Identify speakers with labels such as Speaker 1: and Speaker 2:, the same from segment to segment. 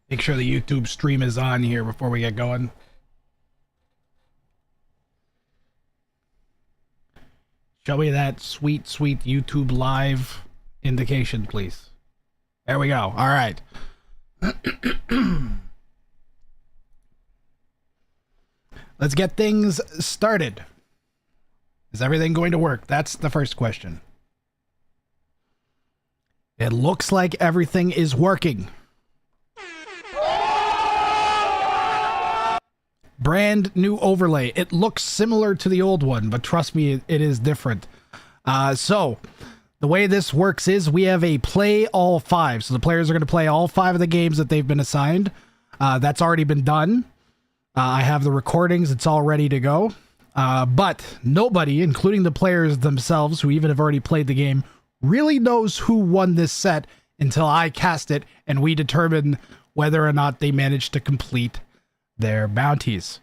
Speaker 1: Make sure the YouTube stream is on here before we get going. Show me that sweet, sweet YouTube live indication, please. There we go. All right. Let's get things started. Is everything going to work? That's the first question. It looks like everything is working. Brand new overlay. It looks similar to the old one, but trust me, it is different. So the way this works is we have a play all 5. So the players are going to play all 5 of the games that they've been assigned. That's already been done. I have the recordings. It's all ready to go. But nobody, including the players themselves, who even have already played the game, really knows who won this set until I cast it and we determine whether or not they managed to complete their bounties.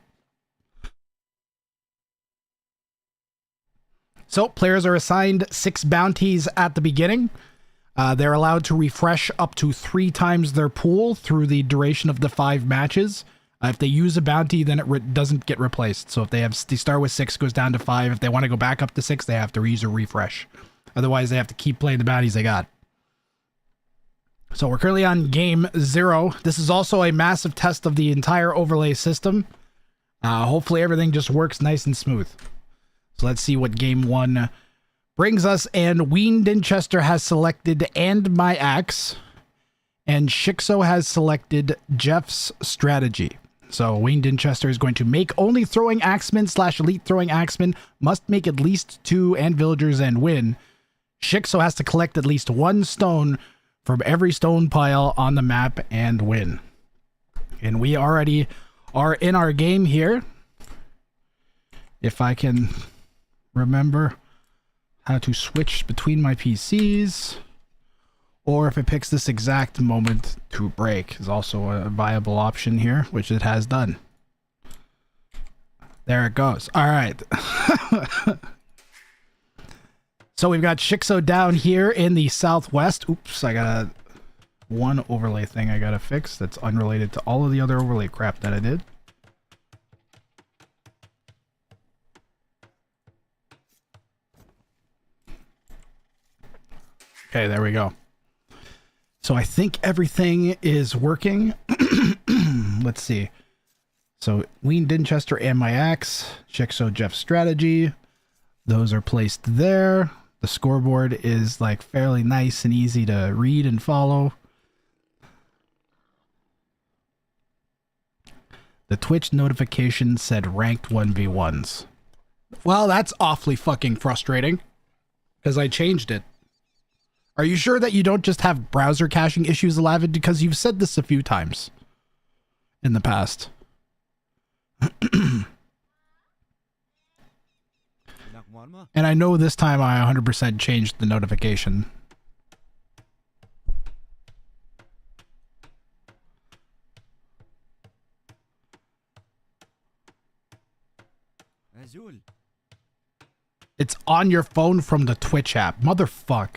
Speaker 1: So players are assigned 6 bounties at the beginning. They're allowed to refresh up to 3 times their pool through the duration of the 5 matches. If they use a bounty, then it doesn't get replaced. So if they start with 6, goes down to 5. If they want to go back up to 6, they have to use a refresh. Otherwise, they have to keep playing the bounties they got. So we're currently on game 0. This is also a massive test of the entire overlay system. Hopefully everything just works nice and smooth. So let's see what game 1 brings us. And Wean Dinchester has selected And My Axe. And Shixo has selected Jeff's Strategy. So Wean Dinchester is going to make only throwing axemen / elite throwing axemen, must make at least 2 and villagers and win. Shixo has to collect at least 1 stone from every stone pile on the map and win. And we already are in our game here. If I can remember how to switch between my PCs, or if it picks this exact moment to break, is also a viable option here, which it has done. There it goes. All right. So we've got Shixo down here in the southwest. Oops, I got one overlay thing I gotta fix that's unrelated to all of the other overlay crap that I did. Okay, there we go. So I think everything is working. Let's see. So Wean Dinchester and My Axe, Shixo Jeff's Strategy. Those are placed there. The scoreboard is like fairly nice and easy to read and follow. The Twitch notification said ranked 1v1s. Well, that's awfully fucking frustrating because I changed it. Are you sure that you don't just have browser caching issues, Alavid? Because you've said this a few times in the past. And I know this time I 100% changed the notification. It's on your phone from the Twitch app. Motherfuck.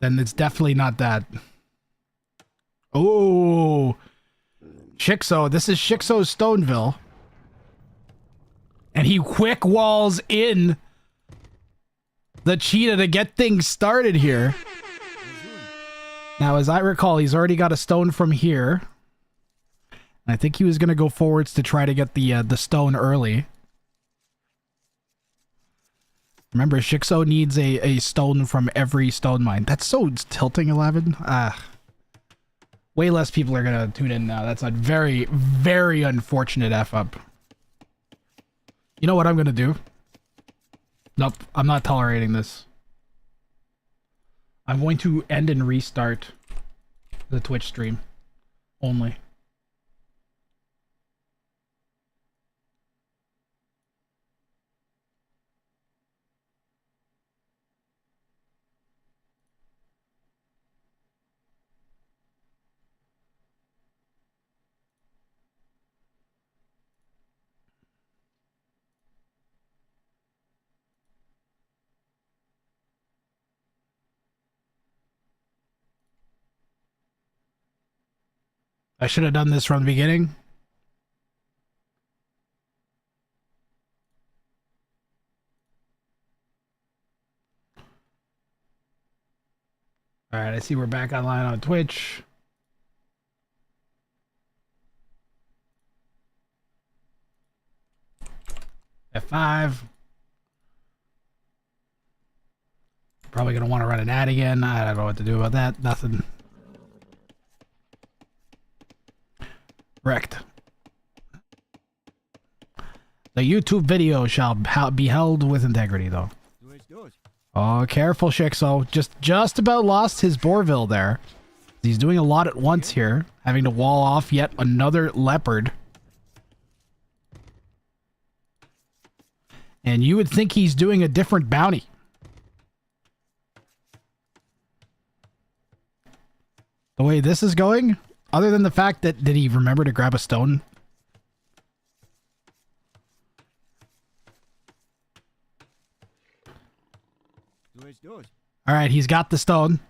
Speaker 1: Then it's definitely not that. Oh, Shixo. This is Shixo's Stoneville. And he quick walls in the cheetah to get things started here. Now, as I recall, he's already got a stone from here. I think he was going to go forwards to try to get the stone early. Remember, Shixo needs a stone from every stone mine. That's so tilting, 11. Way less people are going to tune in now. That's a very, very unfortunate F-up. You know what I'm going to do? Nope, I'm not tolerating this. I'm going to end and restart the Twitch stream only. I should have done this from the beginning. All right, I see we're back online on Twitch. F5. Probably going to want to run an ad again. I don't know what to do about that. Nothing. Wrecked. The YouTube video shall be held with integrity, though. Oh, careful, Shixo. Just about lost his Boervil there. He's doing a lot at once here, having to wall off yet another leopard. And you would think he's doing a different bounty. The way this is going, other than the fact that, did he remember to grab a stone? All right, he's got the stone.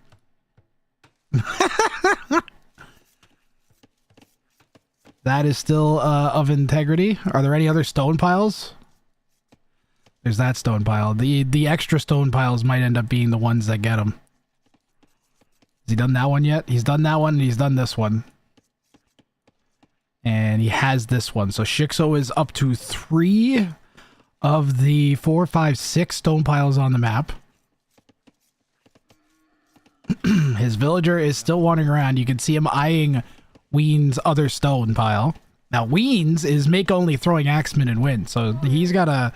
Speaker 1: That is still of integrity. Are there any other stone piles? There's that stone pile. The extra stone piles might end up being the ones that get him. Has he done that one yet? He's done that one and he's done this one. And he has this one. So Shixo is up to 3 of the 4, 5, 6 stone piles on the map. His villager is still wandering around. You can see him eyeing Wean's other stone pile. Now, Wean's is make only throwing axemen and win. So he's got a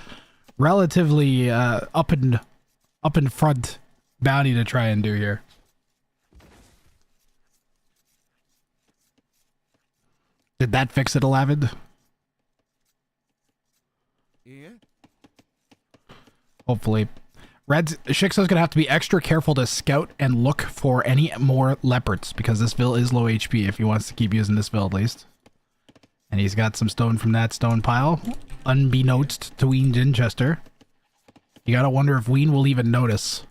Speaker 1: relatively up in front bounty to try and do here. Did that fix it, Alavid? Yeah. Hopefully. Shixo's gonna have to be extra careful to scout and look for any more leopards, because this vill is low HP if he wants to keep using this vill at least. And he's got some stone from that stone pile, unbeknownst to Wean Dinchester. You gotta wonder if Wean will even notice.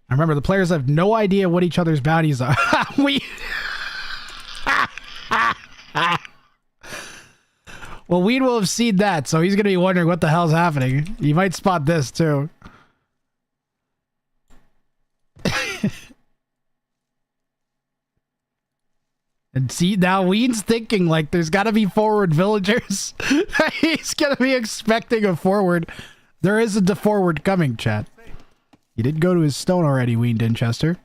Speaker 1: I remember the players have no idea what each other's bounties are. Well, Wean will have seen that, so he's going to be wondering what the hell's happening. He might spot this, too. And see, now Wean's thinking, like, there's got to be forward villagers. He's going to be expecting a forward. There isn't a forward coming, chat. You did go to his stone already, Wean Dinchester.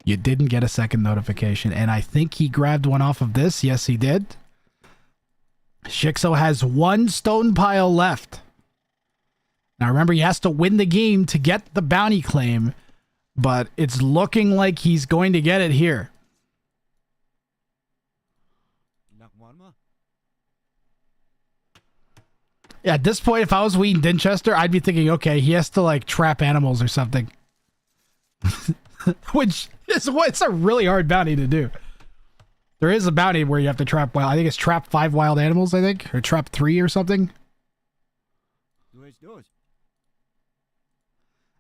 Speaker 1: You didn't get a second notification, and I think he grabbed one off of this. Yes, he did. Shixo has 1 stone pile left. Now remember, he has to win the game to get the bounty claim, but it's looking like he's going to get it here. Yeah, at this point, if I was Wean Dinchester, I'd be thinking, okay, he has to like trap animals or something. Which is it's a really hard bounty to do. There is a bounty where you have to trap wild. I think it's trap 5 wild animals, I think. Or trap 3 or something.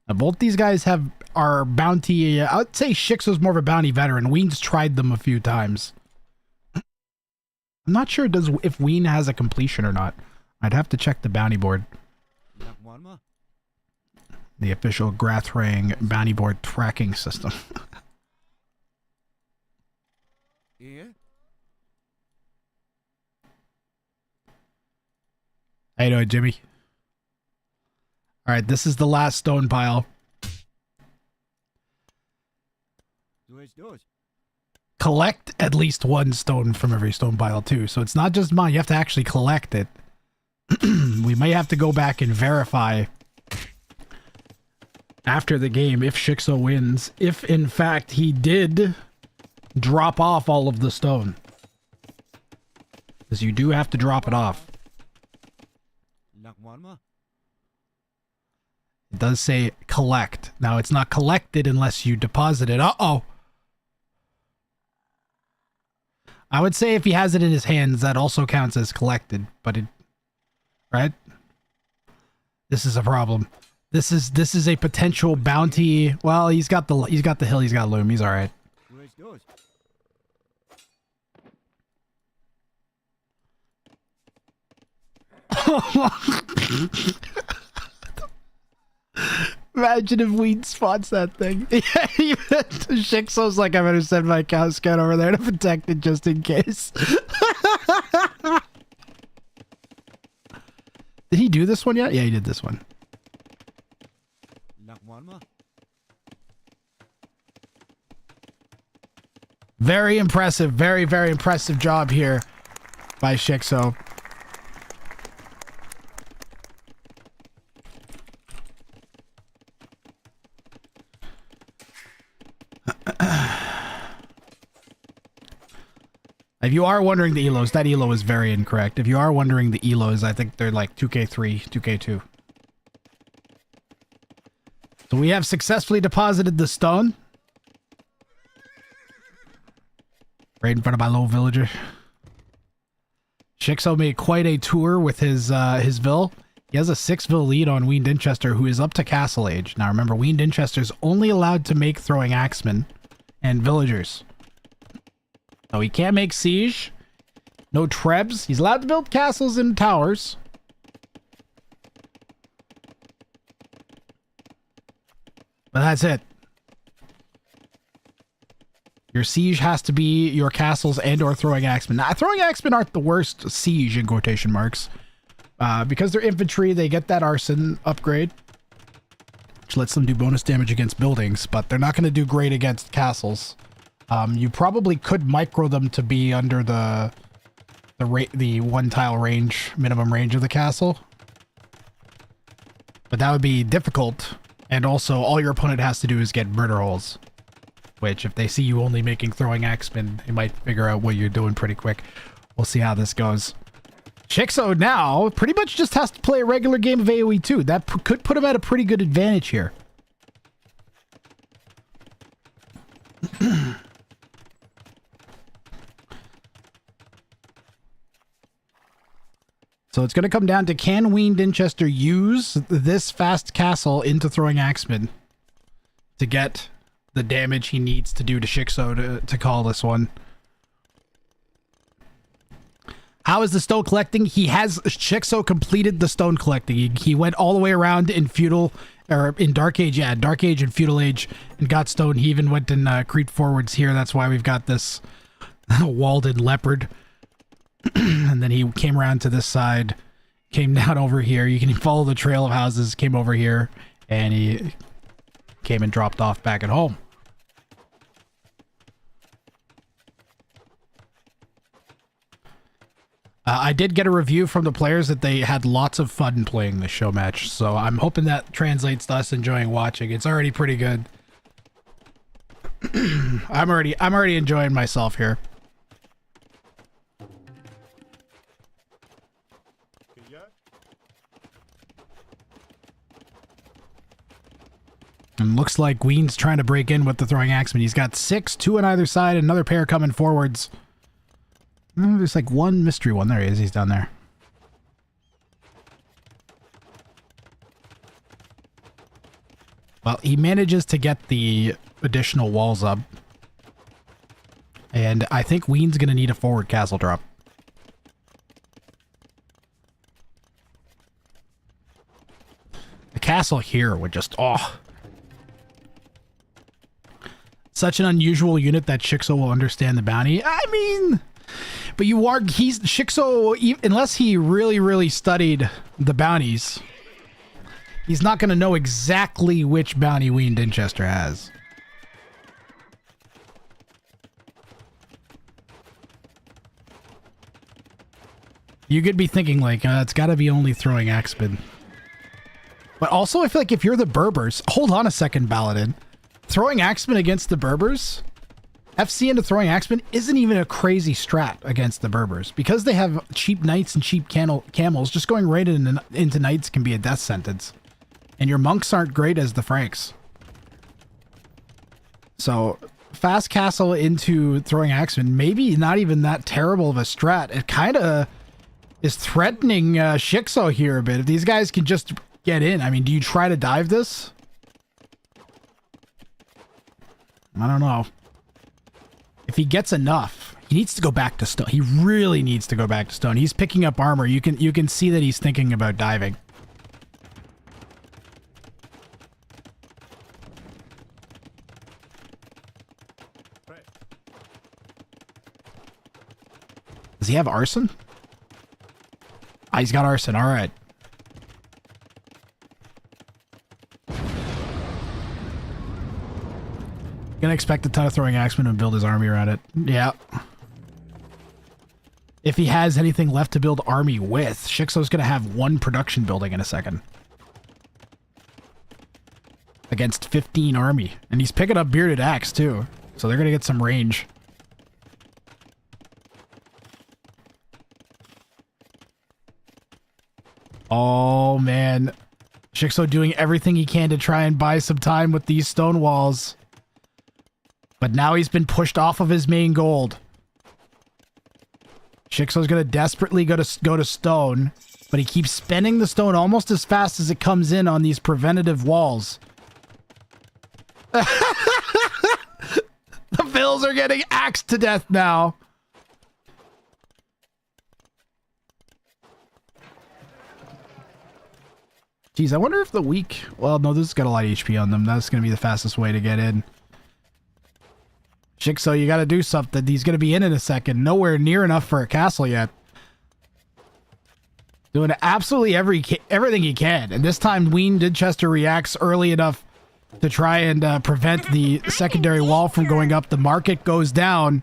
Speaker 1: Now, both these guys are bounty. I would say Shixo's more of a bounty veteran. Wean's tried them a few times. I'm not sure if Wean has a completion or not. I'd have to check the bounty board. The official Grathrang bounty board tracking system. Yeah. How you doing, Jimmy? All right, this is the last stone pile. Collect at least 1 stone from every stone pile too. So it's not just mine. You have to actually collect it. We may have to go back and verify after the game if Shixo wins, if in fact he did drop off all of the stone, because you do have to drop it off. It does say collect. Now it's not collected unless you deposit it. Uh-oh. I would say if he has it in his hands, that also counts as collected, but it, right? This is a problem. This is a potential bounty. Well, he's got the hill, he's got loom, he's all right. Imagine if Wean spots that thing. Yeah, Shixo's like, I'm gonna send my cow scout over there to protect it just in case. Did he do this one yet? Yeah, he did this one. Very impressive. Very, very impressive job here by Shixo. If you are wondering the elos, that elo is very incorrect. If you are wondering the elos, I think they're like 2k3, 2k2. So we have successfully deposited the stone. Right in front of my little villager. Shixo made quite a tour with his Ville. He has a 6 Ville lead on Wean Dinchester, who is up to castle age. Now remember, Wean Dinchester is only allowed to make throwing axemen and villagers. So he can't make siege. No trebs. He's allowed to build castles and towers. But that's it. Your siege has to be your castles and or throwing axemen. Now, throwing axemen aren't the worst siege in quotation marks. Because they're infantry, they get that arson upgrade, which lets them do bonus damage against buildings, but they're not going to do great against castles. You probably could micro them to be under the 1 tile range, minimum range of the castle. But that would be difficult. And also, all your opponent has to do is get murder holes. Which, if they see you only making throwing axemen, they might figure out what you're doing pretty quick. We'll see how this goes. Shixo now pretty much just has to play a regular game of AoE 2. That could put him at a pretty good advantage here. So it's going to come down to, can Wean Dinchester use this fast castle into throwing axemen to get the damage he needs to do to Shixo to call this one. How is the stone collecting? Shixo completed the stone collecting. He went all the way around in feudal, or in Dark Age, yeah, Dark Age and Feudal Age, and got stone. He even went and creeped forwards here. That's why we've got this walled-in leopard. And then he came around to this side, came down over here. You can follow the trail of houses, came over here, and he came and dropped off back at home. I did get a review from the players that they had lots of fun playing this show match, so I'm hoping that translates to us enjoying watching. It's already pretty good. I'm already enjoying myself here. And looks like Wean's trying to break in with the throwing axeman. He's got 6, 2 on either side, another pair coming forwards. There's like one mystery one. There he is. He's down there. Well, he manages to get the additional walls up. And I think Wean's going to need a forward castle drop. The castle here would just... oh. Such an unusual unit that Shixo will understand the bounty. I mean... but he's Shixo, unless he really, really studied the bounties, he's not going to know exactly which bounty Wean Dinchester has. You could be thinking like, it's got to be only throwing axemen. But also, I feel like if you're the Berbers, hold on a second, Baladin. Throwing axemen against the Berbers? FC into throwing axemen isn't even a crazy strat against the Berbers. Because they have cheap knights and cheap camels, just going right into knights can be a death sentence. And your monks aren't great as the Franks. So, fast castle into throwing axemen, maybe not even that terrible of a strat. It kind of is threatening Shixo here a bit. If these guys can just get in, I mean, do you try to dive this? I don't know. If he gets enough, He needs to go back to stone. He really needs to go back to stone. He's picking up armor. You can see that he's thinking about diving. Does he have arson? Ah, he's got arson. All right. Gonna expect a ton of throwing axemen to build his army around it. Yeah. If he has anything left to build army with, Shixo's gonna have one production building in a second. Against 15 army. And he's picking up bearded axe too. So they're gonna get some range. Oh man. Shixo doing everything he can to try and buy some time with these stone walls. But now he's been pushed off of his main gold. Shixo's gonna desperately go to stone, but he keeps spending the stone almost as fast as it comes in on these preventative walls. The Vills are getting axed to death now. Geez, I wonder if the weak... Well, no, this has got a lot of HP on them. That's going to be the fastest way to get in. Shixo, you got to do something. He's going to be in a second. Nowhere near enough for a castle yet. Doing absolutely everything he can. And this time, Wean Dinchester reacts early enough to try and prevent the secondary wall from going up. The market goes down.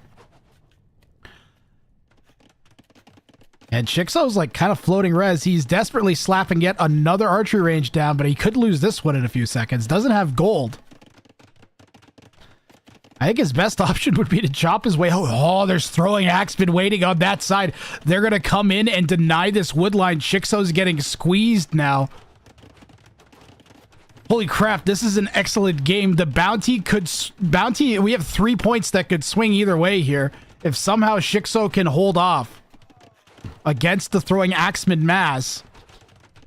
Speaker 1: And Shixo's like kind of floating res. He's desperately slapping yet another archery range down, but he could lose this one in a few seconds. Doesn't have gold. I think his best option would be to chop his way out. Oh, there's throwing axemen waiting on that side. They're going to come in and deny this wood line. Shixo's getting squeezed now. Holy crap, this is an excellent game. The bounty could... we have 3 points that could swing either way here. If somehow Shixo can hold off against the throwing axeman mass,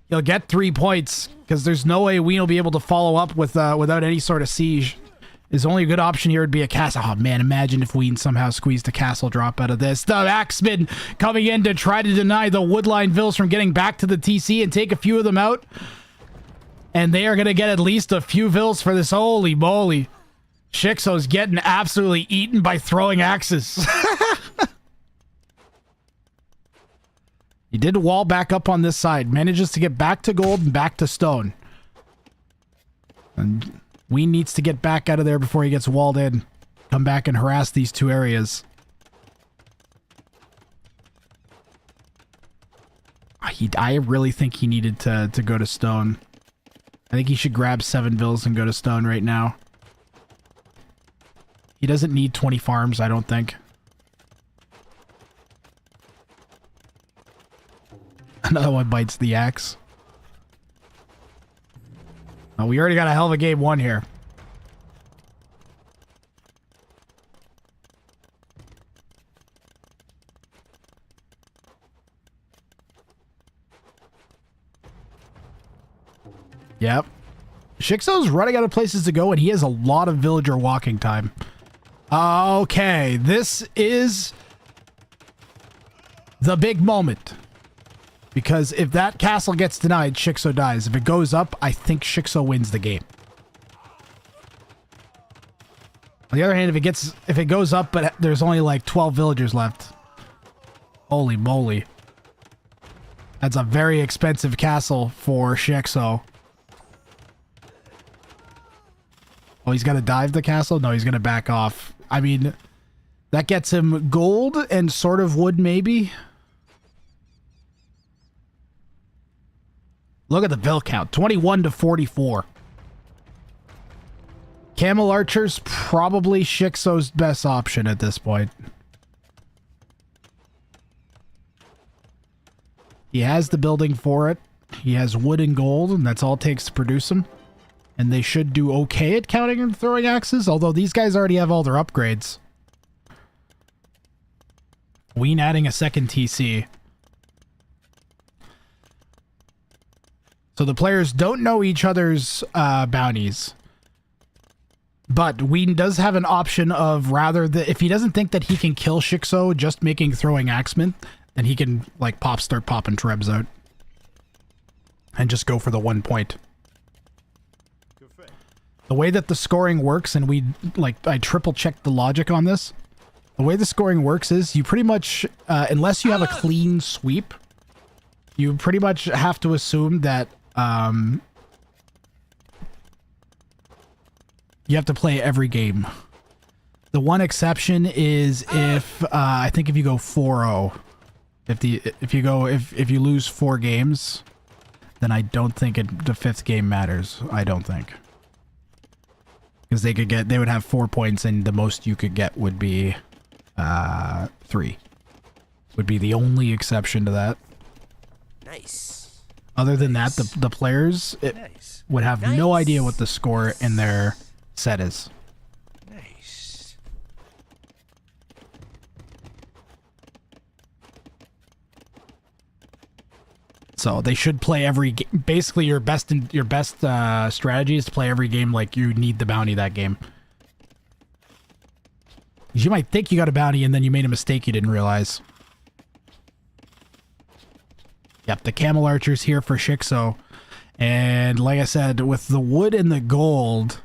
Speaker 1: he'll get 3 points because there's no way Wean will be able to follow up with without any sort of siege. His only good option here would be a castle. Oh man, imagine if Wean somehow squeezed a castle drop out of this. The axemen coming in to try to deny the woodline Vills from getting back to the TC and take a few of them out. And they are going to get at least a few Vills for this. Holy moly. Shixo's getting absolutely eaten by throwing axes. He did wall back up on this side. Manages to get back to gold and back to stone. And Wean needs to get back out of there before he gets walled in. Come back and harass these two areas. I really think he needed to go to stone. I think he should grab 7 Vills and go to stone right now. He doesn't need 20 farms, I don't think. Another one bites the axe. Oh, we already got a hell of a game 1 here. Yep. Shixo's running out of places to go, and he has a lot of villager walking time. Okay, this is the big moment. Because if that castle gets denied, Shixo dies. If it goes up, I think Shixo wins the game. On the other hand, if it goes up, but there's only like 12 villagers left. Holy moly. That's a very expensive castle for Shixo. Oh, he's got to dive the castle? No, he's going to back off. I mean, that gets him gold and sort of wood, maybe. Look at the Vill count. 21 to 44. Camel Archer's probably Shixo's best option at this point. He has the building for it. He has wood and gold, and that's all it takes to produce them. And they should do okay at counting and throwing axes, although these guys already have all their upgrades. Wean adding a second TC. So the players don't know each other's bounties. But Wean does have an option of if he doesn't think that he can kill Shixo just making throwing axemen, then he can like start popping trebs out and just go for the 1 point. The way that the scoring works, and I triple checked the logic on this. The way the scoring works is you pretty much, unless you have a clean sweep, you pretty much have to assume that you have to play every game. The one exception is if I think if you go 4-0, if you lose 4 games, then I don't think the 5th game matters. I don't think. Because they would have 4 points, and the most you could get would be 3. Would be the only exception to that.
Speaker 2: Nice.
Speaker 1: Other than that, the players would have no idea what the score in their set is.
Speaker 2: Nice.
Speaker 1: So they should play every game. Basically, your best strategy is to play every game like you need the bounty that game. You might think you got a bounty and then you made a mistake you didn't realize. Yep, the camel archer's here for Shixo. And like I said, with the wood and the gold,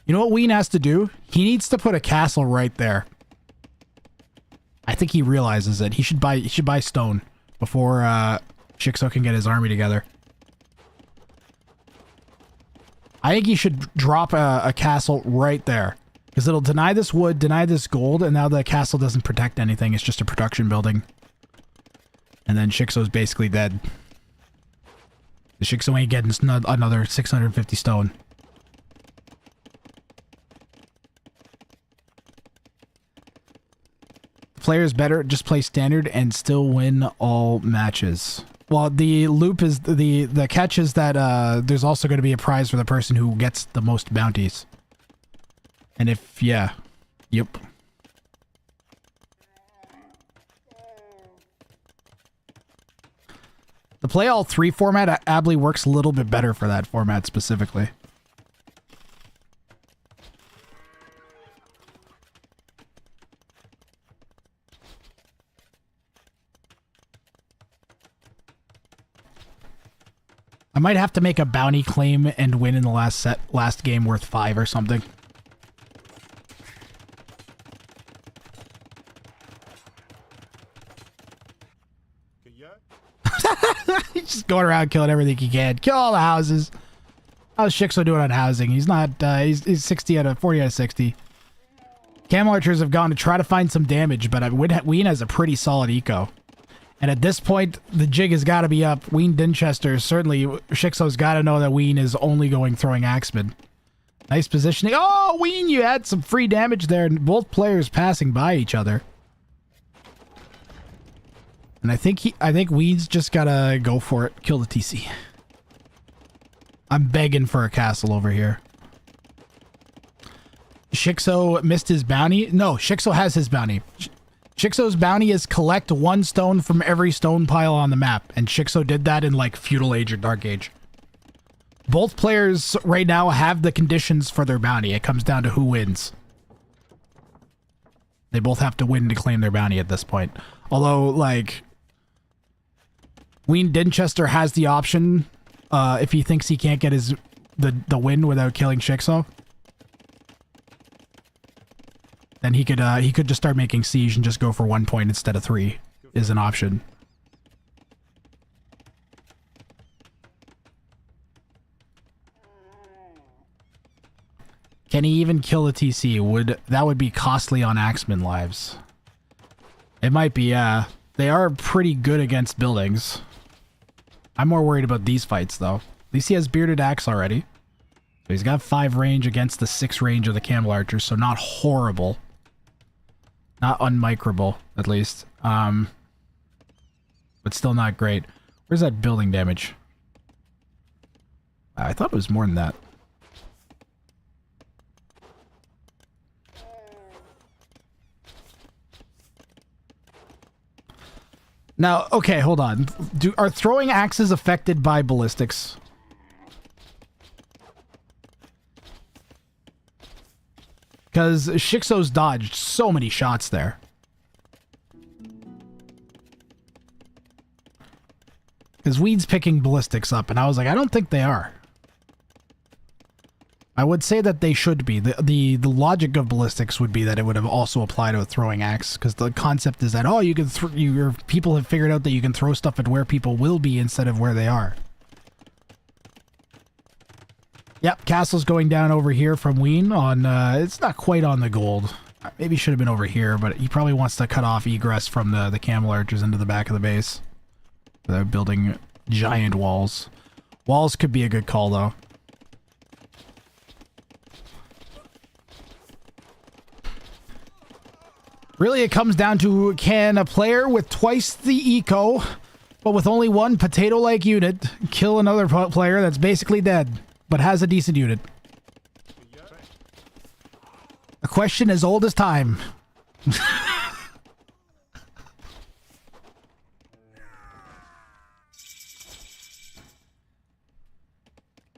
Speaker 1: you know what Wean has to do? He needs to put a castle right there. I think he realizes it. He should buy stone before Shixo can get his army together. I think he should drop a castle right there. Because it'll deny this wood, deny this gold, and now the castle doesn't protect anything. It's just a production building. And then Shixo's basically dead. The Shixo ain't getting another 650 stone. The players better just play standard and still win all matches. Well, the loop is the catch is that there's also going to be a prize for the person who gets the most bounties. And if, yeah. Yep. The play all 3 format ably works a little bit better for that format specifically. I might have to make a bounty claim and win in the last game worth 5 or something. He's just going around killing everything he can. Kill all the houses. How's Shixo doing on housing? He's not, he's 40 out of 60. Camel archers have gone to try to find some damage, but Wean has a pretty solid eco. And at this point, the jig has got to be up. Wean Dinchester, certainly, Shixo's got to know that Wean is only going throwing axemen. Nice positioning. Oh, Wean, you had some free damage there, and both players passing by each other. And I think Wean's just gotta go for it. Kill the TC. I'm begging for a castle over here. Shixo missed his bounty. No, Shixo has his bounty. Shixo's bounty is collect 1 stone from every stone pile on the map. And Shixo did that in like Feudal Age or Dark Age. Both players right now have the conditions for their bounty. It comes down to who wins. They both have to win to claim their bounty at this point. Although, like, Wean Dinchester has the option if he thinks he can't get the win without killing Shixo. Then he could just start making siege and just go for 1 point instead of 3 is an option. Can he even kill the TC? That would be costly on Axeman lives. It might be, yeah. They are pretty good against buildings. I'm more worried about these fights, though. At least he has Bearded Axe already. So he's got 5 range against the 6 range of the Camel Archers, so not horrible. Not unmicrable, at least. But still not great. Where's that building damage? I thought it was more than that. Now, okay, hold on. Are throwing axes affected by ballistics? Because Shixo's dodged so many shots there. Because Weed's picking ballistics up, and I was like, I don't think they are. I would say that they should be. The logic of ballistics would be that it would have also applied to a throwing axe, because the concept is that, oh, you can your people have figured out that you can throw stuff at where people will be instead of where they are. Yep, castle's going down over here from Wean on, it's not quite on the gold. Maybe should have been over here, but he probably wants to cut off egress from the camel archers into the back of the base. They're building giant walls. Walls could be a good call, though. Really, it comes down to, can a player with twice the eco, but with only one potato-like unit, kill another player that's basically dead, but has a decent unit? A question as old as time.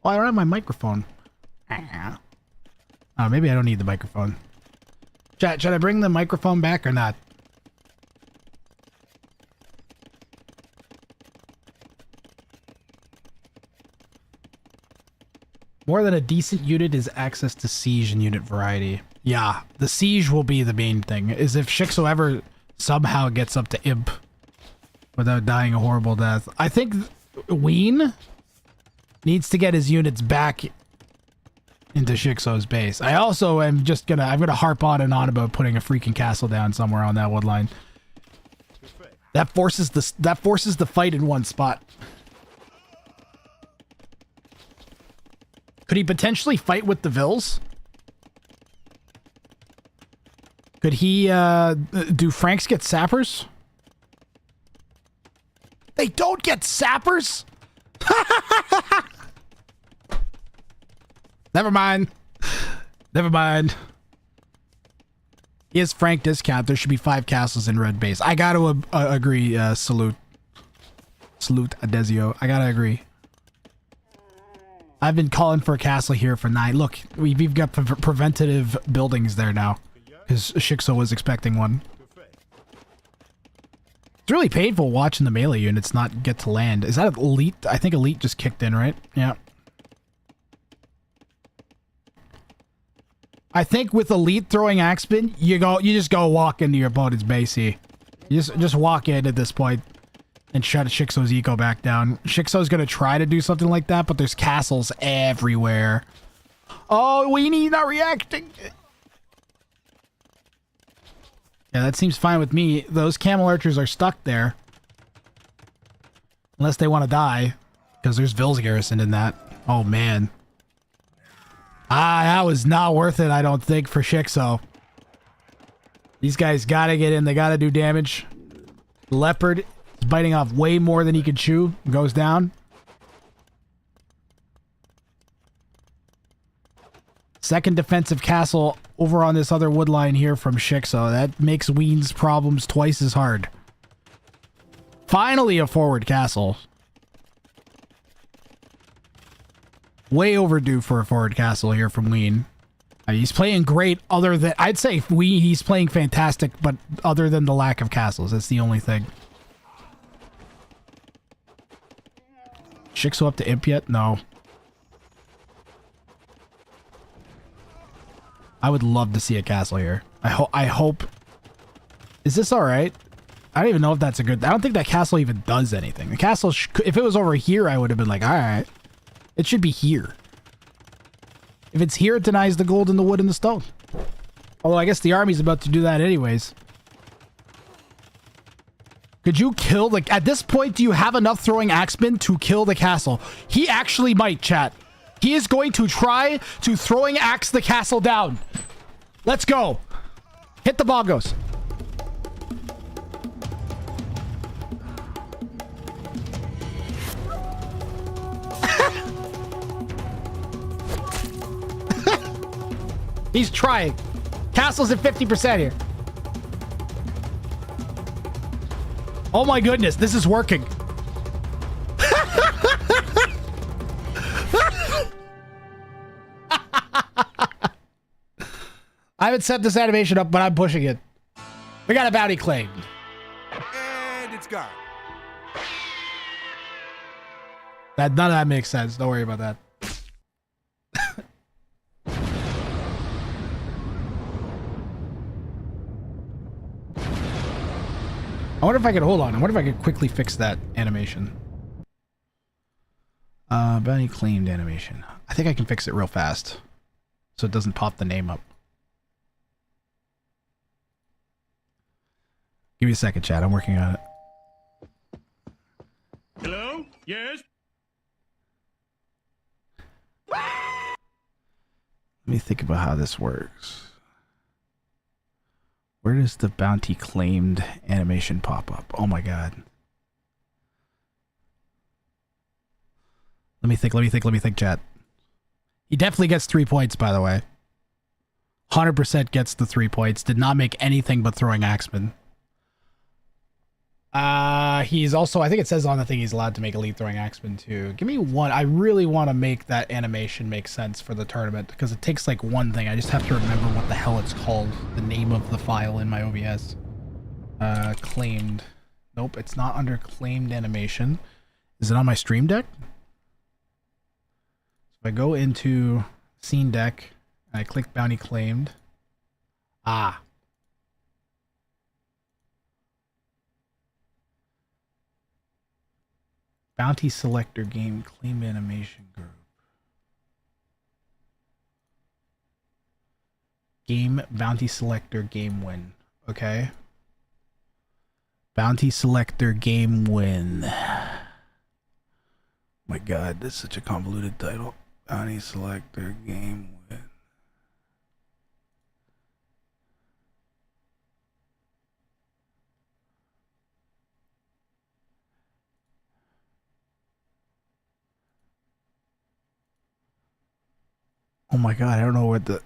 Speaker 1: Oh, I don't have my microphone. Oh, maybe I don't need the microphone. Chat, should I bring the microphone back or not? More than a decent unit is access to siege and unit variety. Yeah, the siege will be the main thing. Is if Shixo ever somehow gets up to imp without dying a horrible death. I think Wean needs to get his units back into Shixo's base. I also am just gonna, I'm gonna harp on and on about putting a freaking castle down somewhere on that wood line. That forces the fight in one spot. Could he potentially fight with the Vills? Could he, do Franks get sappers? They don't get sappers? Never mind. Never mind. He has Frank discount. There should be 5 castles in red base. I gotta agree, Salute. Salute Adesio. I gotta agree. I've been calling for a castle here for 9. Look, we've got preventative buildings there now. Because Shixo was expecting one. It's really painful watching the melee units not get to land. Is that Elite? I think Elite just kicked in, right? Yeah. I think with Elite throwing Axeman, you just go walk into your opponent's base here. You just walk in at this point and shut Shixo's eco back down. Shixo's gonna try to do something like that, but there's castles everywhere. Oh, Weenie not reacting. Yeah, that seems fine with me. Those camel archers are stuck there. Unless they want to die. Because there's Vill's garrison in that. Oh, man. Ah, that was not worth it, I don't think, for Shixo. These guys gotta get in. They gotta do damage. The leopard is biting off way more than he can chew. Goes down. Second defensive castle over on this other wood line here from Shixo. That makes Wean's problems twice as hard. Finally a forward castle. Way overdue for a forward castle here from Wean. He's playing great other than... I'd say he's playing fantastic, but other than the lack of castles. That's the only thing. Shixo up to imp yet? No. I would love to see a castle here. I hope... Is this alright? I don't even know if that's a good... I don't think that castle even does anything. The castle... If it was over here, I would have been like, alright. It should be here. If it's here, it denies the gold and the wood and the stone. Although I guess the army's about to do that anyways. Could you kill the... At this point, do you have enough throwing axemen to kill the castle? He actually might, chat. He is going to try to throwing axe the castle down. Let's go. Hit the bongos. He's trying. Castle's at 50% here. Oh my goodness, this is working. I haven't set this animation up, but I'm pushing it. We got a bounty claimed.
Speaker 2: And it's gone.
Speaker 1: None of that makes sense. Don't worry about that. I wonder if I could hold on. I wonder if I could quickly fix that animation. Bounty claimed animation. I think I can fix it real fast, so it doesn't pop the name up. Give me a second, chat. I'm working on it.
Speaker 3: Hello? Yes?
Speaker 1: Let me think about how this works. Where does the bounty claimed animation pop up? Oh my god. Let me think, chat. He definitely gets 3 points, by the way. 100% gets the 3 points. Did not make anything but throwing axeman. He's also, I think it says on the thing he's allowed to make elite throwing axeman too. Give me one. I really want to make that animation make sense for the tournament because it takes like one thing. I just have to remember what the hell it's called. The name of the file in my OBS. Claimed. Nope, it's not under claimed animation. Is it on my stream deck? So I go into scene deck and I click bounty claimed. Ah. Bounty selector game claim animation group. Game bounty selector game win. Okay. Bounty selector game win. My god, this is such a convoluted title. Bounty selector game win. Oh my god, I don't know what the...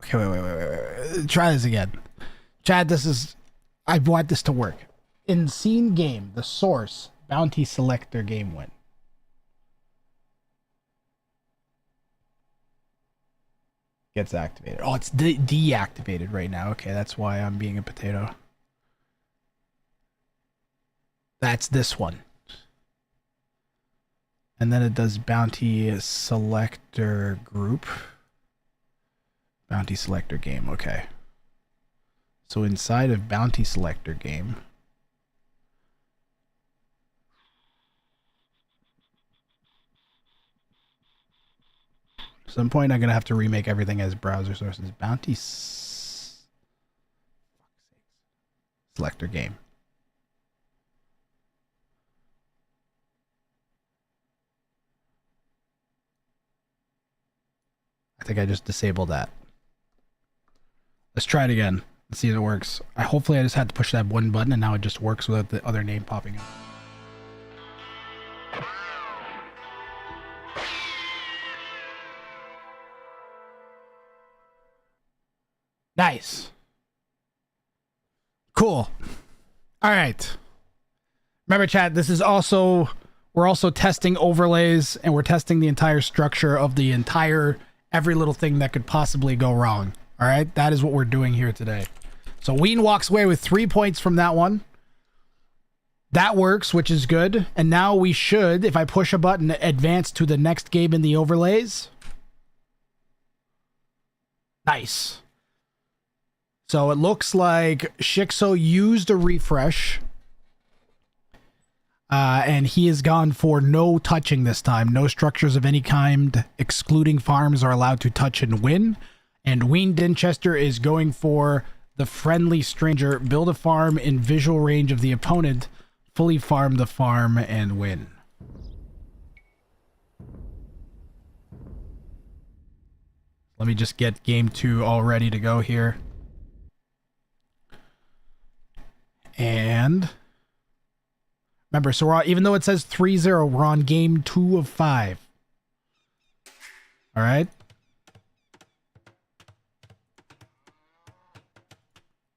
Speaker 1: Okay, wait. Try this again. Chad, this is... I want this to work. In scene game, the source, bounty selector game win. Gets activated. Oh, it's deactivated right now. Okay, that's why I'm being a potato. That's this one. And then it does bounty selector group. Bounty selector game, okay. So inside of bounty selector game. At some point I'm going to have to remake everything as browser sources. Bounty selector game. I think I just disabled that. Let's try it again. Let's see if it works. Hopefully I just had to push that one button and now it just works without the other name popping up. Nice. Cool. All right. Remember, chat, this is also... We're also testing overlays and we're testing the entire structure of the entire... Every little thing that could possibly go wrong. All right, that is what we're doing here today. So Wean walks away with 3 points from that one. That works, which is good. And now we should, if I push a button, advance to the next game in the overlays. Nice. So it looks like Shixo used a refresh. And he has gone for no touching this time. No structures of any kind, excluding farms, are allowed to touch and win. And Wean Dinchester is going for the friendly stranger. Build a farm in visual range of the opponent. Fully farm the farm and win. Let me just get game 2 all ready to go here. And... Remember, so we're even though it says 3-0, we're on game 2 of 5. All right.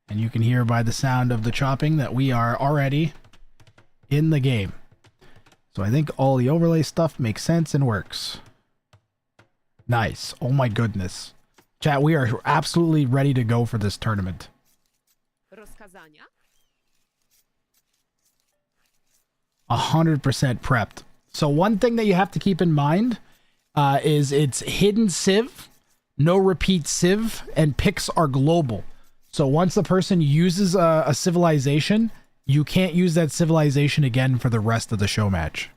Speaker 1: And you can hear by the sound of the chopping that we are already in the game. So I think all the overlay stuff makes sense and works. Nice. Oh my goodness. Chat, we are absolutely ready to go for this tournament.
Speaker 3: Rozkazania?
Speaker 1: 100% prepped. So one thing that you have to keep in mind is it's hidden civ, no repeat civ, and picks are global. So once the person uses a civilization, you can't use that civilization again for the rest of the show match.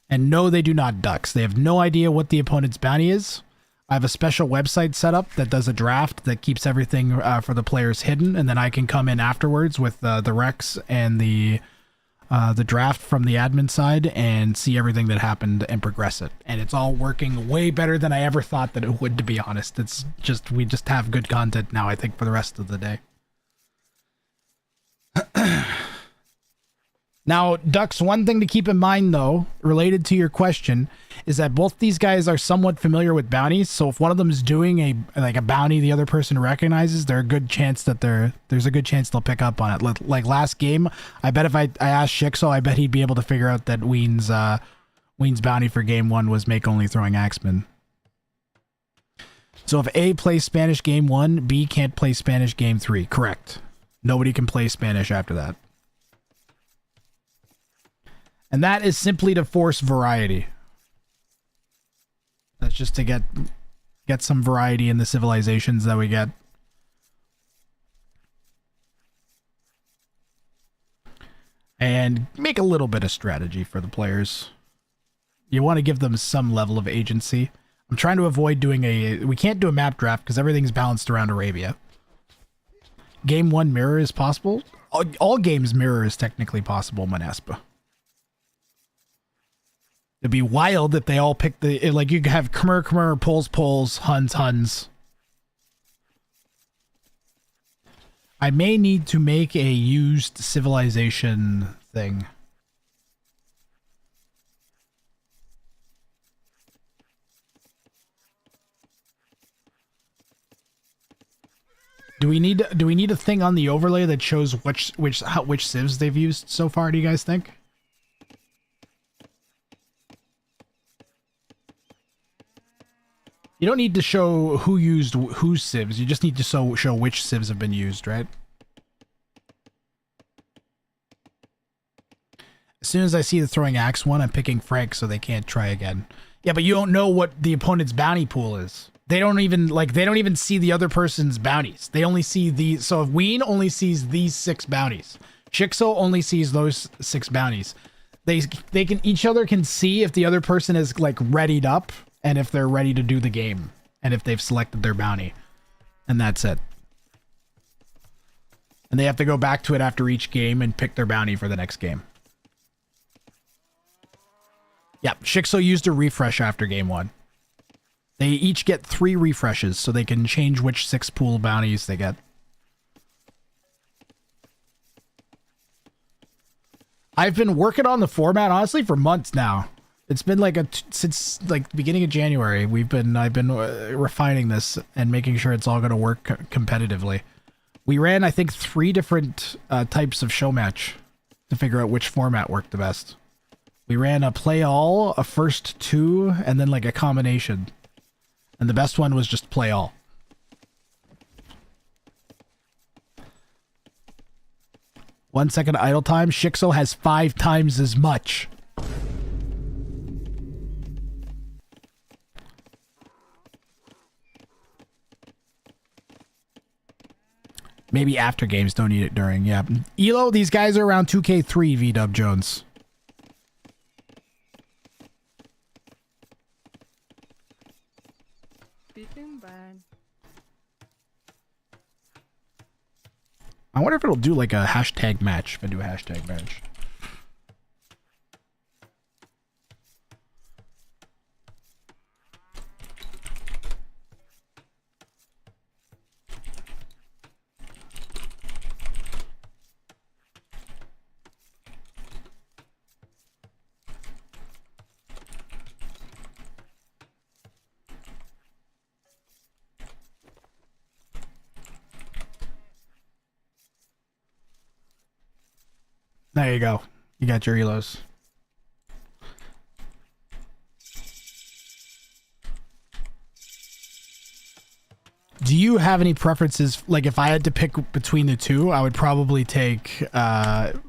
Speaker 1: And no, they do not ducks. They have no idea what the opponent's bounty is. I have a special website set up that does a draft that keeps everything for the players hidden, and then I can come in afterwards with the recs and the draft from the admin side and see everything that happened and progress it. And it's all working way better than I ever thought that it would, to be honest. It's just, we just have good content now, I think, for the rest of the day. Now, Ducks, one thing to keep in mind, though, related to your question, is that both these guys are somewhat familiar with bounties. So if one of them is doing a bounty the other person recognizes, there's a good chance they'll pick up on it. Like last game, I bet if I asked Shixo, I bet he'd be able to figure out that Wean's bounty for game 1 was make only throwing axemen. So if A plays Spanish game 1, B can't play Spanish game 3. Correct. Nobody can play Spanish after that. And that is simply to force variety. That's just to get some variety in the civilizations that we get. And make a little bit of strategy for the players. You want to give them some level of agency. I'm trying to avoid doing we can't do a map draft because everything's balanced around Arabia. Game 1 mirror is possible. All games mirror is technically possible, Manespa. It'd be wild if they all pick like you could have Khmer, Poles, Huns. I may need to make a used civilization thing. Do we need a thing on the overlay that shows which civs they've used so far, do you guys think? You don't need to show who used whose civs. You just need to show which civs have been used, right? As soon as I see the throwing axe one, I'm picking Frank so they can't try again. Yeah, but you don't know what the opponent's bounty pool is. They don't even see the other person's bounties. They only see these. So if Wean only sees these 6 bounties, Shixo only sees those 6 bounties. Each other can see if the other person is like readied up. And if they're ready to do the game. And if they've selected their bounty. And that's it. And they have to go back to it after each game and pick their bounty for the next game. Yep, Shixo used a refresh after game 1. They each get 3 refreshes so they can change which 6 pool bounties they get. I've been working on the format, honestly, for months now. It's been like since like the beginning of January. I've been refining this and making sure it's all going to work competitively. We ran, I think, 3 different types of show match to figure out which format worked the best. We ran a play all, a first 2, and then like a combination. And the best one was just play all. One second idle time. Shixo has 5 times as much. Maybe after games, don't need it during. Yeah. Elo, these guys are around 2K3, V-Dub Jones. I wonder if it'll do like a hashtag match. If I do a hashtag match. There you go. You got your elos. Do you have any preferences? Like, if I had to pick between the two, I would probably take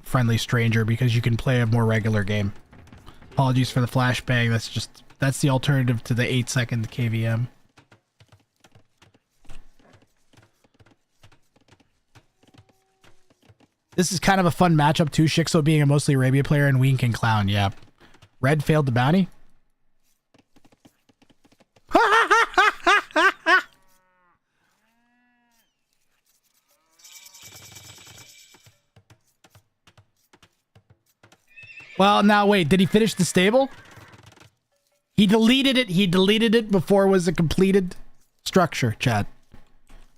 Speaker 1: Friendly Stranger because you can play a more regular game. Apologies for the flashbang. That's the alternative to the 8-second KVM. This is kind of a fun matchup too. Shixo being a mostly Arabia player and Wean can clown. Yeah. Red failed the bounty. Well, now wait, did he finish the stable? He deleted it. He deleted it before it was a completed structure, chat.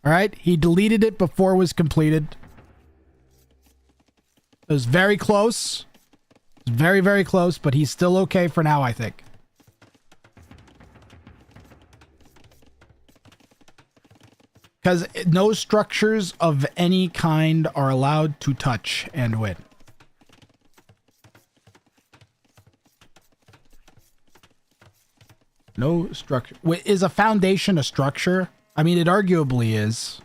Speaker 1: All right? He deleted it before it was completed. It was very close. It was very, very close, but he's still okay for now, I think. Because no structures of any kind are allowed to touch and win. No structure. Wait, is a foundation a structure? I mean, it arguably is.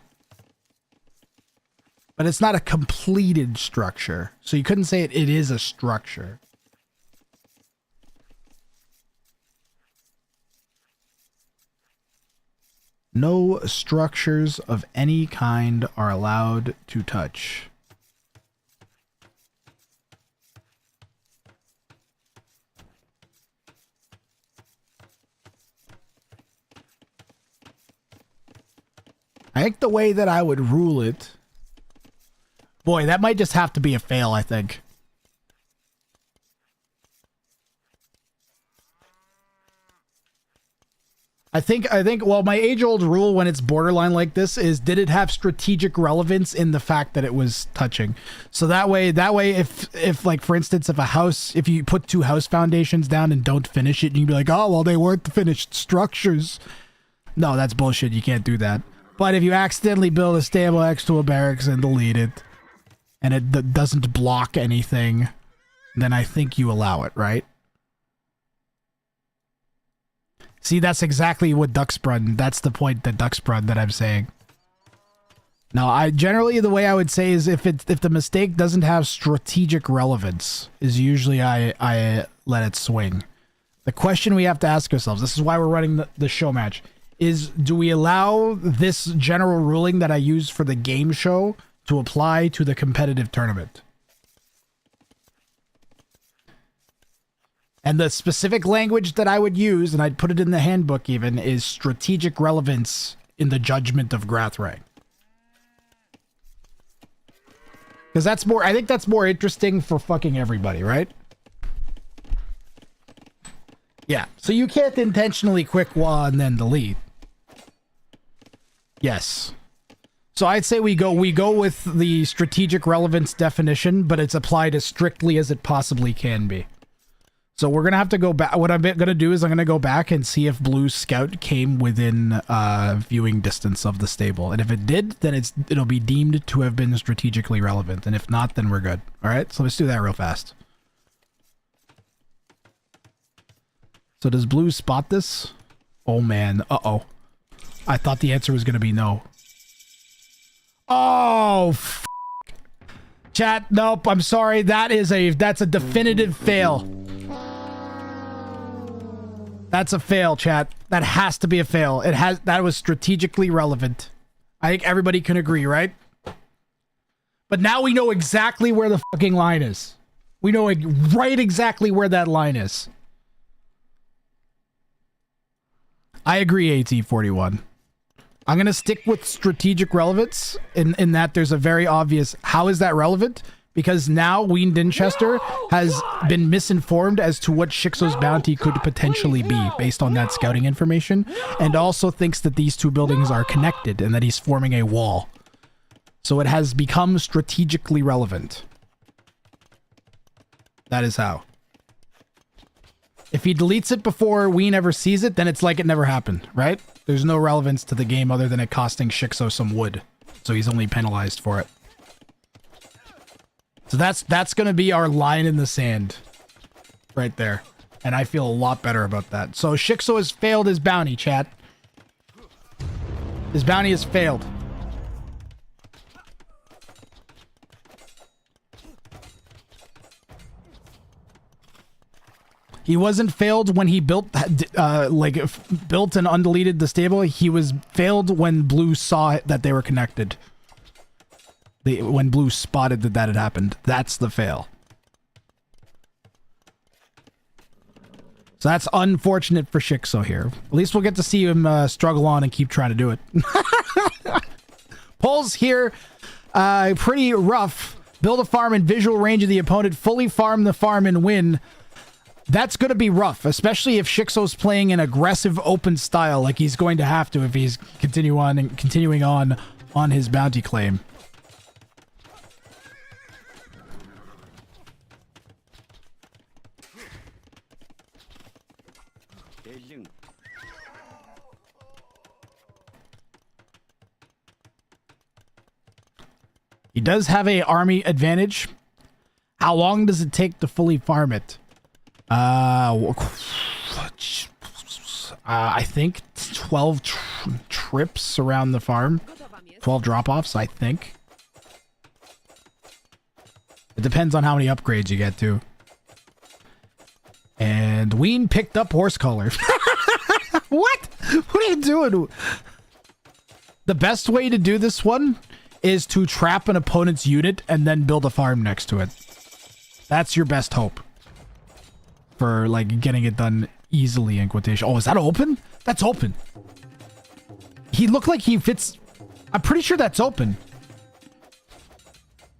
Speaker 1: But it's not a completed structure. So you couldn't say it is a structure. No structures of any kind are allowed to touch. I think the way that I would rule it... Boy, that might just have to be a fail, I think. I think, well, my age-old rule when it's borderline like this is, did it have strategic relevance in the fact that it was touching? So that way, if like, for instance, if you put 2 house foundations down and don't finish it, you can be like, oh, well, they weren't the finished structures. No, that's bullshit. You can't do that. But if you accidentally build a stable next to a barracks and delete it, and it doesn't block anything, then I think you allow it, right? See, that's exactly what Duxbrun, that's the point that Duxbrun that I'm saying. Now, I generally, the way I would say is if the mistake doesn't have strategic relevance, is usually I let it swing. The question we have to ask ourselves, this is why we're running the show match, is do we allow this general ruling that I use for the game show to apply to the competitive tournament? And the specific language that I would use, and I'd put it in the handbook even, is strategic relevance in the judgment of Grathray. Because that's more, I think that's more interesting for fucking everybody, right? Yeah, so you can't intentionally quick wall and then delete. Yes. So I'd say we go with the strategic relevance definition, but it's applied as strictly as it possibly can be. So we're going to have to go back. What I'm going to do is I'm going to go back and see if Blue Scout came within viewing distance of the stable. And if it did, then it'll be deemed to have been strategically relevant. And if not, then we're good. All right, so let's do that real fast. So does Blue spot this? Oh, man. Uh-oh. I thought the answer was going to be no. Oh, f***. Chat, nope, I'm sorry. That's a definitive fail. That's a fail, chat. That has to be a fail. That was strategically relevant. I think everybody can agree, right? But now we know exactly where the fucking line is. We know right exactly where that line is. I agree, AT41. I'm going to stick with strategic relevance in that there's a very obvious... How is that relevant? Because now Wean Dinchester has been misinformed as to what Shixo's bounty could potentially be based on that scouting information, and also thinks that these two buildings are connected and that he's forming a wall. So it has become strategically relevant. That is how. If he deletes it before Wean ever sees it, then it's like it never happened, right? There's no relevance to the game other than it costing Shixo some wood. So he's only penalized for it. So that's going to be our line in the sand. Right there. And I feel a lot better about that. So Shixo has failed his bounty, chat. His bounty has failed. He wasn't failed when he built, built and undeleted the stable. He was failed when Blue saw that they were connected. When Blue spotted that had happened. That's the fail. So that's unfortunate for Shixo here. At least we'll get to see him struggle on and keep trying to do it. Polls here, pretty rough. Build a farm in visual range of the opponent. Fully farm the farm and win. That's going to be rough, especially if Shixo's playing an aggressive open style like he's going to have to if he's continuing on his bounty claim. He does have a army advantage. How long does it take to fully farm it? I think 12 trips around the farm. 12 drop-offs, I think. It depends on how many upgrades you get, too. And Wean picked up horse collar. What? What are you doing? The best way to do this one is to trap an opponent's unit and then build a farm next to it. That's your best hope for like getting it done easily in quotation. Oh, is that open? That's open. He looked like he fits. I'm pretty sure that's open.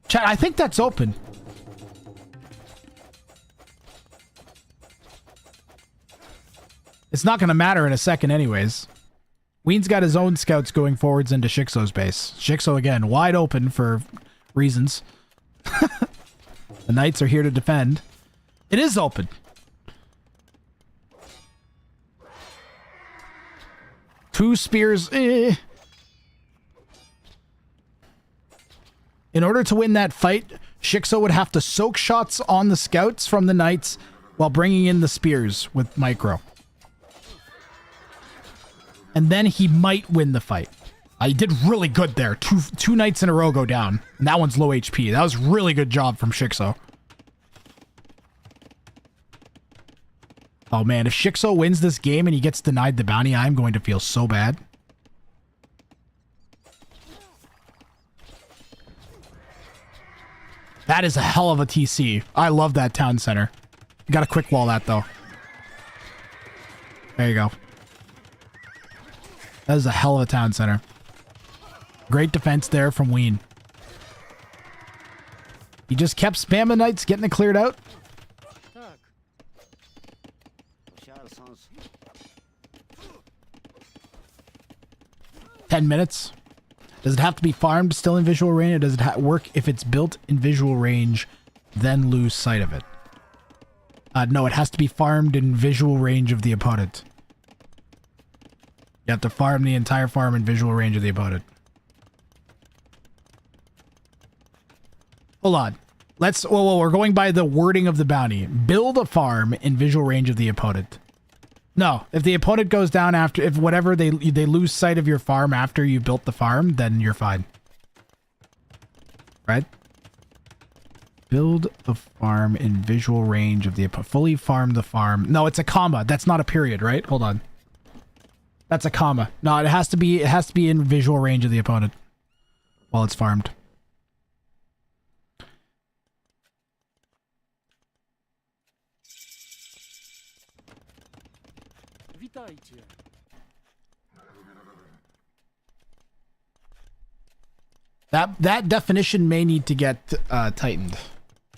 Speaker 1: Chat, I think that's open. It's not going to matter in a second anyways. Wean's got his own scouts going forwards into Shixo's base. Shixo, again, wide open for reasons. The knights are here to defend. It is open. Two spears. In order to win that fight, Shixo would have to soak shots on the scouts from the knights while bringing in the spears with micro. And then he might win the fight. He did really good there. Two knights in a row go down. And that one's low HP. That was really good job from Shixo. Oh man, if Shixo wins this game and he gets denied the bounty, I'm going to feel so bad. That is a hell of a TC. I love that town center. You gotta quick wall that though. There you go. That is a hell of a town center. Great defense there from Wean. He just kept spamming knights, getting it cleared out. 10 minutes. Does it have to be farmed still in visual range, or does it work if it's built in visual range, then lose sight of it? No, it has to be farmed in visual range of the opponent. You have to farm the entire farm in visual range of the opponent. Hold on. Well, we're going by the wording of the bounty. Build a farm in visual range of the opponent. No, if the opponent goes down after, if whatever, they lose sight of your farm after you built the farm, then you're fine. Right? Build a farm in visual range of the opponent. Fully farm the farm. No, it's a comma. That's not a period, right? Hold on. That's a comma. No, it has to be in visual range of the opponent while it's farmed. That definition may need to get tightened.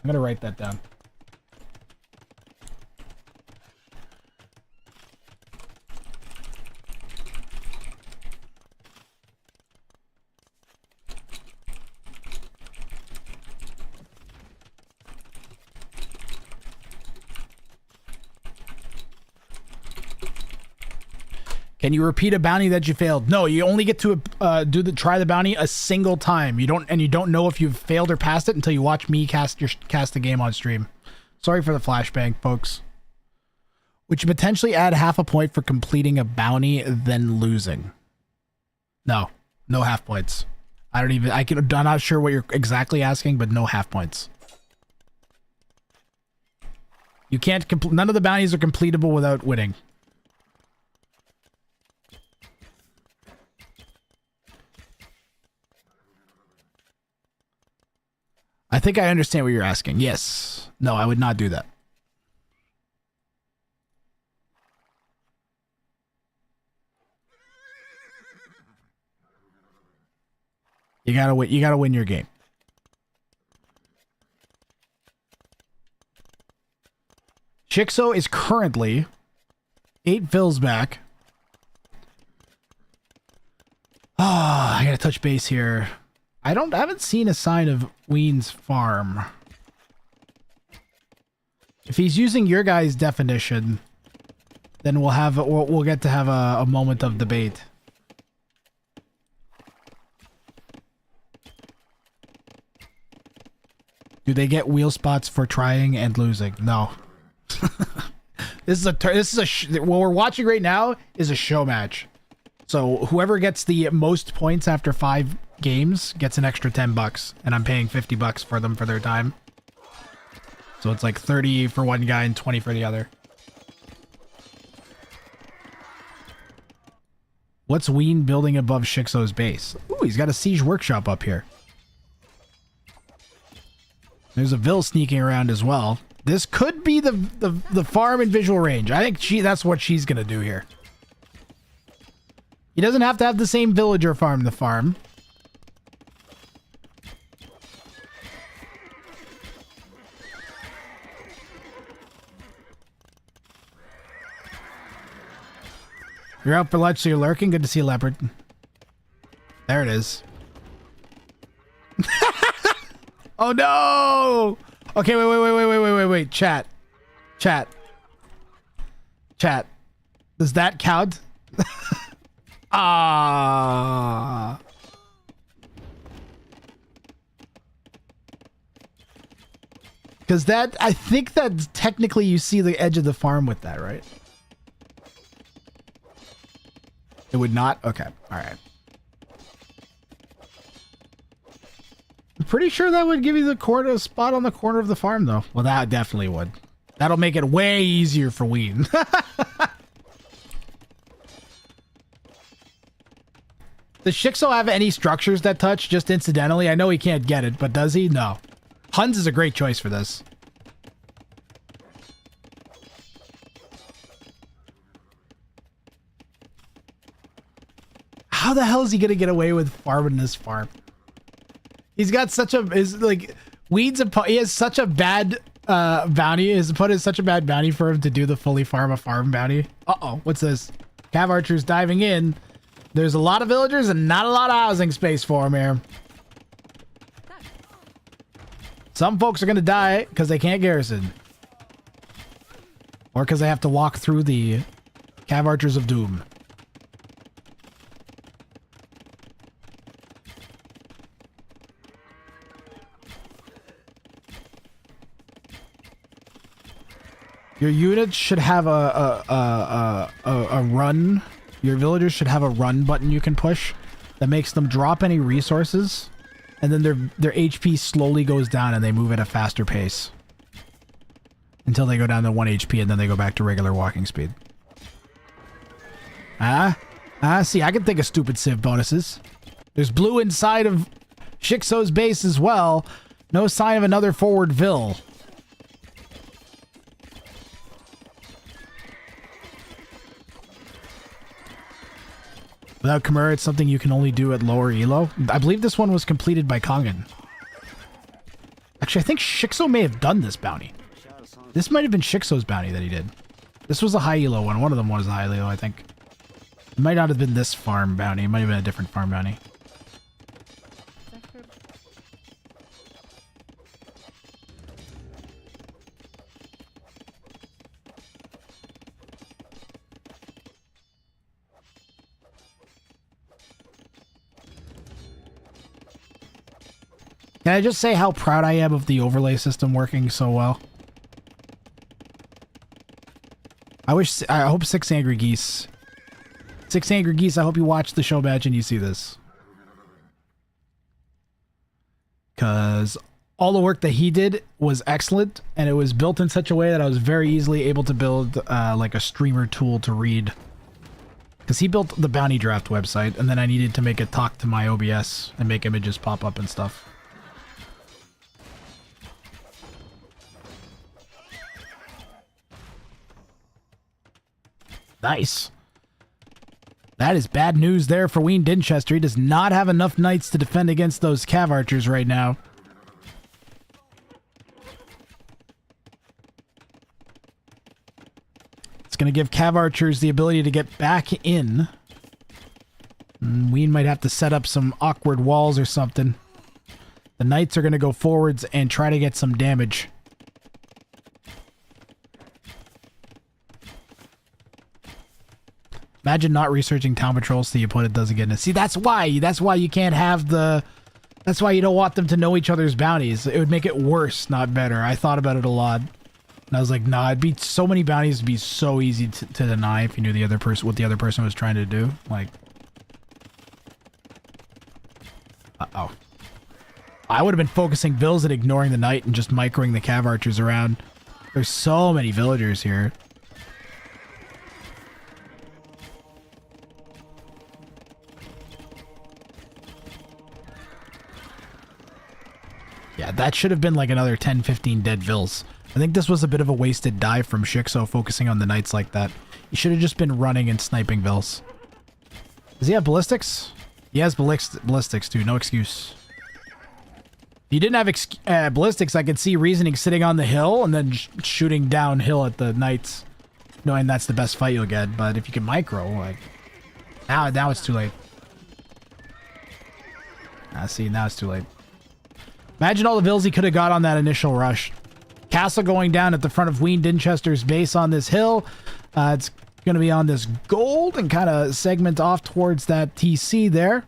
Speaker 1: I'm gonna write that down. Can you repeat a bounty that you failed? No, you only get to try the bounty a single time. You don't know if you've failed or passed it until you watch me cast the game on stream. Sorry for the flashbang, folks. Would you potentially add half a point for completing a bounty then losing? No. No half points. I'm not sure what you're exactly asking, but no half points. You can't none of the bounties are completable without winning. I think I understand what you're asking. Yes. No, I would not do that. You gotta win. You gotta win your game. Shixo is currently 8 fills back. Ah, I gotta touch base here. I haven't seen a sign of Wean's farm. If he's using your guys' definition, then we'll get to have a moment of debate. Do they get wheel spots for trying and losing? No. What we're watching right now is a show match. So whoever gets the most points after 5 games gets an extra $10, and I'm paying $50 for them for their time. So it's like 30 for one guy and 20 for the other. What's Wean building above Shixo's base? Ooh, he's got a siege workshop up here. There's a Vil sneaking around as well. This could be the farm in visual range. I think that's what she's gonna do here. He doesn't have to have the same villager farm the farm. You're out for lunch, so you're lurking. Good to see you, leopard. There it is. Oh no! Okay, wait. Chat. Does that count? Ah. Because I think that technically you see the edge of the farm with that, right? It would not? Okay, alright. I'm pretty sure that would give you the spot on the corner of the farm, though. Well, that definitely would. That'll make it way easier for Wean. Does Shixo have any structures that touch just incidentally? I know he can't get it, but does he? No. Huns is a great choice for this. How the hell is he gonna get away with farming this farm? He's got such a he has such a bad bounty. His opponent is such a bad bounty for him to do the fully farm bounty. Uh-oh, what's this? Cav archers diving in. There's a lot of villagers and not a lot of housing space for him here. Some folks are gonna die because they can't garrison. Or because they have to walk through the Cav archers of doom. Your units should have a run. Your villagers should have a run button you can push that makes them drop any resources, and then their HP slowly goes down and they move at a faster pace until they go down to 1 HP and then they go back to regular walking speed. See, I can think of stupid civ bonuses. There's blue inside of Shixo's base as well. No sign of another forward Vil. Without Kimura, it's something you can only do at lower elo. I believe this one was completed by Kangen. Actually, I think Shixo may have done this bounty. This might have been Shixo's bounty that he did. This was a high elo one. One of them was a high elo, I think. It might not have been this farm bounty. It might have been a different farm bounty. Can I just say how proud I am of the overlay system working so well? I hope 6 Angry Geese Six Angry Geese, I hope you watch the show match and you see this. Because all the work that he did was excellent, and it was built in such a way that I was very easily able to build like a streamer tool to read. Because he built the Bounty Draft website, and then I needed to make it talk to my OBS and make images pop up and stuff. Nice. That is bad news there for Wean Dinchester. He does not have enough knights to defend against those cav archers right now. It's going to give cav archers the ability to get back in. Wean might have to set up some awkward walls or something. The knights are going to go forwards and try to get some damage. Imagine not researching town patrols so the opponent doesn't get in. See, that's why you can't have the... That's why you don't want them to know each other's bounties. It would make it worse, not better. I thought about it a lot. And I was like, nah, it'd be so many bounties would be so easy to deny if you knew the other person, what the other person was trying to do. Like... Uh-oh. I would have been focusing vills and ignoring the knight and just microing the cav archers around. There's so many villagers here. Yeah, that should have been like another 10, 15 dead vills. I think this was a bit of a wasted dive from Shixo focusing on the knights like that. He should have just been running and sniping vills. Does he have ballistics? He has ballistics too, no excuse. If he didn't have ballistics, I could see reasoning sitting on the hill and then shooting downhill at the knights, knowing that's the best fight you'll get. But if you can micro, like... Now it's too late. See, now it's too late. Imagine all the vills he could have got on that initial rush. Castle going down at the front of Wean Dinchester's base on this hill. It's going to be on this gold and kind of segment off towards that TC there.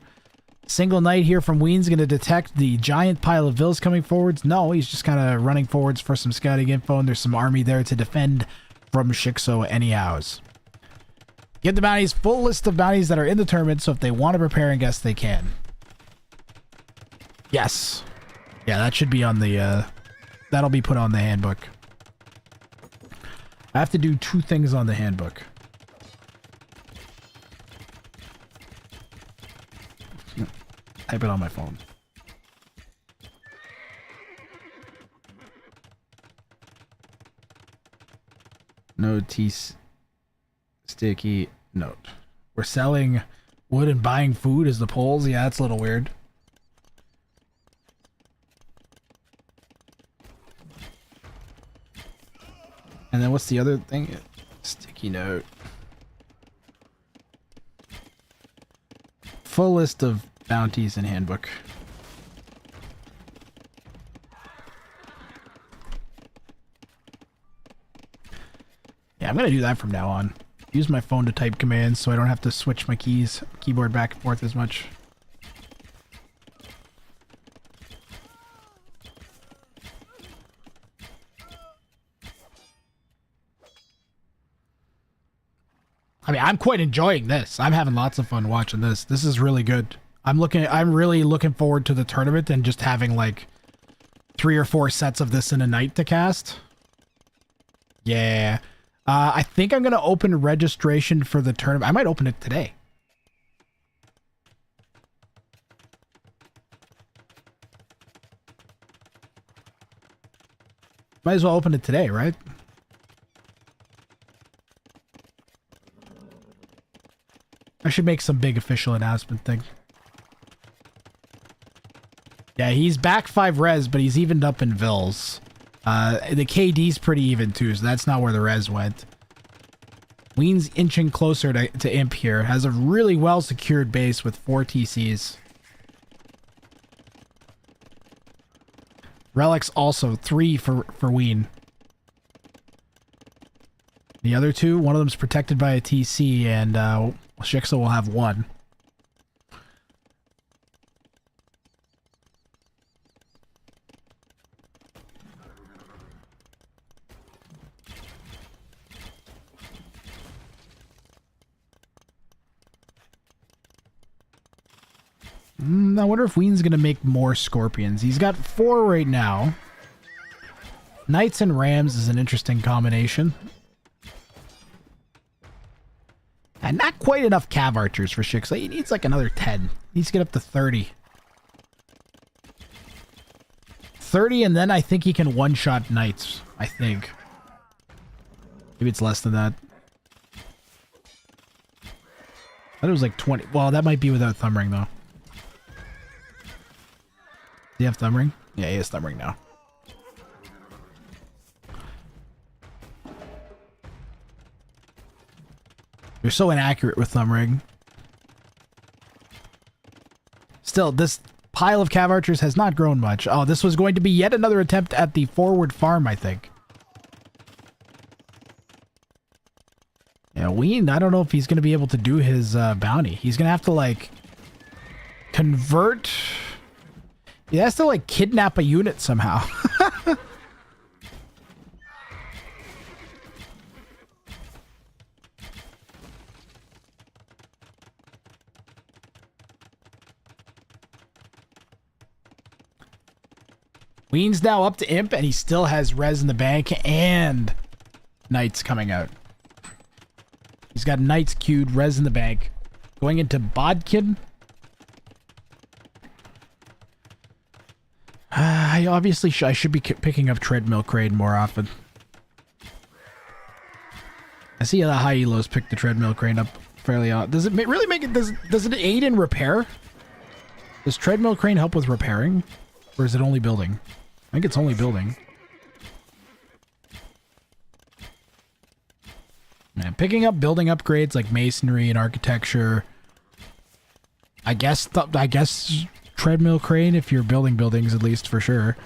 Speaker 1: Single knight here from Wean's going to detect the giant pile of vills coming forwards. No, he's just kind of running forwards for some scouting info, and there's some army there to defend from Shixo anyhows. Get the bounties, full list of bounties that are in the tournament, so if they want to prepare and guess, they can. Yes. Yeah, that should be on the, that'll be put on the handbook. I have to do 2 things on the handbook. Type it on my phone. Notice sticky note. We're selling wood and buying food as the polls. Yeah, that's a little weird. And then what's the other thing? Sticky note. Full list of bounties and handbook. Yeah, I'm gonna do that from now on. Use my phone to type commands so I don't have to switch my keyboard back and forth as much. I mean, I'm quite enjoying this. I'm having lots of fun watching this. This is really good. I'm really looking forward to the tournament and just having like 3 or 4 sets of this in a night to cast. Yeah. I think I'm going to open registration for the tournament. I might open it today. Might as well open it today, right? I should make some big official announcement thing. Yeah, he's back 5 res, but he's evened up in vills. The KD's pretty even too, so that's not where the res went. Wean's inching closer to Imp here. Has a really well secured base with 4 TCs. Relics also 3 for Wean. The other 2, one of them's protected by a TC, and Shixo will have 1. I wonder if Wean's gonna make more scorpions. He's got 4 right now. Knights and rams is an interesting combination. And not quite enough cav archers for Shixo. He needs like another 10. He needs to get up to 30. 30, and then I think he can one-shot knights. I think. Maybe it's less than that. I thought it was like 20. Well, that might be without thumb ring, though. Do you have thumb ring? Yeah, he has thumb ring now. You're so inaccurate with thumb ring. Still, this pile of cav archers has not grown much. Oh, this was going to be yet another attempt at the forward farm, I think. Yeah, Wean, I don't know if he's going to be able to do his bounty. He's going to have to, like, convert... He has to, like, kidnap a unit somehow. Wean's now up to Imp, and he still has Res in the bank and Knights coming out. He's got Knights queued, Res in the bank. Going into Bodkin. I should be picking up Treadmill Crane more often. I see how the high elos pick the Treadmill Crane up fairly often. Does it really make it? Does it aid in repair? Does Treadmill Crane help with repairing? Or is it only building? I think it's only building. Yeah, picking up building upgrades like masonry and architecture. I guess Treadmill Crane if you're building buildings, at least for sure.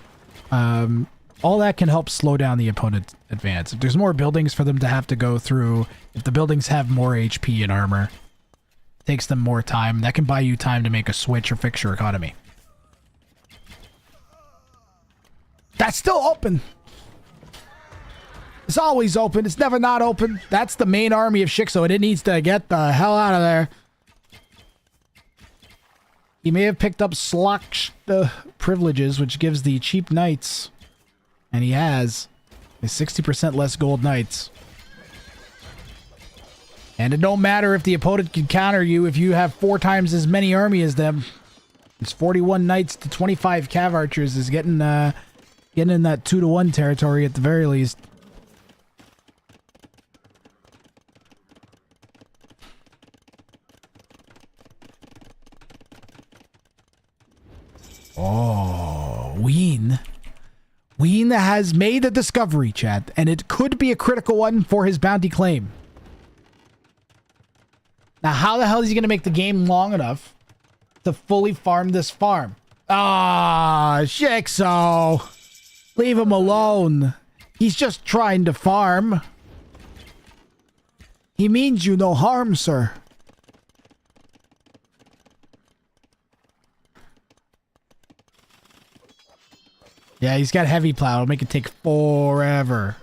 Speaker 1: All that can help slow down the opponent's advance. If there's more buildings for them to have to go through, if the buildings have more HP and armor, it takes them more time. That can buy you time to make a switch or fix your economy. That's still open. It's always open. It's never not open. That's the main army of Shixo, and it needs to get the hell out of there. He may have picked up Slock privileges, which gives the cheap knights, and he has a 60% less gold knights. And it don't matter if the opponent can counter you if you have 4 times as many army as them. It's 41 knights to 25 cav archers is getting in that 2-to-1 territory at the very least. Oh, Wean. Wean has made a discovery, chat, and it could be a critical one for his bounty claim. Now, how the hell is he going to make the game long enough to fully farm this farm? Ah, Shixo. Leave him alone. He's just trying to farm. He means you no harm, sir. Yeah, he's got heavy plow. It'll make it take forever.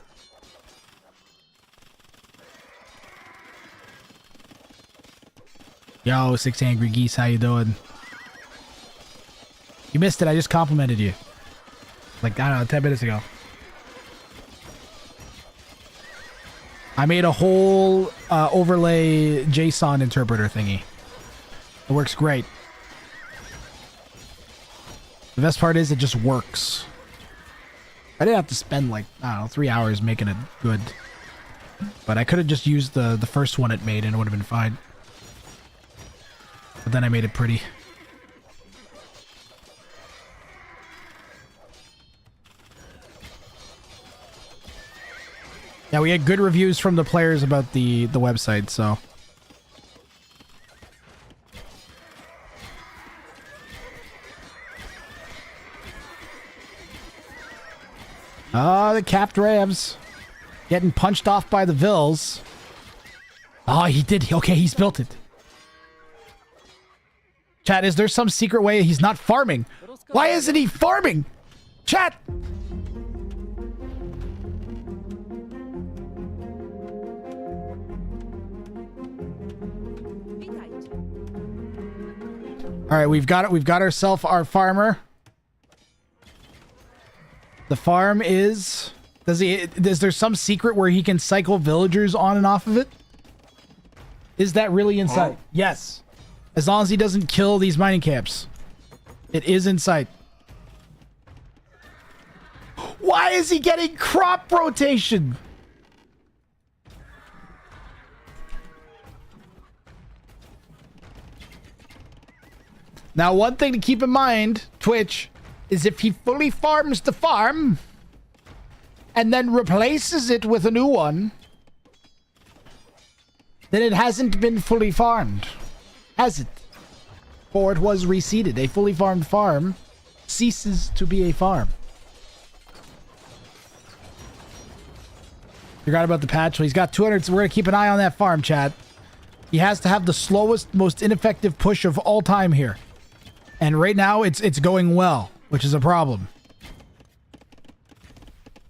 Speaker 1: Yo, 6 Angry Geese, how you doing? You missed it. I just complimented you. Like, I don't know, 10 minutes ago. I made a whole overlay JSON interpreter thingy. It works great. The best part is it just works. I didn't have to spend like, I don't know, 3 hours making it good. But I could have just used the first one it made and it would have been fine. But then I made it pretty. Yeah, we had good reviews from the players about the website, so. Oh, the capped rams. Getting punched off by the Vills. Oh, he did. Okay, he's built it. Chat, is there some secret way he's not farming? Why isn't he farming? Chat! All right, we've got it. We've got ourselves our farmer. The farm is... Is there some secret where he can cycle villagers on and off of it? Is that really in sight? Yes. As long as he doesn't kill these mining camps. It is in sight. Why is he getting crop rotation? Now, one thing to keep in mind, Twitch, is if he fully farms the farm and then replaces it with a new one, then it hasn't been fully farmed, has it? For it was reseeded. A fully farmed farm ceases to be a farm. Forgot about the patch. Well, he's got 200, so we're going to keep an eye on that farm, chat. He has to have the slowest, most ineffective push of all time here. And right now, it's going well, which is a problem.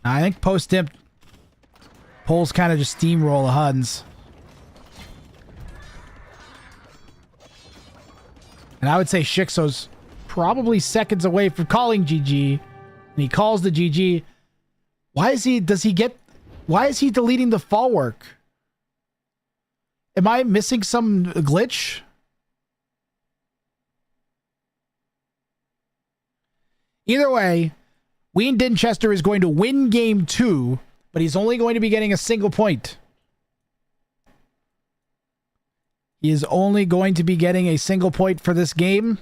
Speaker 1: I think post-imp polls kind of just steamroll the Huns. And I would say Shixo's probably seconds away from calling GG. And he calls the GG. Why is he deleting the fall work? Am I missing some glitch? Either way, Wean Dinchester is going to win game 2, but he's only going to be getting a single point. He is only going to be getting a single point for this game.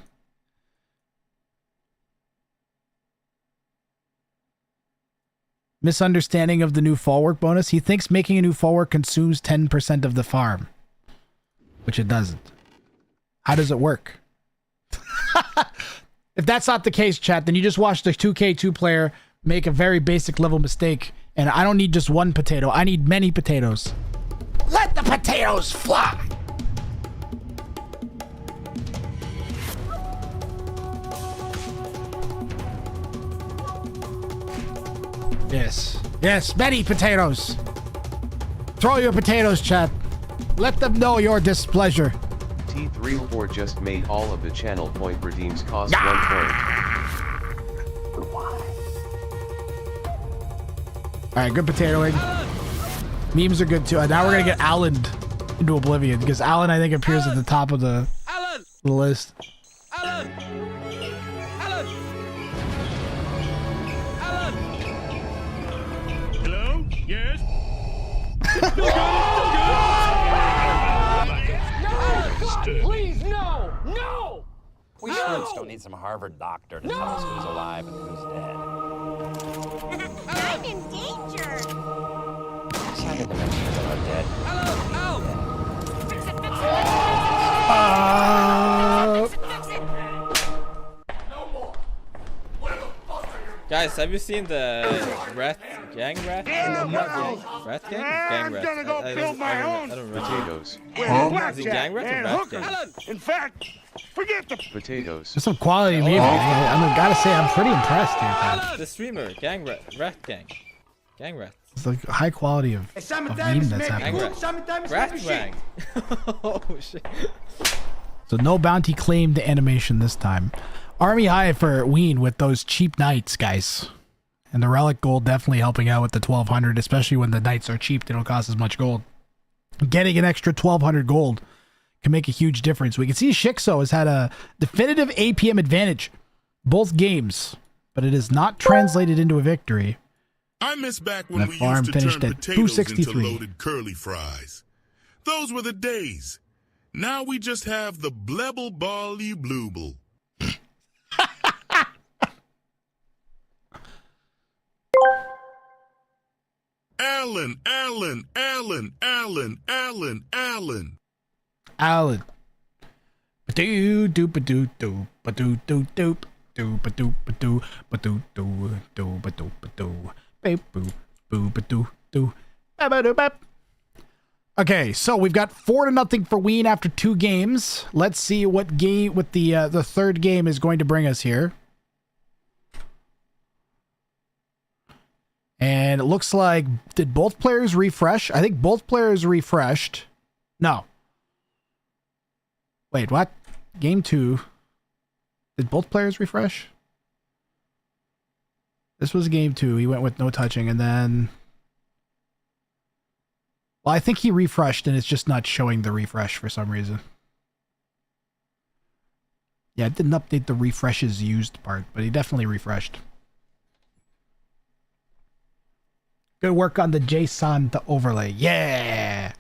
Speaker 1: Misunderstanding of the new fall work bonus. He thinks making a new fall work consumes 10% of the farm, which it doesn't. How does it work? If that's not the case, chat, then you just watched the 2K2 player make a very basic level mistake. And I don't need just one potato. I need many potatoes. Let the potatoes fly! Yes. Yes, many potatoes. Throw your potatoes, chat. Let them know your displeasure.
Speaker 4: T34 just made all of the channel point redeems cost 1 point.
Speaker 1: Alright, good potatoing. Memes are good too. Now we're gonna get Alan into oblivion, because Alan, I think, appears at the top of the list.
Speaker 2: Alan! Alan! Hello? Yes?
Speaker 5: Please, no! No!
Speaker 6: We sure don't need some Harvard doctor to tell us who's alive and who's dead.
Speaker 5: I'm in danger!
Speaker 6: Second dimensions are dead.
Speaker 5: Fix it, fix it!
Speaker 7: Guys, have you seen the gang rat? Rat gang? Gang rat.
Speaker 2: gonna go build my own.
Speaker 7: I don't remember.
Speaker 4: Potatoes.
Speaker 7: Is it gang rat or rat gang?
Speaker 2: In fact, forget the
Speaker 4: Potatoes.
Speaker 1: There's some quality meme. I gotta say, I'm pretty impressed here, man.
Speaker 7: The streamer, gang rat gang. Gang rat.
Speaker 1: It's like high quality of meme that's
Speaker 7: Gang
Speaker 1: happening.
Speaker 7: rat. Rat wang. Oh shit.
Speaker 1: So no bounty claimed animation this time. Army high for Wean with those cheap knights, guys. And the relic gold definitely helping out with the 1200, especially when the knights are cheap. They don't cost as much gold. Getting an extra 1200 gold can make a huge difference. We can see Shixo has had a definitive APM advantage both games, but it is not translated into a victory.
Speaker 8: I miss back when
Speaker 1: That
Speaker 8: we
Speaker 1: farm
Speaker 8: used to
Speaker 1: finished
Speaker 8: turn
Speaker 1: at
Speaker 8: potatoes into
Speaker 1: 263.
Speaker 8: loaded curly fries. Those were the days. Now we just have the blebble bally blooble. Allen.
Speaker 1: Alan. Ba-doo, doo, ba-doo, doo, ba-doo, doo, doop, doo, ba-doo, ba-doo, ba-doo, doo, doo, ba-doo, ba-doo, beep, boo, boo, ba-doo, doo, ba-ba-doo, bap. Okay, so we've got 4-0 for Wean after 2 games. Let's see what the third game is going to bring us here. And it looks like, did both players refresh? I think both players refreshed. No. Wait, what? Game 2. Did both players refresh? This was game 2. He went with no touching, and then... Well, I think he refreshed, and it's just not showing the refresh for some reason. Yeah, it didn't update the refreshes used part, but he definitely refreshed. Good work on the JSON to overlay. Yeah!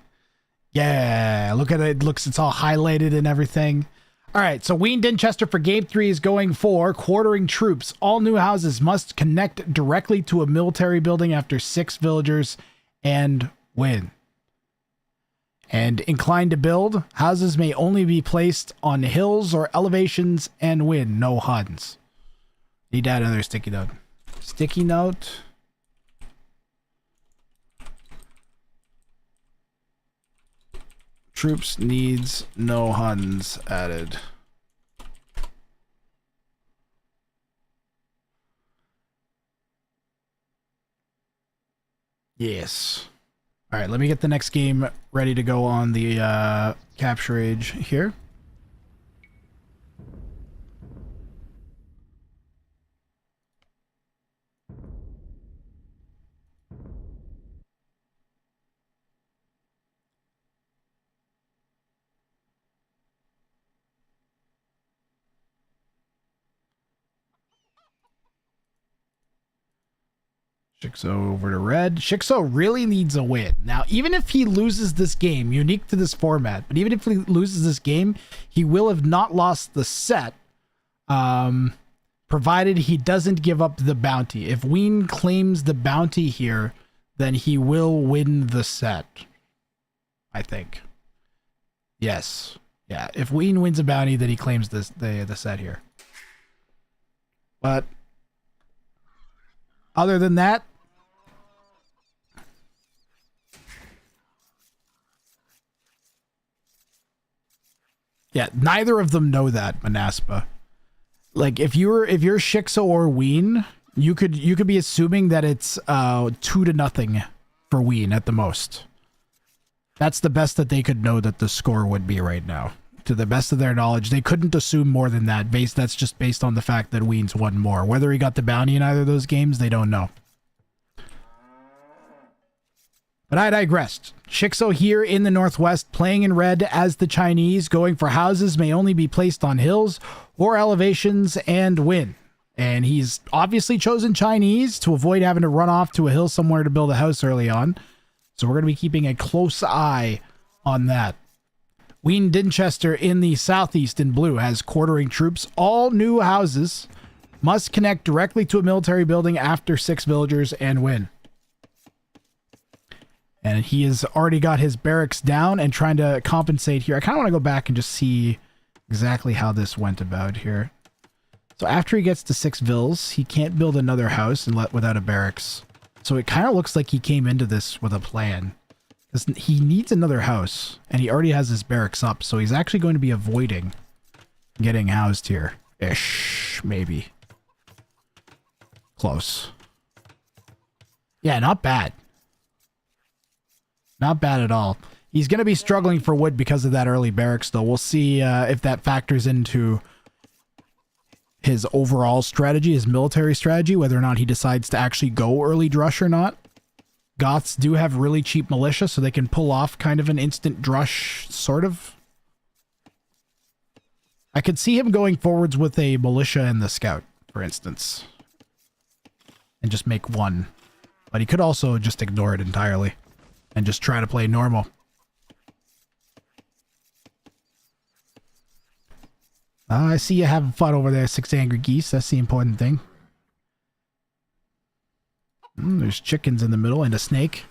Speaker 1: Yeah! Look at it. It's all highlighted and everything. All right, so Wean Dinchester for Game 3 is going for quartering troops. All new houses must connect directly to a military building after 6 villagers and win. And inclined to build, houses may only be placed on hills or elevations and win. No Huns. Need to add another sticky note. Sticky note. Troops needs no Huns added. Yes. All right, let me get the next game ready to go on the capture age here. Shixo over to red. Shixo really needs a win. Now, even if he loses this game, unique to this format, but even if he loses this game, he will have not lost the set, provided he doesn't give up the bounty. If Wean claims the bounty here, then he will win the set. I think. Yes. Yeah, if Wean wins a bounty, then he claims the set here. But other than that, yeah, neither of them know that, Manaspa. Like if you're Shixo or Wean, you could be assuming that it's 2-0 for Wean at the most. That's the best that they could know that the score would be right now. To the best of their knowledge, they couldn't assume more than that. That's just based on the fact that Wean's won more. Whether he got the bounty in either of those games, they don't know. But I digressed. Shixo here in the Northwest, playing in red as the Chinese, going for houses may only be placed on hills or elevations and win. And he's obviously chosen Chinese to avoid having to run off to a hill somewhere to build a house early on. So we're going to be keeping a close eye on that. Wean Dinchester in the Southeast in blue has quartering troops. All new houses must connect directly to a military building after 6 villagers and win. And he has already got his barracks down and trying to compensate here. I kind of want to go back and just see exactly how this went about here. So after he gets to 6 vills, he can't build another house without a barracks. So it kind of looks like he came into this with a plan. Because he needs another house, and he already has his barracks up, so he's actually going to be avoiding getting housed here. Ish, maybe. Close. Yeah, not bad. Not bad at all. He's going to be struggling for wood because of that early barracks, though. We'll see if that factors into his overall strategy, his military strategy, whether or not he decides to actually go early drush or not. Goths do have really cheap militia, so they can pull off kind of an instant drush, sort of. I could see him going forwards with a militia and the scout, for instance. And just make one. But he could also just ignore it entirely. And just try to play normal. I see you having fun over there, 6 angry geese. That's the important thing. There's chickens in the middle and a snake.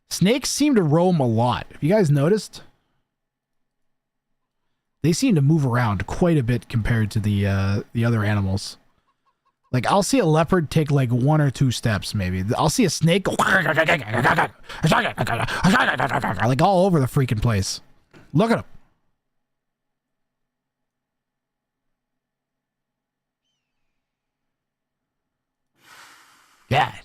Speaker 1: Snakes seem to roam a lot. Have you guys noticed? They seem to move around quite a bit compared to the other animals. Like, I'll see a leopard take like 1 or 2 steps, maybe. I'll see a snake go like all over the freaking place. Look at him. God.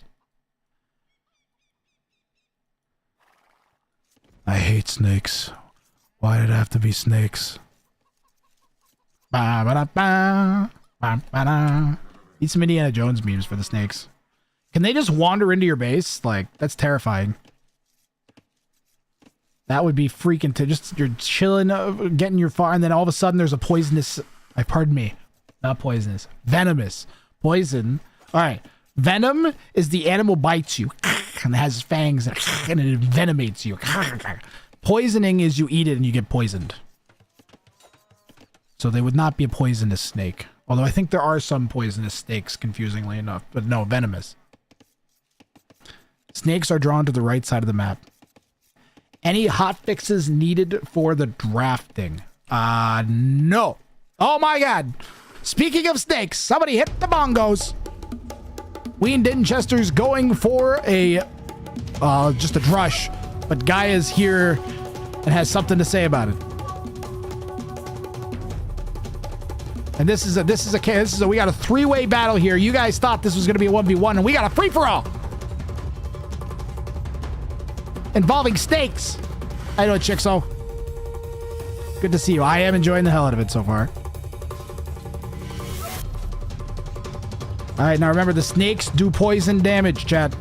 Speaker 1: I hate snakes. Why did it have to be snakes? Ba-ba-da-ba, ba-ba-da. Need some Indiana Jones memes for the snakes. Can they just wander into your base? Like, that's terrifying. That would be freaking to just, you're chilling, getting your far, and then all of a sudden there's a poisonous, pardon me, not poisonous, venomous poison. All right. Venom is the animal bites you and has fangs and it envenomates you. Poisoning is you eat it and you get poisoned. So they would not be a poisonous snake. Although I think there are some poisonous snakes, confusingly enough. But no, venomous. Snakes are drawn to the right side of the map. Any hot fixes needed for the drafting? No. Oh my god. Speaking of snakes, somebody hit the bongos. Wean Dinchester's going for a just a drush, but Guy is here and has something to say about it. And this is a we got a three-way battle here. You guys thought this was going to be a 1v1, and we got a free-for-all involving snakes. I know, Shixo. Good to see you. I am enjoying the hell out of it so far. All right, now remember, the snakes do poison damage, chat.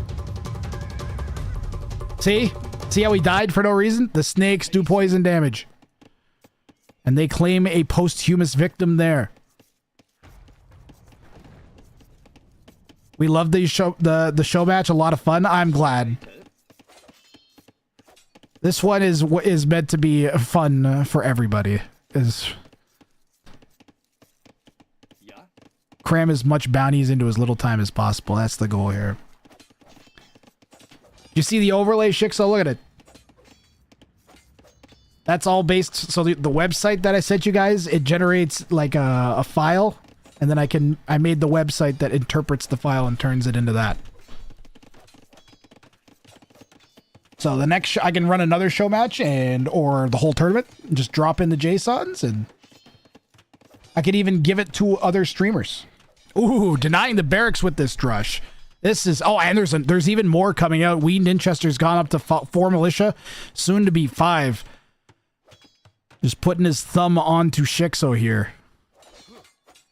Speaker 1: See? See how he died for no reason? The snakes do poison damage. And they claim a posthumous victim there. We love the show match. A lot of fun. I'm glad. This one is meant to be fun for everybody. Cram as much bounties into as little time as possible. That's the goal here. You see the overlay, Shixo? Look at it. That's all based. So the website that I sent you guys, it generates like a file, and then I made the website that interprets the file and turns it into that. So the next I can run another show match or the whole tournament and just drop in the JSONs, and I could even give it to other streamers. Ooh, denying the barracks with this drush. This is, oh, and there's even more coming out. Wean Dinchester's gone up to 4 militia, soon to be 5. Just putting his thumb onto Shixo here.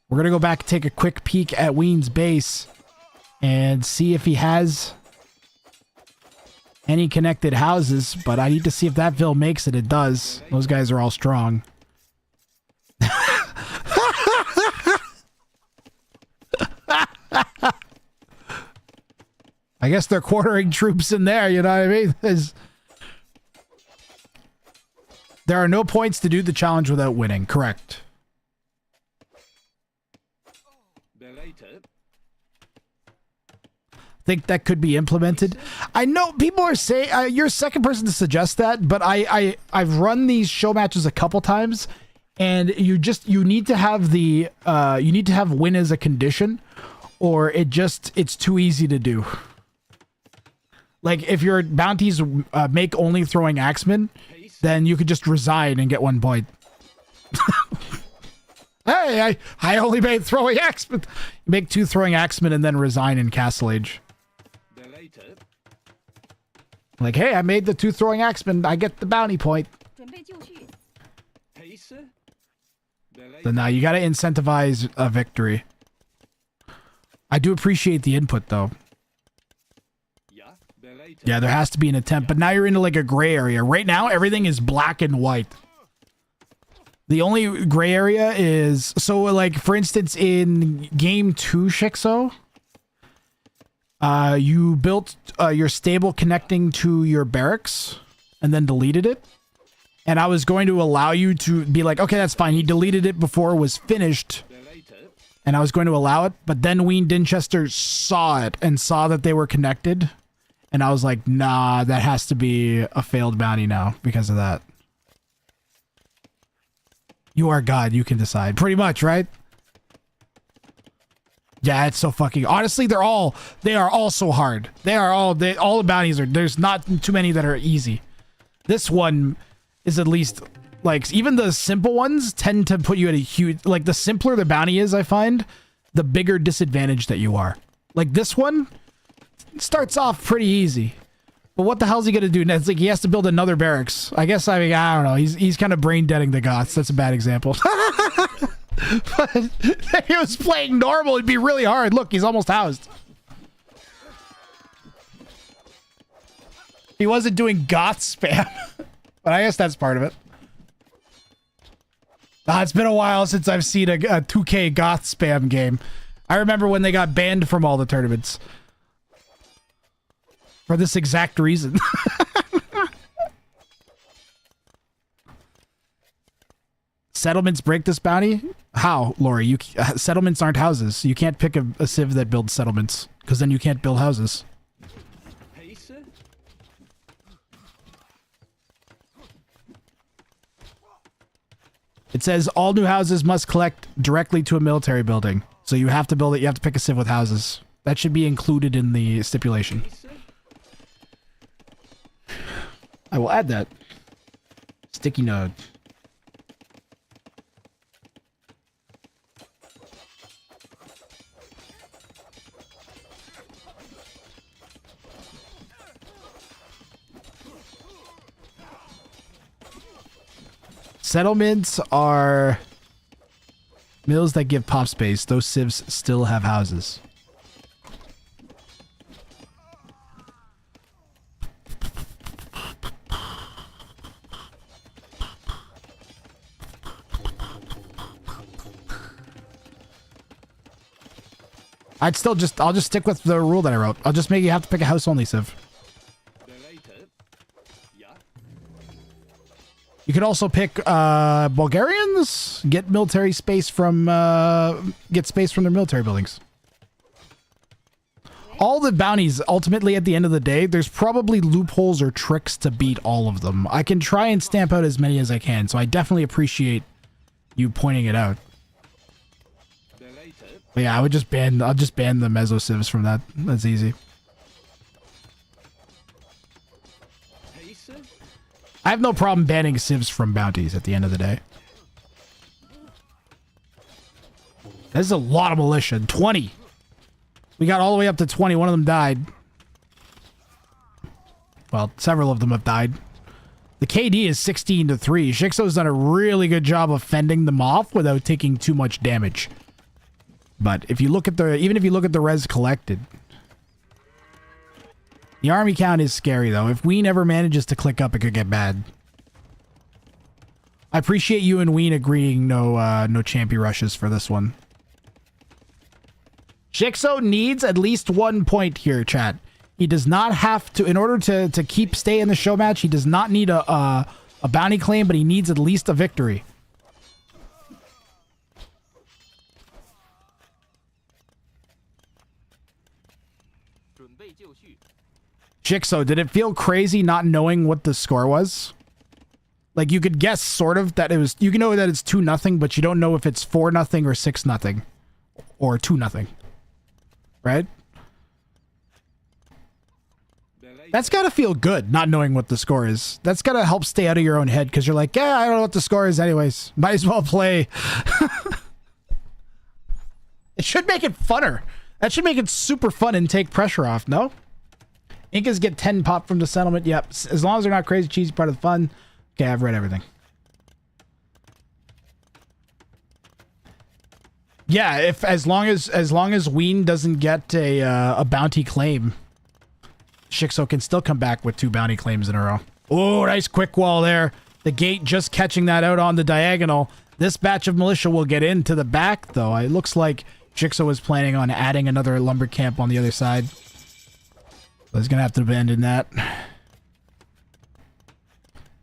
Speaker 1: We're going to go back and take a quick peek at Wean's base and see if he has any connected houses, but I need to see if that Ville makes it. It does. Those guys are all strong. I guess they're quartering troops in there, you know what I mean? There are no points to do the challenge without winning. Correct. Think that could be implemented. I know people are saying you're second person to suggest that, but I've run these show matches a couple times, and you need to have win as a condition, or it's too easy to do. Like if your bounties make only throwing axemen, then you could just resign and get 1 point. Hey, I only made throwing axemen. You make 2 throwing axemen and then resign in Castle Age. Like, hey, I made the 2 throwing axemen. I get the bounty point. So now you got to incentivize a victory. I do appreciate the input, though. Yeah, there has to be an attempt, but now you're into like a gray area. Right now, everything is black and white. The only gray area is, so like, for instance, in game 2, Shixo, you built your stable connecting to your barracks and then deleted it. And I was going to allow you to be like, okay, that's fine. He deleted it before it was finished. And I was going to allow it, but then Wean Dinchester saw it and saw that they were connected. And I was like, nah, that has to be a failed bounty now because of that. You are God, you can decide. Pretty much, right? Yeah, it's so fucking... Honestly, they are all so hard. All the bounties are... There's not too many that are easy. This one is at least... Like, even the simple ones tend to put you at a huge... Like, the simpler the bounty is, I find, the bigger disadvantage that you are. Like, this one starts off pretty easy. But what the hell is he going to do next? Like, he has to build another barracks. I guess, I don't know. He's kind of brain deading the Goths. That's a bad example. But if he was playing normal, it'd be really hard. Look, he's almost housed. He wasn't doing goth spam. But I guess that's part of it. It's been a while since I've seen a 2K goth spam game. I remember when they got banned from all the tournaments. For this exact reason. Settlements break this bounty? How, Lori? Settlements aren't houses. You can't pick a civ that builds settlements, because then you can't build houses. It says all new houses must collect directly to a military building. So you have to build it. You have to pick a civ with houses. That should be included in the stipulation. I will add that. Sticky note. Settlements are mills that give pop space. Those civs still have houses. I'll just stick with the rule that I wrote. I'll just make you have to pick a house only civ. You could also pick Bulgarians, get military space from get space from their military buildings. All the bounties, ultimately at the end of the day, there's probably loopholes or tricks to beat all of them. I can try and stamp out as many as I can, so I definitely appreciate you pointing it out. But yeah, I'll just ban the meso civs from that. That's easy. I have no problem banning civs from bounties at the end of the day. This is a lot of militia. 20. We got all the way up to 20. One of them died. Well, several of them have died. The KD is 16-3. Shixo's done a really good job of fending them off without taking too much damage. But if you look at even if you look at the res collected, the army count is scary though. If Wean ever manages to click up, it could get bad. I appreciate you and Wean agreeing no champy rushes for this one. Shixo needs at least 1 point here, chat. He does not have to, in order to stay in the show match, he does not need a bounty claim, but he needs at least a victory. Shixo, did it feel crazy not knowing what the score was? Like, you could guess sort of that it was, you can know that it's 2-0, but you don't know if it's 4-0 or 6-0 or 2-0. Right? That's gotta feel good, not knowing what the score is. That's gotta help stay out of your own head, because you're like, yeah, I don't know what the score is anyways. Might as well play. It should make it funner. That should make it super fun and take pressure off, no? Incas get 10 pop from the settlement. Yep. As long as they're not crazy cheesy, part of the fun. Okay, I've read everything. Yeah, as long as Wean doesn't get a bounty claim, Shixo can still come back with 2 bounty claims in a row. Oh, nice quick wall there. The gate just catching that out on the diagonal. This batch of militia will get into the back, though. It looks like Shixo was planning on adding another lumber camp on the other side. So he's gonna have to abandon that.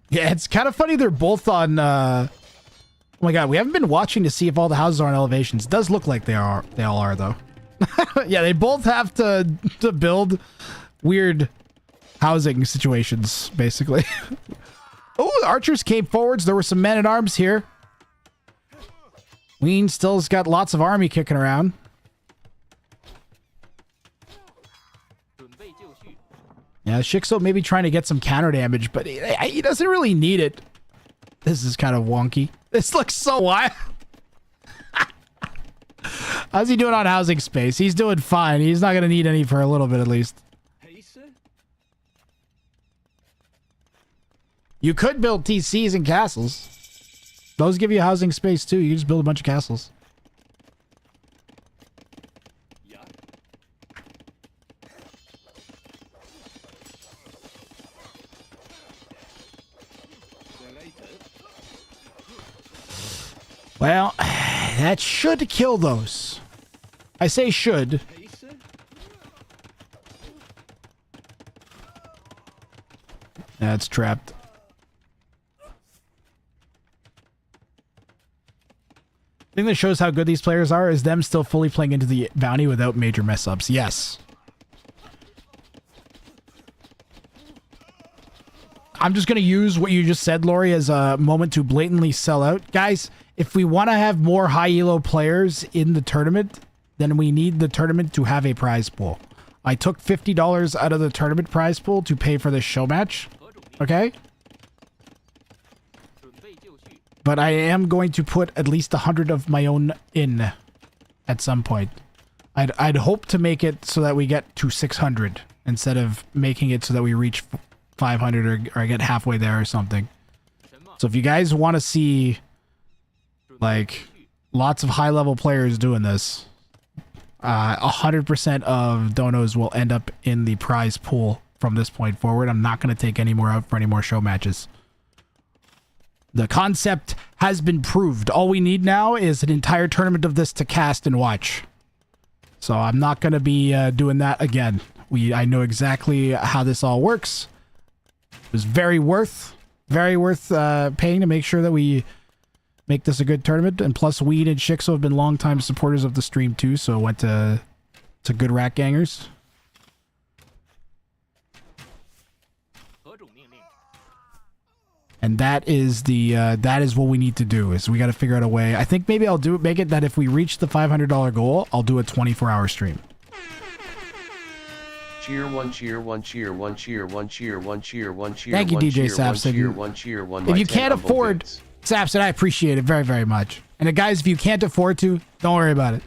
Speaker 1: Yeah, it's kind of funny they're both on... oh my god, we haven't been watching to see if all the houses are on elevations. It does look like they all are, though. Yeah, they both have to build weird housing situations, basically. Oh, the archers came forwards. There were some men-at-arms here. Wean still's got lots of army kicking around. Yeah, Shixo maybe trying to get some counter damage, but he doesn't really need it. This is kind of wonky. This looks so wild. How's he doing on housing space? He's doing fine. He's not going to need any for a little bit at least. You could build TCs and castles. Those give you housing space too. You just build a bunch of castles. Well, that should kill those. I say should. That's trapped. The thing that shows how good these players are is them still fully playing into the bounty without major mess ups. Yes. I'm just going to use what you just said, Lori, as a moment to blatantly sell out. Guys, if we want to have more high elo players in the tournament, then we need the tournament to have a prize pool. I took $50 out of the tournament prize pool to pay for this show match. Okay? But I am going to put at least 100 of my own in at some point. I'd hope to make it so that we get to 600 instead of making it so that we reach 500 or get halfway there or something. So if you guys want to see like lots of high level players doing this, 100% of donos will end up in the prize pool from this point forward. I'm not going to take any more out for any more show matches. The concept has been proved. All we need now is an entire tournament of this to cast and watch. So I'm not going to be doing that again. I know exactly how this all works. It was very worth paying to make sure that we make this a good tournament. And plus, Wean and Shixo have been longtime supporters of the stream too, so it went to good rat gangers. And that is what we need to do. Is we got to figure out a way. I think maybe I'll make it that if we reach the $500 goal, I'll do a 24-hour stream.
Speaker 4: Cheer one, cheer one, cheer one, cheer one, cheer one, cheer one, cheer
Speaker 1: Thank you,
Speaker 4: one,
Speaker 1: DJ
Speaker 4: cheer one,
Speaker 1: Sapson.
Speaker 4: cheer one, cheer one.
Speaker 1: If you can't afford Sapson, I appreciate it very, very much. And guys, if you can't afford to, don't worry about it.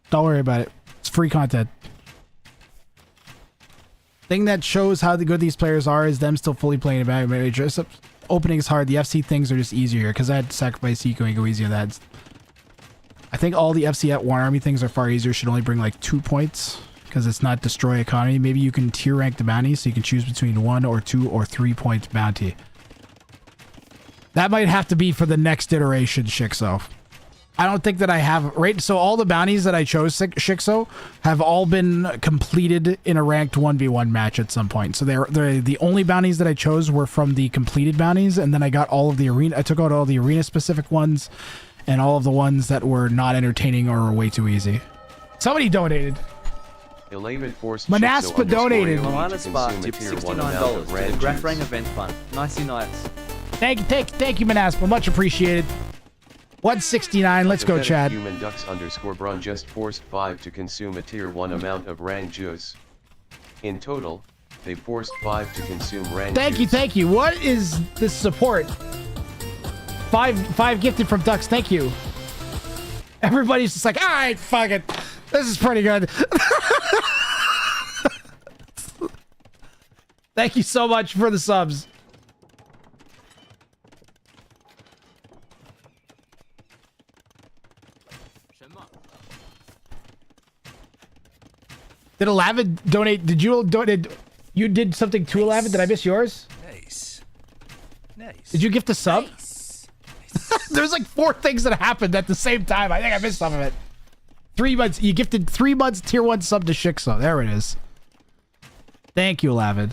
Speaker 1: Don't worry about it. It's free content. Thing that shows how good these players are is them still fully playing about it. Opening is hard. The FC things are just easier because I had to sacrifice Eco and go easy on that. I think all the FC at One Army things are far easier. Should only bring like 2 points because it's not destroy economy. Maybe you can tier rank the bounty so you can choose between 1 or 2 or 3 point bounty. That might have to be for the next iteration, Shixo. I don't think that I have so all the bounties that I chose, Shixo, have all been completed in a ranked 1v1 match at some point. So they're the only bounties that I chose were from the completed bounties, and then I got all of the arena. I took out all the arena specific ones and all of the ones that were not entertaining or were way too easy. Somebody donated. Manaspa donated.
Speaker 7: Milana Spark tipped $69 to the Grafrang event fund. Nicey nice.
Speaker 1: Thank you, Manaspa. Much appreciated. 169. Let's go, Chad.
Speaker 4: Human Ducks _ just forced 5 to consume a tier 1 amount of Rang juice. In total, they forced 5 to consume Rang juice.
Speaker 1: Thank you. What is this support? Five gifted from Ducks. Thank you. Everybody's just like, all right, fuck it. This is pretty good. Thank you so much for the subs. Did Alavid donate? Did you donate? You did something to Alavid? Did I miss yours?
Speaker 9: Nice.
Speaker 1: Did you gift a sub? There's like 4 things that happened at the same time. I think I missed some of it. 3 months. You gifted 3 months tier 1 sub to Shixo. There it is. Thank you, Alavid.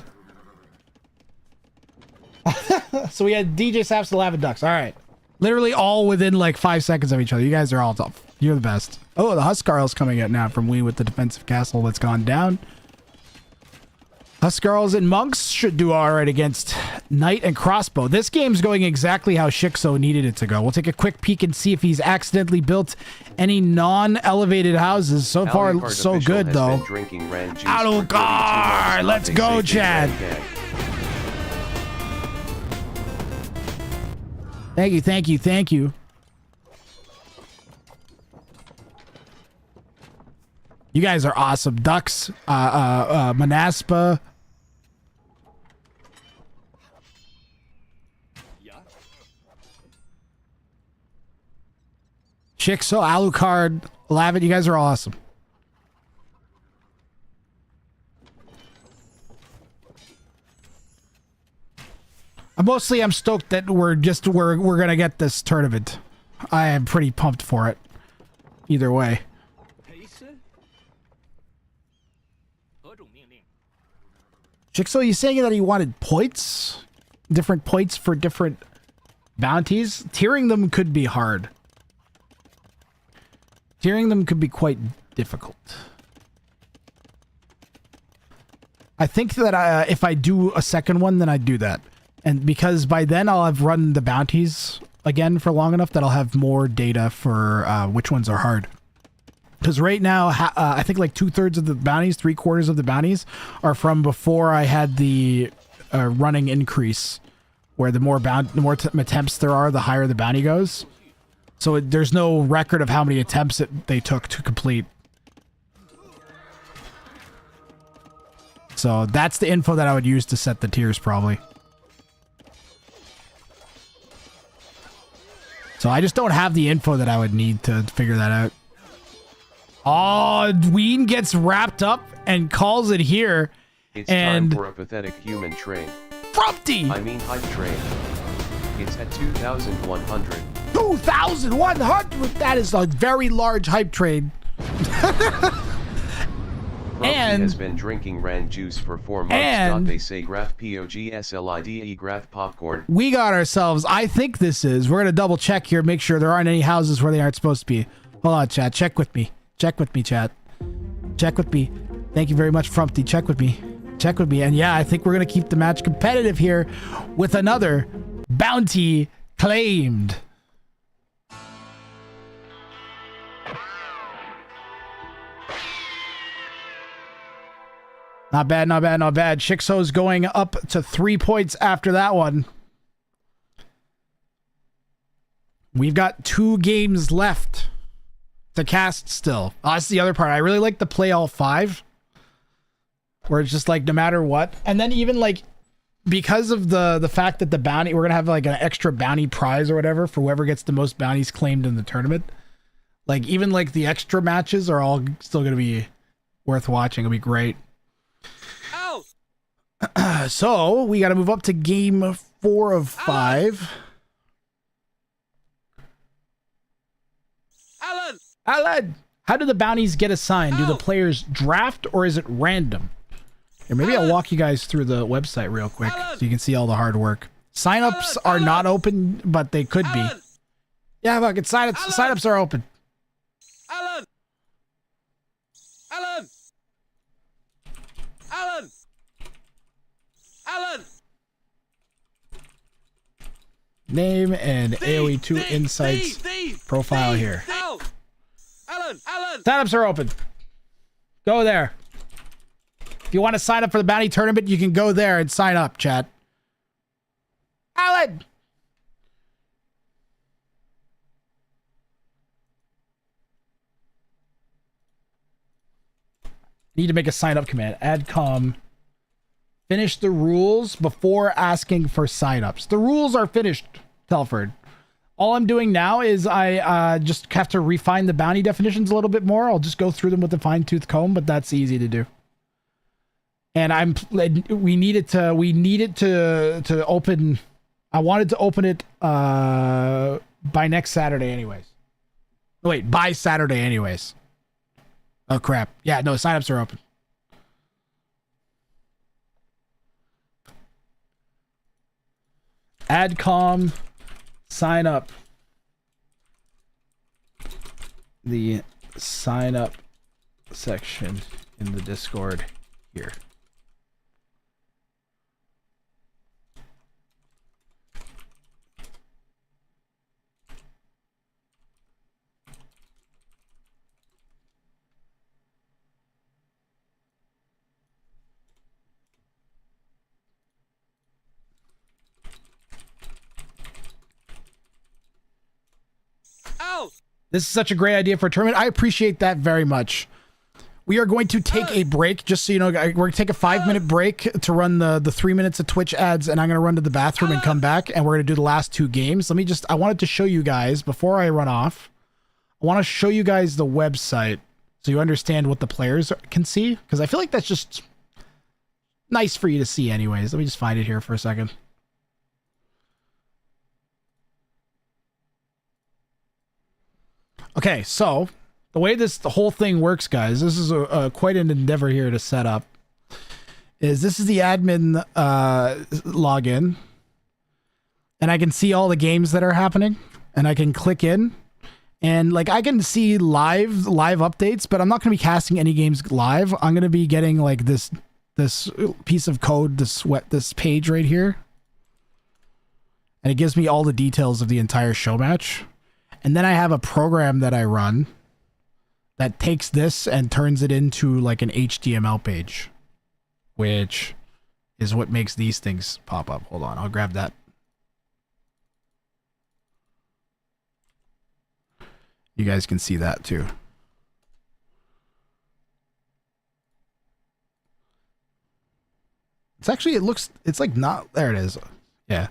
Speaker 1: So we had DJ Saps and Alavid Ducks. All right. Literally all within like 5 seconds of each other. You guys are all tough. You're the best. Oh, the Huskarl's coming out now from Wean with the defensive castle that's gone down. Huskarls and Monks should do all right against Knight and Crossbow. This game's going exactly how Shixo needed it to go. We'll take a quick peek and see if he's accidentally built any non-elevated houses. So far, so good, though. Alucard! Let's go, Chad! Thank you. You guys are awesome. Ducks, Manaspa. Shixo, Alucard, Lavit, you guys are awesome. I'm stoked that we're gonna get this tournament. I am pretty pumped for it. Either way. Shixo, you saying that he wanted points? Different points for different bounties? Tiering them could be hard. Tiering them could be quite difficult. I think that if I do a second one, then I'd do that. And because by then I'll have run the bounties again for long enough that I'll have more data for which ones are hard. Because right now, I think like 2/3 of the bounties, 3/4 of the bounties are from before I had the running increase, where the more attempts there are, the higher the bounty goes. So there's no record of how many attempts they took to complete. So that's the info that I would use to set the tiers, probably. So I just don't have the info that I would need to figure that out. Oh, Wean gets wrapped up and calls it here.
Speaker 4: It's time for a pathetic human train.
Speaker 1: Frumpty!
Speaker 4: I mean hype train. It's at 2,100.
Speaker 1: 2,100! That is a very large hype train.
Speaker 4: And has been drinking Rand juice for 4 months. They say graph POGSLIDE graph popcorn.
Speaker 1: We got ourselves, I think this is, we're going to double check here, make sure there aren't any houses where they aren't supposed to be. Hold on, chat. Check with me. Check with me, chat. Check with me. Thank you very much, Frumpty. Check with me. Check with me. And yeah, I think we're going to keep the match competitive here with another bounty claimed. Not bad, not bad, not bad. Shixo's going up to 3 points after that one. We've got 2 games left to cast still. Oh, that's the other part. I really like the play all 5. Where it's just like no matter what. And then even like because of the fact that the bounty, we're going to have like an extra bounty prize or whatever for whoever gets the most bounties claimed in the tournament. Like even like the extra matches are all still going to be worth watching. It'll be great. So we got to move up to game 4 of 5. Alan, how do the bounties get assigned? Do the players draft or is it random? Here, maybe I'll walk you guys through the website real quick so you can see all the hard work. Signups are not open, but they could be. Yeah, fucking signups are open. Alan! Name and AoE 2 Insights profile here. Signups are open. Go there. If you want to sign up for the bounty tournament, you can go there and sign up, chat. Alan! Need to make a sign up command. Adcom. Finish the rules before asking for signups. The rules are finished, Telford. All I'm doing now is I just have to refine the bounty definitions a little bit more. I'll just go through them with a fine-tooth comb, but that's easy to do. And we needed to open. I wanted to open it by next Saturday, anyways. Wait, by Saturday, anyways. Oh crap! Yeah, no, signups are open. Adcom, sign up. The sign up section in the Discord here. This is such a great idea for a tournament. I appreciate that very much. We are going to take a break, just so you know. We're going to take a 5-minute break to run the 3 minutes of Twitch ads, and I'm going to run to the bathroom and come back, and we're going to do the last 2 games. I wanted to show you guys, before I run off, I want to show you guys the website so you understand what the players can see, because I feel like that's just nice for you to see anyways. Let me just find it here for a second. Okay, so the way the whole thing works, guys, this is quite an endeavor here to set up. This is the admin login, and I can see all the games that are happening, and I can click in, and like I can see live updates, but I'm not going to be casting any games live. I'm going to be getting like this piece of code, this page right here, and it gives me all the details of the entire show match. And then I have a program that I run that takes this and turns it into like an HTML page, which is what makes these things pop up. Hold on, I'll grab that. You guys can see that too. It's actually, it's like not, there it is. Yeah.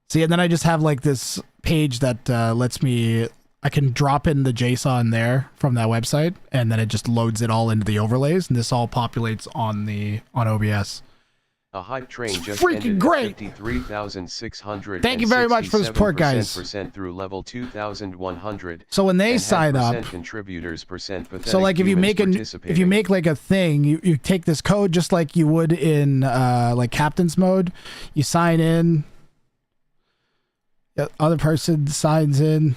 Speaker 1: See, and then I just have like this page that lets me, I can drop in the JSON there from that website, and then it just loads it all into the overlays, and this all populates on OBS.
Speaker 4: A hype train just
Speaker 1: freaking
Speaker 4: ended
Speaker 1: great.
Speaker 4: At 53,600.
Speaker 1: Thank you very much for the support, guys.
Speaker 4: Through level 2,100.
Speaker 1: So when they sign up,
Speaker 4: contributors
Speaker 1: so like if you make like a thing, you take this code just like you would in like captain's mode. You sign in. The other person signs in.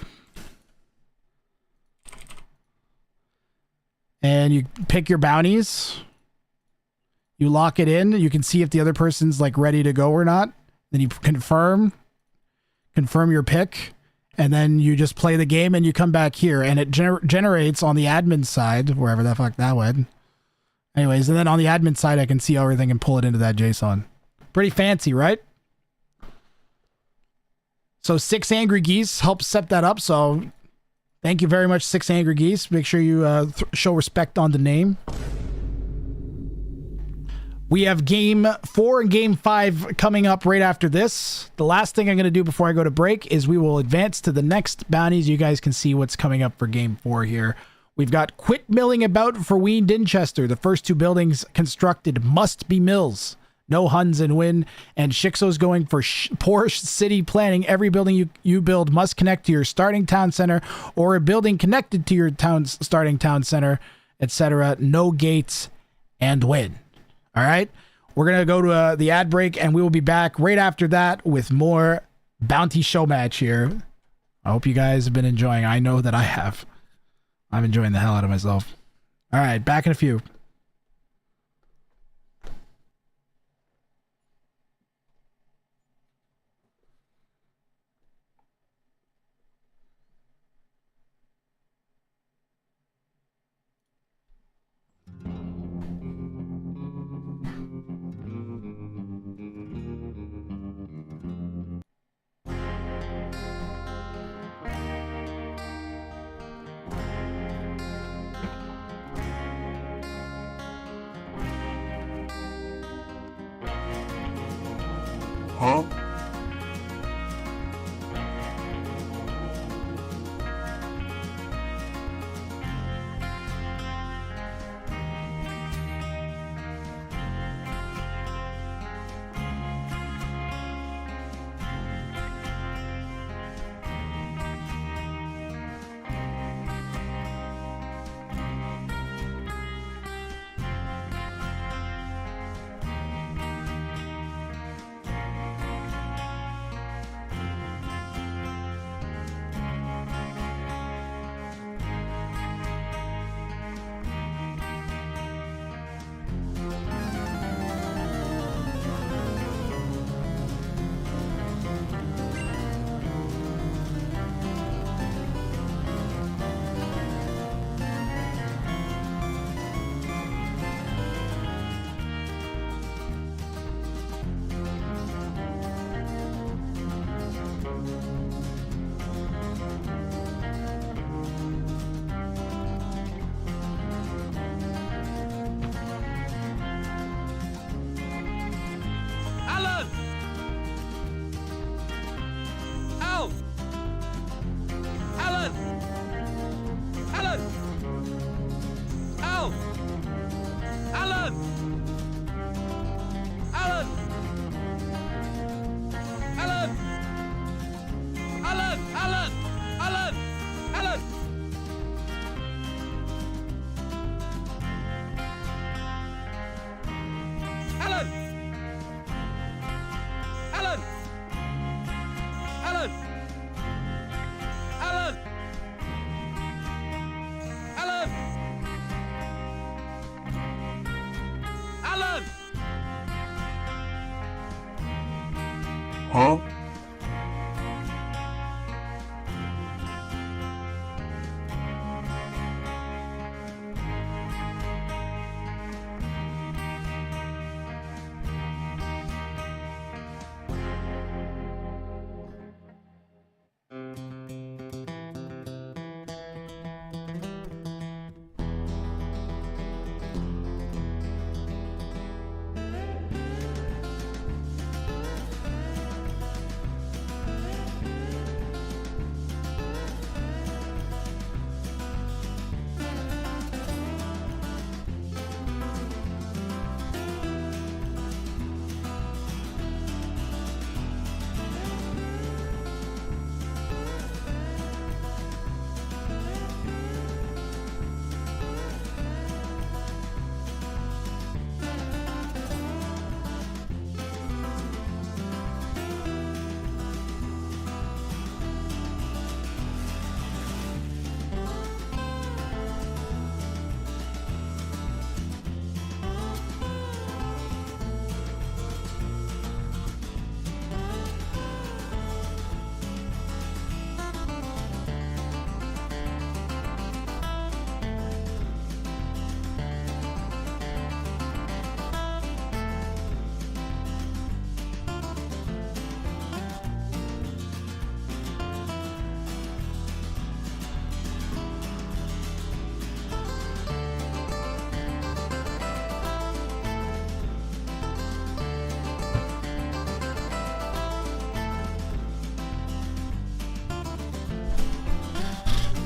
Speaker 1: And you pick your bounties. You lock it in. You can see if the other person's like ready to go or not. Then you confirm your pick, and then you just play the game and you come back here, and it generates on the admin side, wherever the fuck that went. Anyways, and then on the admin side, I can see everything and pull it into that JSON. Pretty fancy, right? So 6 Angry Geese helps set that up. So thank you very much, 6 Angry Geese. Make sure you show respect on the name. We have game 4 and game 5 coming up right after this. The last thing I'm going to do before I go to break is we will advance to the next bounties. You guys can see what's coming up for game 4 here. We've got quit milling about for Wean Dinchester. The first 2 buildings constructed must be mills. No Huns in Win. And Shixo's going for poor city planning. Every building you build must connect to your starting town center, or a building connected to your starting town center, etc. No gates and win. All right, we're going to go to the ad break, and we will be back right after that with more Bounty Show Match here. I hope you guys have been enjoying. I know that I have. I'm enjoying the hell out of myself. All right, back in a few.
Speaker 8: Huh?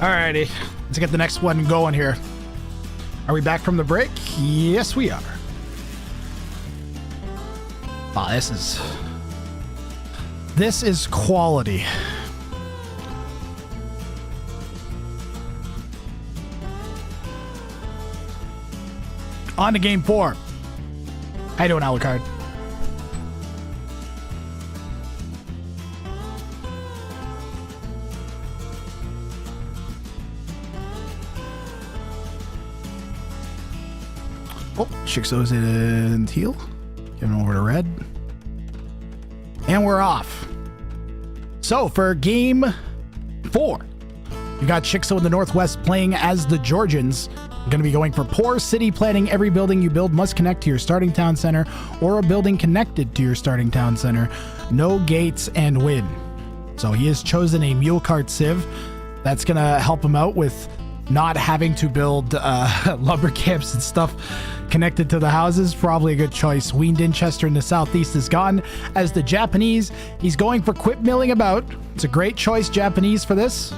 Speaker 1: Alrighty, let's get the next one going here. Are we back from the break? Yes, we are. Wow, this is quality. On to game 4. How you doing, Alucard? Oh, Shixo's in teal. Give him over to red. And we're off. So for game 4, you got Shixo in the Northwest playing as the Georgians. Going to be going for poor city planning. Every building you build must connect to your starting town center or a building connected to your starting town center. No gates and win. So he has chosen a mule cart civ. That's going to help him out with not having to build lumber camps and stuff connected to the houses. Probably a good choice. Wean, Dinchester in the southeast is gone. As the Japanese, he's going for quit milling about. It's a great choice, Japanese, for this.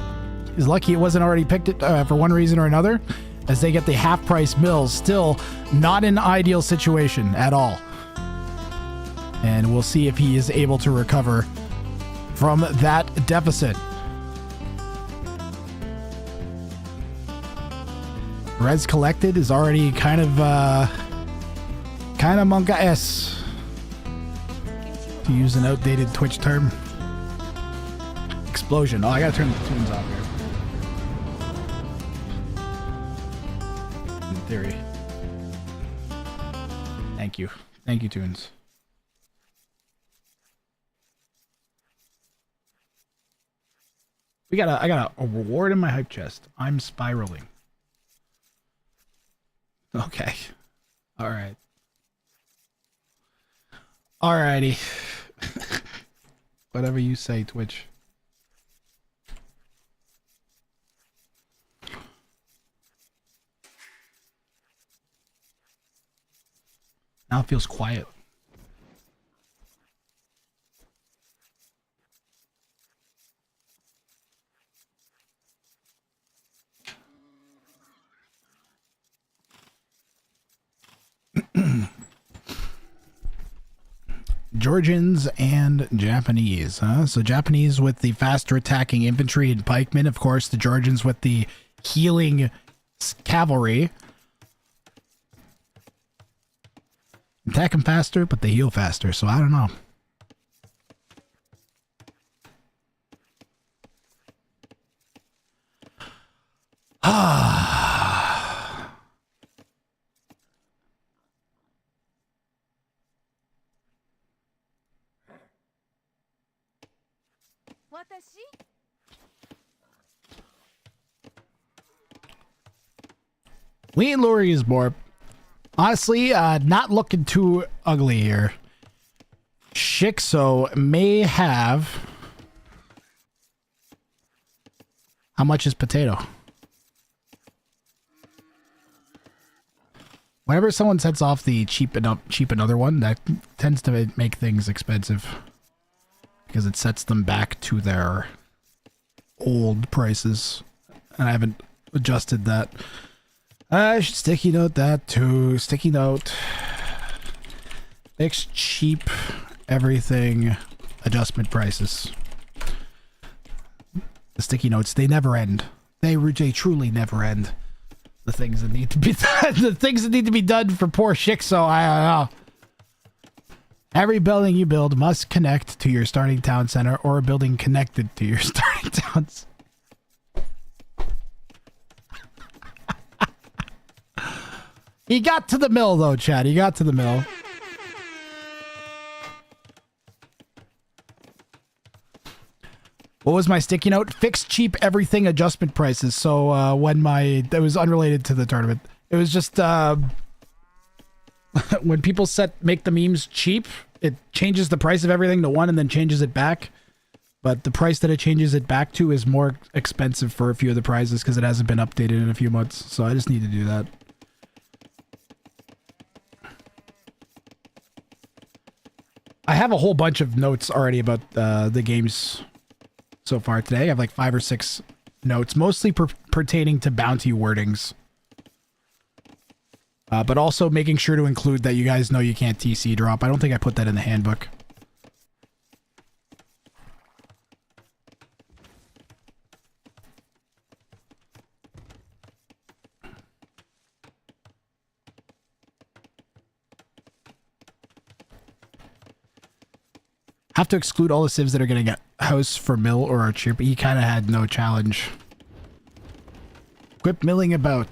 Speaker 1: He's lucky it wasn't already picked it for one reason or another, as they get the half-price mills. Still not an ideal situation at all. And we'll see if he is able to recover from that deficit. Res collected is already kind of manga-esque, to use an outdated Twitch term. Explosion. Oh, I gotta turn the tunes off here. In theory. Thank you. Thank you, tunes. I got a reward in my hype chest. I'm spiraling. Okay. All right. Alrighty. Whatever you say, Twitch. Now it feels quiet. Georgians and Japanese, huh? So Japanese with the faster attacking infantry and pikemen. Of course, the Georgians with the healing cavalry. Attack them faster, but they heal faster, so I don't know. Wean Lori is more. Honestly, not looking too ugly here. Shixo may have... How much is potato? Whenever someone sets off the cheap another one, that tends to make things expensive. Because it sets them back to their old prices. And I haven't adjusted that. I should sticky note that too. Sticky note. Fix cheap everything adjustment prices. The sticky notes, they never end. They truly never end. The things that need to be done, the things that need to be done for poor Shixo, I don't know. Every building you build must connect to your starting town center or a building connected to your starting towns. He got to the mill, though, Chad. He got to the mill. What was my sticky note? Fix cheap everything adjustment prices. So when that was unrelated to the tournament. It was just when people make the memes cheap, it changes the price of everything to 1 and then changes it back. But the price that it changes it back to is more expensive for a few of the prizes because it hasn't been updated in a few months. So I just need to do that. I have a whole bunch of notes already about the games so far today. I have like 5 or 6 notes, mostly pertaining to bounty wordings. But also making sure to include that you guys know you can't TC drop. I don't think I put that in the handbook. Have to exclude all the civs that are getting a house for mill or archer, but he kind of had no challenge. Quit milling about.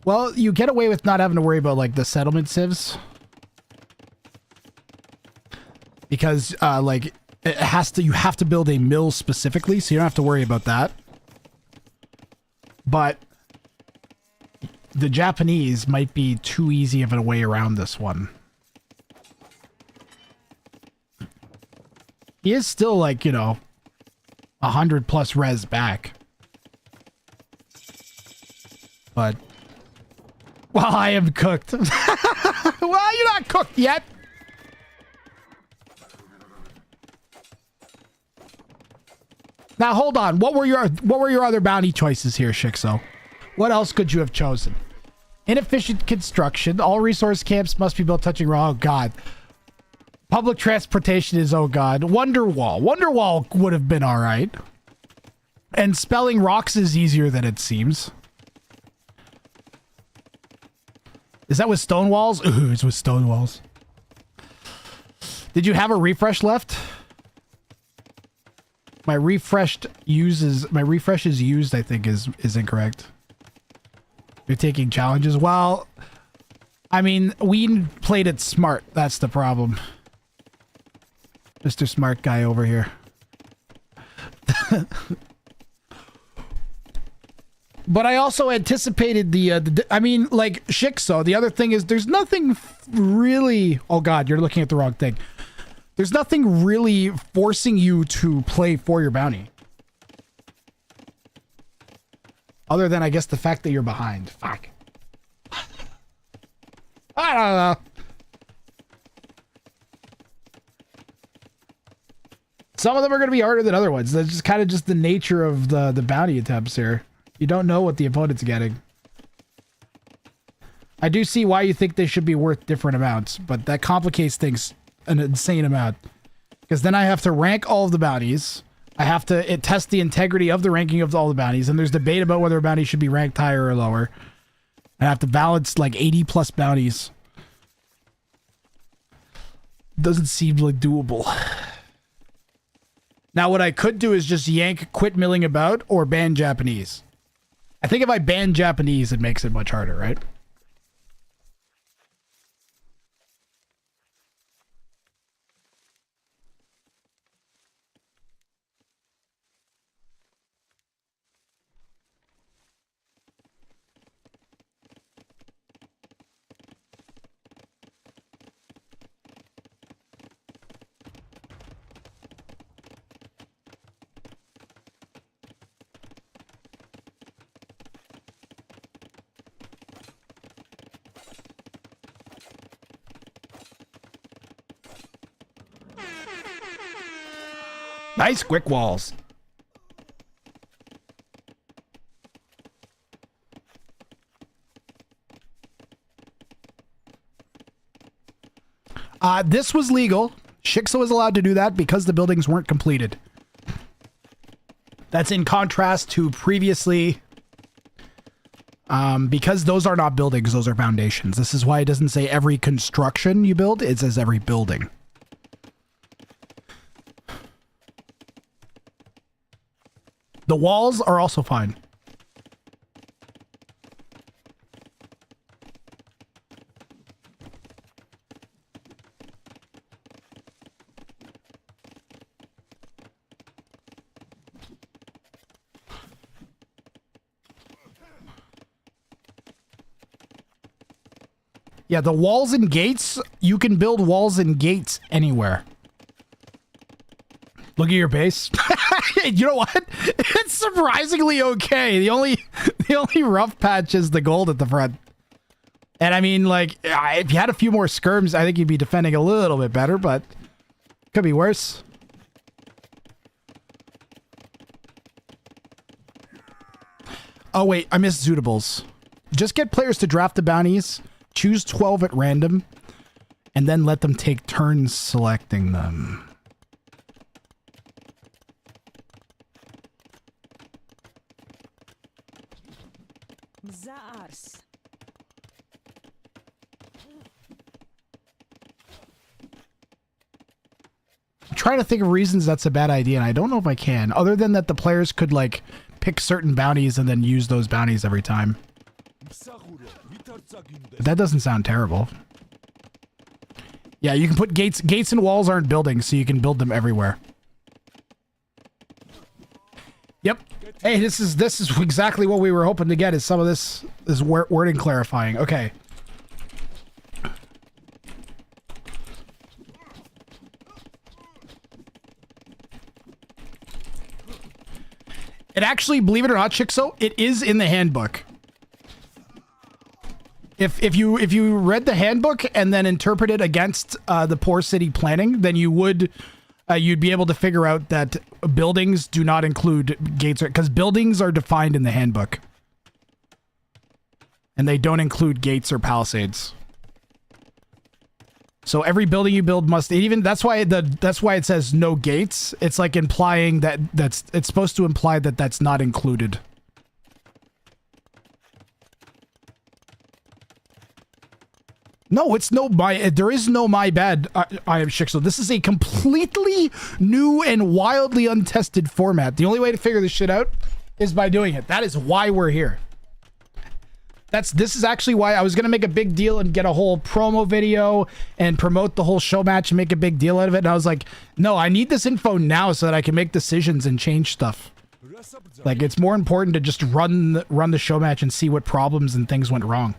Speaker 1: Well, you get away with not having to worry about like the settlement civs. Because like it has to, you have to build a mill specifically, so you don't have to worry about that. But the Japanese might be too easy of a way around this one. He is still like, you know, 100 plus res back. But, well, I am cooked. Well, you're not cooked yet. Now, hold on. What were your other bounty choices here, Shixo? What else could you have chosen? Inefficient construction. All resource camps must be built touching raw. Oh, God. Public transportation is, oh, God. Wonderwall. Wonderwall would have been all right. And spelling rocks is easier than it seems. Is that with stone walls? Ooh, it's with stone walls. Did you have a refresh left? My refresh is used, I think, is incorrect. You're taking challenges. Well, I mean, Wean played it smart. That's the problem. Mr. Smart Guy over here. But I also anticipated I mean, like, Shixo, the other thing is there's nothing really... Oh, God, you're looking at the wrong thing. There's nothing really forcing you to play for your bounty. Other than, I guess, the fact that you're behind. Fuck. I don't know. Some of them are going to be harder than other ones. That's just kind of just the nature of the bounty attempts here. You don't know what the opponent's getting. I do see why you think they should be worth different amounts, but that complicates things an insane amount. Because then I have to rank all of the bounties. I have to test the integrity of the ranking of all the bounties, and there's debate about whether a bounty should be ranked higher or lower. I have to balance like 80 plus bounties. Doesn't seem like doable. Now what I could do is just quit milling about or ban Japanese. I think if I ban Japanese, it makes it much harder, right? Nice quick walls. This was legal. Shixo was allowed to do that because the buildings weren't completed. That's in contrast to previously, because those are not buildings, those are foundations. This is why it doesn't say every construction you build, it says every building. The walls are also fine. Yeah, the walls and gates, you can build walls and gates anywhere. Look at your base. You know what? It's surprisingly okay. The only rough patch is the gold at the front. And I mean, like, if you had a few more skirms, I think you'd be defending a little bit better, but could be worse. Oh wait, I missed Zootables. Just get players to draft the bounties, choose 12 at random, and then let them take turns selecting them.
Speaker 3: Zaars.
Speaker 1: I'm trying to think of reasons that's a bad idea, and I don't know if I can. Other than that the players could, like, pick certain bounties and then use those bounties every time. But that doesn't sound terrible. Yeah, you can put gates. Gates and walls aren't buildings, so you can build them everywhere. Yep. Hey, this is exactly what we were hoping to get. Is some of this wording clarifying? Okay. It actually, believe it or not, Shixo, it is in the handbook. If you read the handbook and then interpret it against the poor city planning, then you would you'd be able to figure out that buildings do not include gates, because buildings are defined in the handbook, and they don't include gates or palisades. So every building you build must, even that's why it says no gates. It's like implying that it's supposed to imply that that's not included. No, it's no my. There is no my bad. I am Shixo. This is a completely new and wildly untested format. The only way to figure this shit out is by doing it. That is why we're here. This is actually why I was gonna make a big deal and get a whole promo video and promote the whole show match and make a big deal out of it. And I was like, no, I need this info now so that I can make decisions and change stuff. Like, it's more important to just run the show match and see what problems and things went wrong.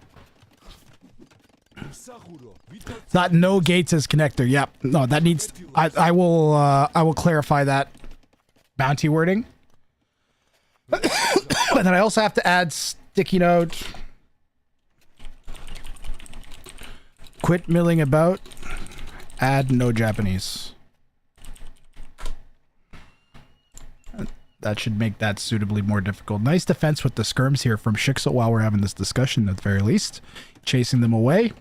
Speaker 1: Not no gates as connector. Yep. No, that needs. I will clarify that bounty wording. And then I also have to add sticky note. Quit milling about. Add no Japanese. That should make that suitably more difficult. Nice defense with the skirms here from Shixo while we're having this discussion, at the very least. Chasing them away.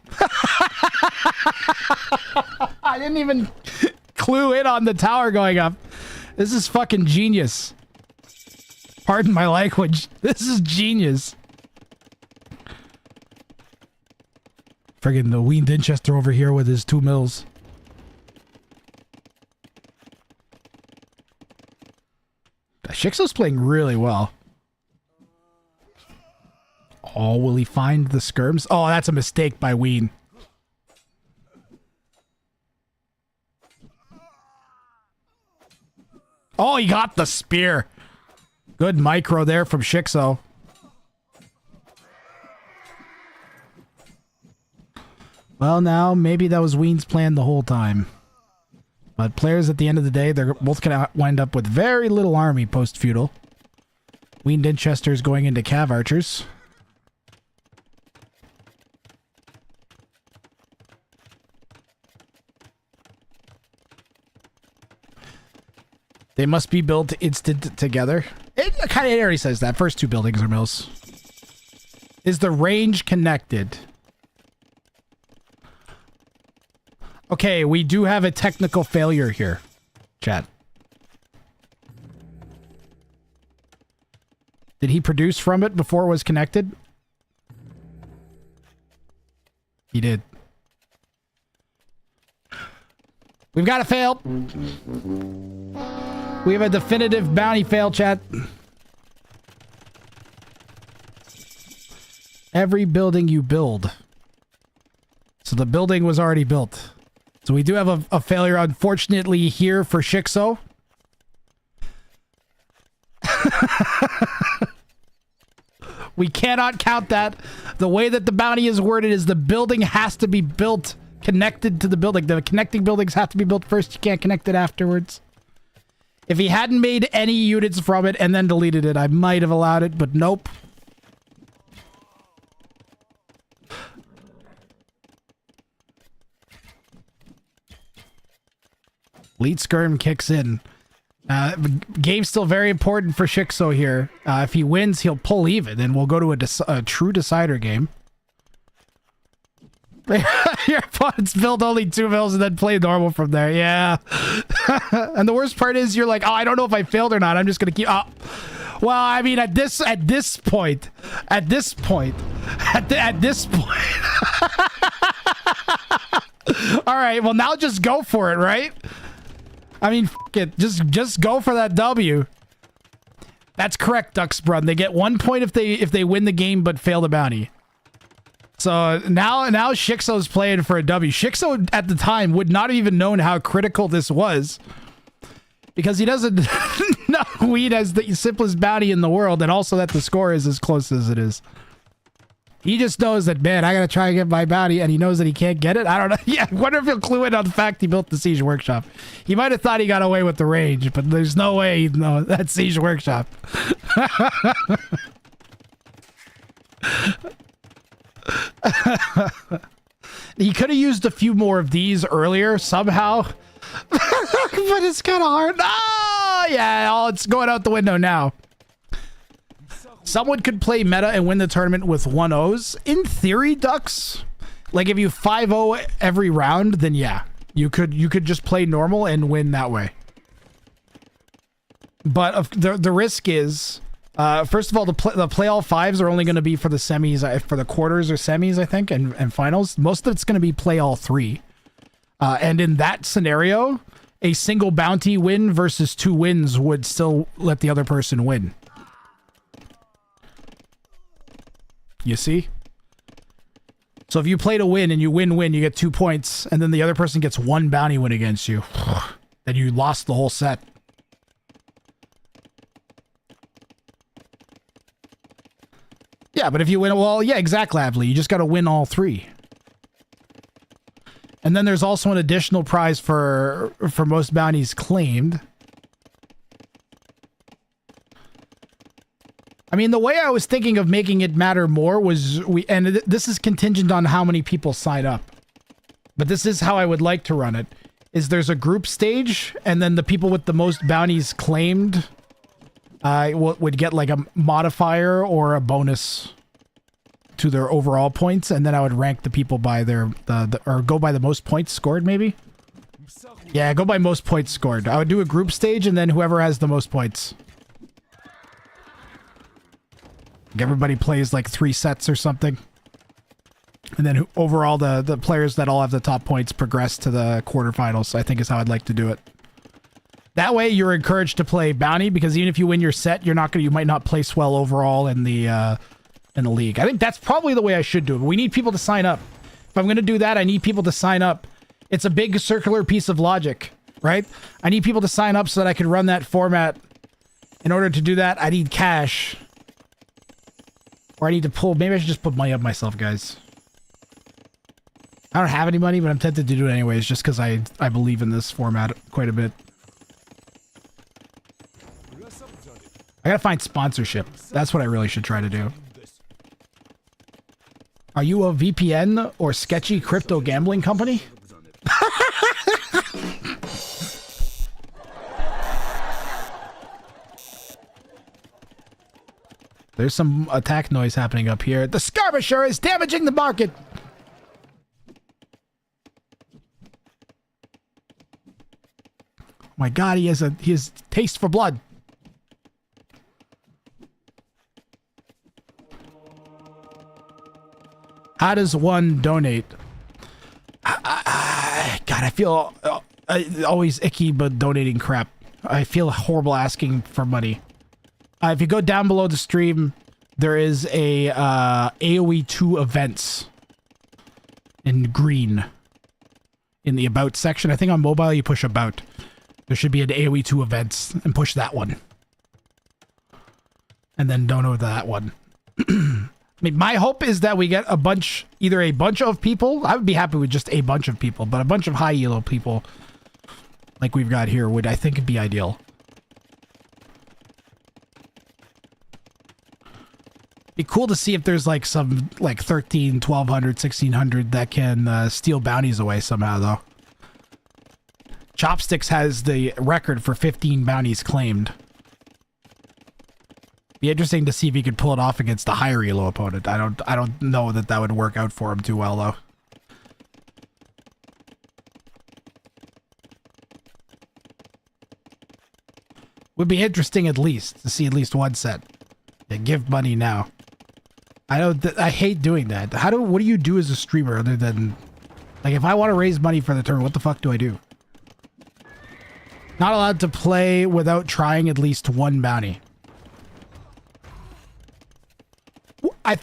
Speaker 1: I didn't even clue in on the tower going up. This is fucking genius. Pardon my language. This is genius. Friggin' the Wean Dinchester over here with his 2 mils. Shixo's playing really well. Oh, will he find the skirms? Oh, that's a mistake by Wean. Oh, he got the spear. Good micro there from Shixo. Well, now, maybe that was Wean's plan the whole time. But players, at the end of the day, they're both going to wind up with very little army post-feudal. Wean Dinchester is going into Cav Archers. They must be built instant together. It kind of already says that. First 2 buildings are mills. Is the range connected? Okay, we do have a technical failure here, chat. Did he produce from it before it was connected? He did. We've got a fail. We have a definitive bounty fail, chat. Every building you build. So the building was already built. So we do have a failure, unfortunately, here for Shixo. We cannot count that. The way that the bounty is worded is the building has to be built connected to the building. The connecting buildings have to be built first. You can't connect it afterwards. If he hadn't made any units from it and then deleted it, I might have allowed it, but nope. Lead skirm kicks in. Game's still very important for Shixo here. If he wins, he'll pull even, and we'll go to a true decider game. Your opponent's build only 2 mils and then play normal from there. Yeah. And the worst part is you're like, oh, I don't know if I failed or not. I'm just gonna keep. Oh. Well, I mean, at this point. All right. Well, now just go for it, right? I mean, f it. Just go for that W. That's correct, Ducksbrun. They get 1 point if they win the game but fail the bounty. So now Shixo's playing for a W. Shixo at the time would not have even known how critical this was, because he doesn't know Wean has the simplest bounty in the world, and also that the score is as close as it is. He just knows that, man, I gotta try and get my bounty, and he knows that he can't get it. I don't know. Yeah, I wonder if he'll clue in on the fact he built the Siege Workshop. He might have thought he got away with the range, but there's no way he'd know that's Siege Workshop. He could have used a few more of these earlier somehow. But it's kind of hard. Oh, yeah, it's going out the window now. Someone could play meta and win the tournament with 1-0s. In theory, Ducks, like if you 5-0 every round, then yeah, you could just play normal and win that way. But the risk is, first of all, the play all 5s are only going to be for the semis, for the quarters or semis, I think, and finals. Most of it's going to be play all 3. And in that scenario, a single bounty win versus 2 wins would still let the other person win. You see? So if you play to win and you win, you get 2 points, and then the other person gets 1 bounty win against you, then you lost the whole set. Yeah, but if you win, well, yeah, exactly, Adley. You just got to win all 3. And then there's also an additional prize for most bounties claimed. I mean, the way I was thinking of making it matter more was and this is contingent on how many people sign up. But this is how I would like to run it. Is there's a group stage, and then the people with the most bounties claimed would get like a modifier or a bonus to their overall points, and then I would rank the people by their or go by the most points scored, maybe. Yeah, go by most points scored. I would do a group stage, and then whoever has the most points. Everybody plays like 3 sets or something, and then overall the players that all have the top points progress to the quarterfinals. I think is how I'd like to do it. That way, you're encouraged to play bounty, because even if you win your set, you might not place well overall in the league. I think that's probably the way I should do it. But we need people to sign up. If I'm going to do that, I need people to sign up. It's a big circular piece of logic, right? I need people to sign up so that I can run that format. In order to do that, I need cash. Or I need to pull. Maybe I should just put money up myself, guys. I don't have any money, but I'm tempted to do it anyways, just because I believe in this format quite a bit. I gotta find sponsorship. That's what I really should try to do. Are you a VPN or sketchy crypto gambling company? There's some attack noise happening up here. The skirmisher is damaging the market. Oh my God, he has taste for blood. How does one donate? God, I feel always icky but donating crap. I feel horrible asking for money. If you go down below the stream, there is a AoE 2 events in green in the about section. I think on mobile you push about. There should be an AoE 2 events, and push that one. And then donate that one. I mean, my hope is that we get either a bunch of people. I would be happy with just a bunch of people, but a bunch of high elo people like we've got here would, I think, be ideal. Be cool to see if there's like some like 13, 1200, 1600 that can steal bounties away somehow, though. Chopsticks has the record for 15 bounties claimed. Be interesting to see if he could pull it off against a higher elo opponent. I don't know that that would work out for him too well though. Would be interesting at least to see at least one set. Yeah, give money now. I hate doing that. What do you do as a streamer other than, like, if I want to raise money for the tournament, what the fuck do I do? Not allowed to play without trying at least one bounty.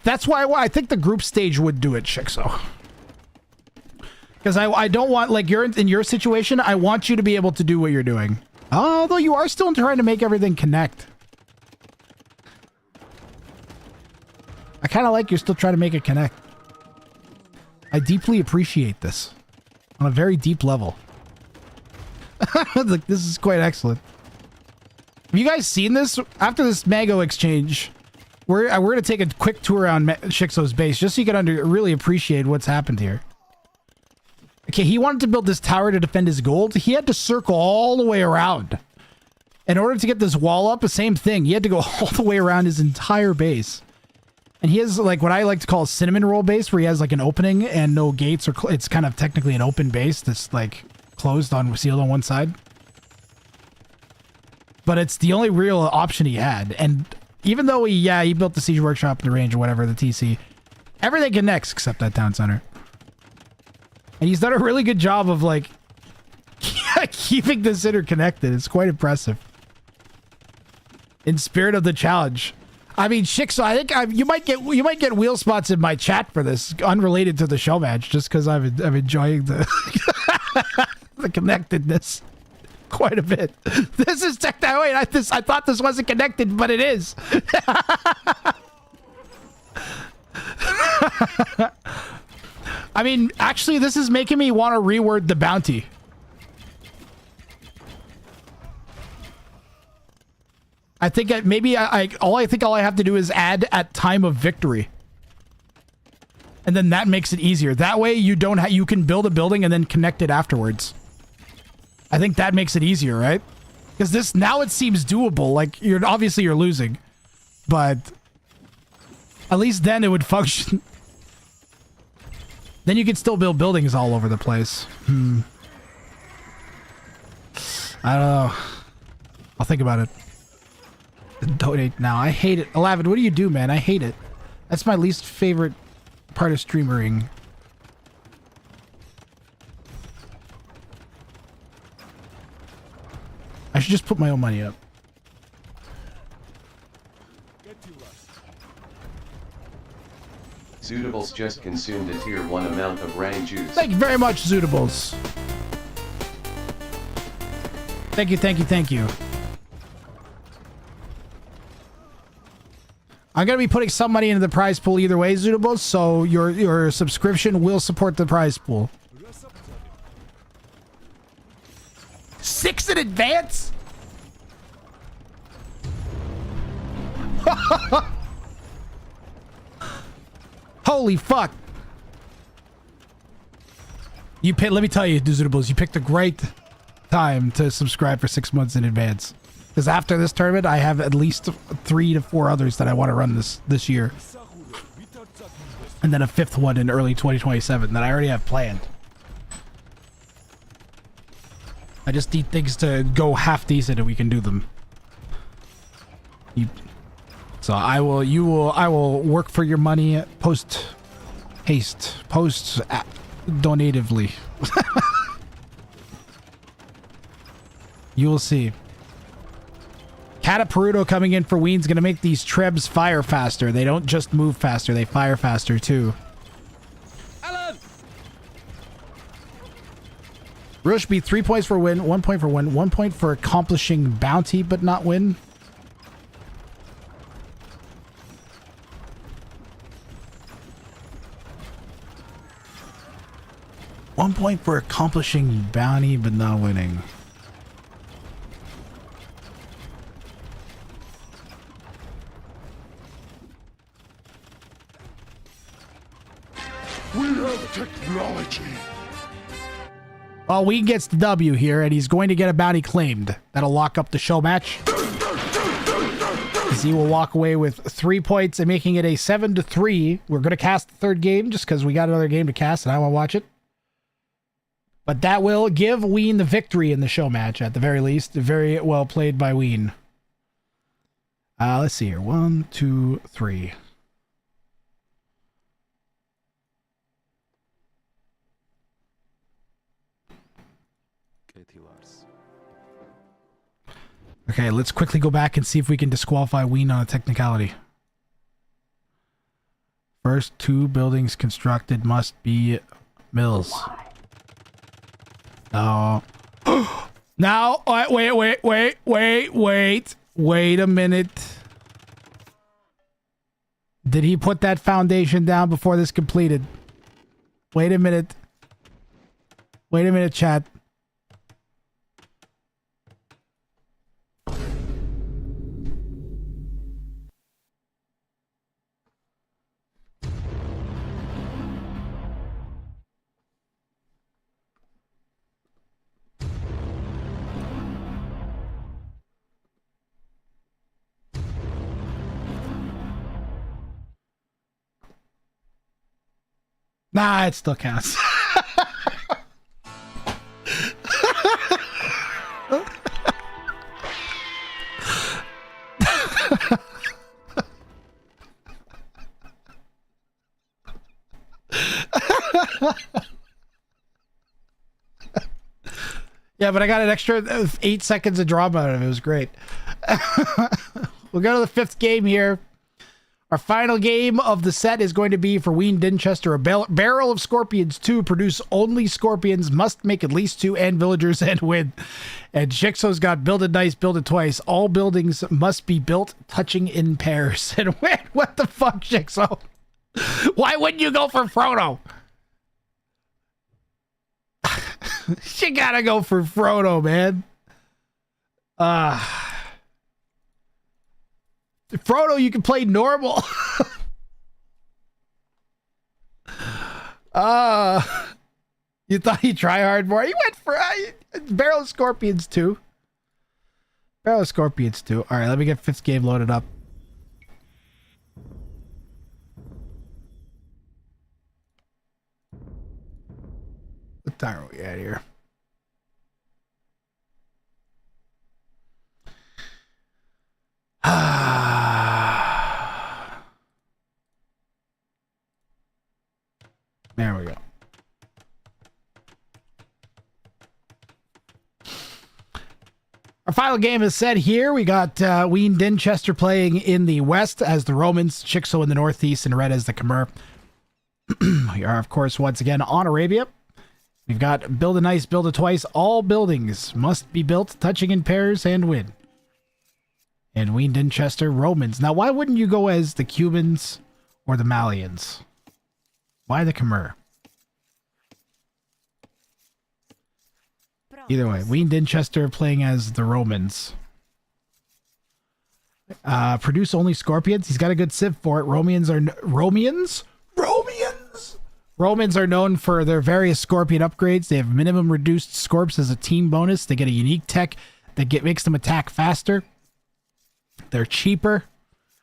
Speaker 1: That's why I think the group stage would do it, Shixo. Because I don't want, like, you're in your situation, I want you to be able to do what you're doing. Although you are still trying to make everything connect. I kind of like you're still trying to make it connect. I deeply appreciate this. On a very deep level. Like, this is quite excellent. Have you guys seen this? After this Mago exchange, we're going to take a quick tour around Shixo's base, just so you can really appreciate what's happened here. Okay, he wanted to build this tower to defend his gold. He had to circle all the way around. In order to get this wall up, the same thing. He had to go all the way around his entire base. And he has, like, what I like to call a cinnamon roll base, where he has, like, an opening and no gates, or it's kind of technically an open base that's, like, closed on, sealed on one side. But it's the only real option he had. And even though he built the siege workshop, the range, or whatever, the TC, everything connects except that town center. And he's done a really good job of, like, keeping this interconnected. It's quite impressive. In spirit of the challenge. I mean, Shixo, I think you might get wheel spots in my chat for this, unrelated to the show match, just because I'm enjoying the the connectedness quite a bit. This is wait, I thought this wasn't connected, but it is. I mean, actually, this is making me want to reword the bounty. I think maybe all I have to do is add at time of victory. And then that makes it easier. That way you you can build a building and then connect it afterwards. I think that makes it easier, right? Because now it seems doable. Like, obviously you're losing, but at least then it would function. Then you could still build buildings all over the place. I don't know. I'll think about it. Donate now. I hate it. Alavid, what do you do, man? I hate it. That's my least favorite part of streamering. I should just put my own money up.
Speaker 4: Zootables just consumed a tier 1 amount of Rang juice.
Speaker 1: Thank you very much, Zootables. Thank you, thank you, thank you. I'm going to be putting some money into the prize pool either way, Zootables, so your subscription will support the prize pool. 6 in advance? Holy fuck. Let me tell you, Zootables, you picked a great time to subscribe for 6 months in advance. Because after this tournament, I have at least 3 to 4 others that I want to run this year. And then a 5th one in early 2027 that I already have planned. I just need things to go half decent and we can do them. So I will work for your money post donatively. You will see. Cataperuto coming in for Wean's gonna make these trebs fire faster. They don't just move faster, they fire faster too.
Speaker 2: Alan!
Speaker 1: Rushby, 3 points for win, 1 point for win, 1 point for accomplishing bounty but not win. One point for accomplishing bounty but not winning.
Speaker 8: We have technology.
Speaker 1: Well, Wean gets the W here, and he's going to get a bounty claimed. That'll lock up the show match. He will walk away with 3 points and making it a 7-3. We're going to cast the third game just because we got another game to cast and I want to watch it. But that will give Wean the victory in the show match at the very least. Very well played by Wean. Let's see here. 1, 2, 3. Okay, let's quickly go back and see if we can disqualify Wean on a technicality. First 2 buildings constructed must be mills. No. Now, wait a minute. Did he put that foundation down before this completed? Wait a minute. Wait a minute, chat. Nah, it still counts. Yeah, but I got an extra 8 seconds of drama out of it. It was great. We'll go to the 5th game here. Our final game of the set is going to be for Wean Dinchester. A barrel of scorpions 2. Produce only scorpions. Must make at least 2 and villagers and win. And Shixo's got build it nice, build it twice. All buildings must be built touching in pairs. And win. What the fuck, Shixo? Why wouldn't you go for Frodo? You gotta go for Frodo, man. Frodo, you can play normal. You thought he'd try hard more. He went for barrel of scorpions 2. Barrel of scorpions 2. All right, let me get 5th game loaded up. What time are we at here? There we go. Our final game is set here. We got Wean Dinchester playing in the west as the Romans, Shixo in the northeast, and red as the Khmer. We are, of course, once again on Arabia. We've got build a nice, build a twice. All buildings must be built touching in pairs and win. And Wean Dinchester, Romans. Now, why wouldn't you go as the Cubans or the Malians? Why the Khmer? Either way, Wean Dinchester playing as the Romans. Produce only scorpions. He's got a good civ for it. Romans are known for their various scorpion upgrades. They have minimum reduced scorps as a team bonus. They get a unique tech that makes them attack faster. They're cheaper,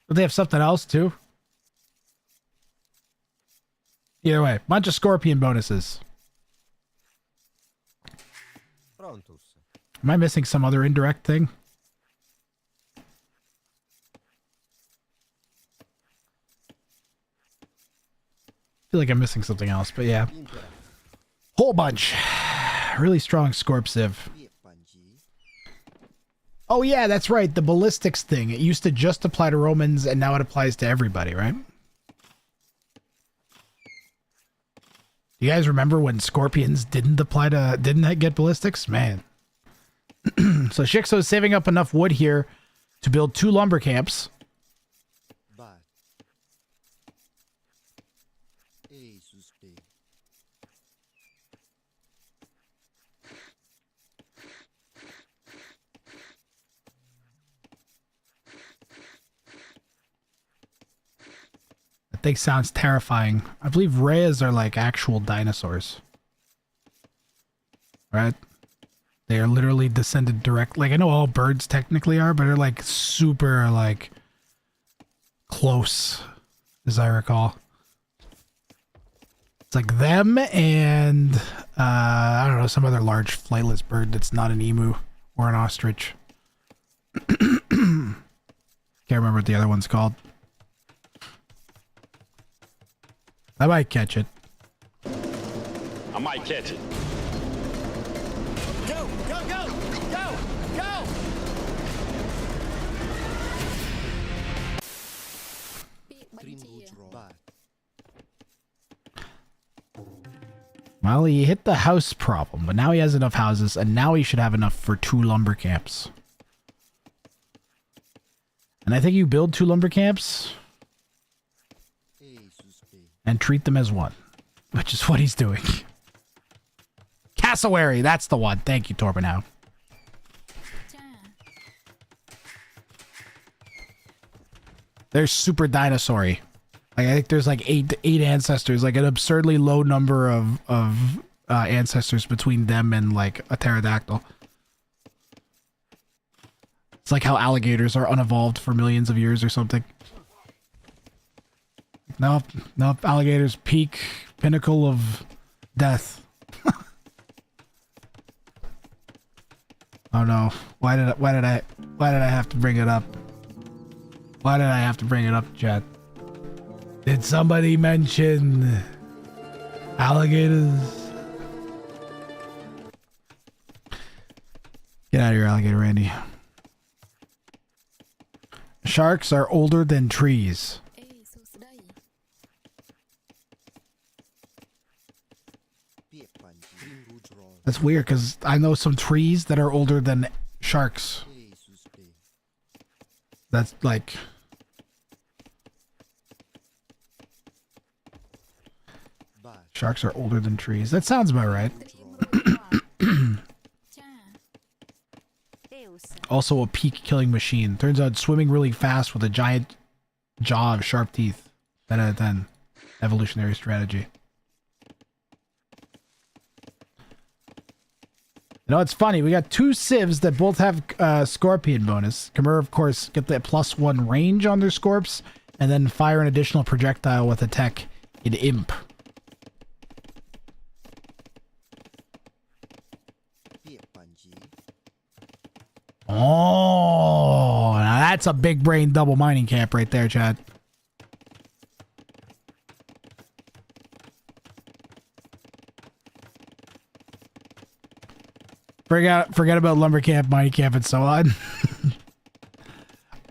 Speaker 1: but they have something else too. Either way, bunch of scorpion bonuses. Am I missing some other indirect thing? I feel like I'm missing something else, but yeah. Whole bunch. Really strong Scorp Civ. Oh yeah, that's right. The ballistics thing. It used to just apply to Romans, and now it applies to everybody, right? You guys remember when Scorpions didn't get ballistics? Man. So Shixo is saving up enough wood here to build 2 lumber camps. That thing sounds terrifying. I believe Reyes are like actual dinosaurs. right? They are literally descended direct. Like, I know all birds technically are, but they're like super like close, as I recall. It's like them and I don't know, some other large flightless bird that's not an emu or an ostrich. Can't remember what the other one's called. I might catch it.
Speaker 9: I might catch it.
Speaker 5: Go, go, go, go, go!
Speaker 1: Well, he hit the house problem, but now he has enough houses, and now he should have enough for 2 lumber camps. And I think you build 2 lumber camps and treat them as one, which is what he's doing. Cassowary, that's the one. Thank you, Torbenau. They're super dinosaur-y. Like, I think there's like eight ancestors, like an absurdly low number of ancestors between them and like a pterodactyl. It's like how alligators are unevolved for millions of years or something. Nope, alligators pinnacle of death. Oh no! Why did I have to bring it up? Why did I have to bring it up, chat? Did somebody mention alligators? Get out of here, alligator Randy. Sharks are older than trees. That's weird, because I know some trees that are older than sharks. That's like... Sharks are older than trees. That sounds about right. Also a peak killing machine. Turns out swimming really fast with a giant jaw of sharp teeth. 10 out of 10. Evolutionary strategy. You know, it's funny. We got 2 civs that both have scorpion bonus. Khmer, of course, get the +1 range on their scorps, and then fire an additional projectile with a tech in imp. Oh, now that's a big brain double mining camp right there, Chad. Forget about lumber camp, mining camp, and so on.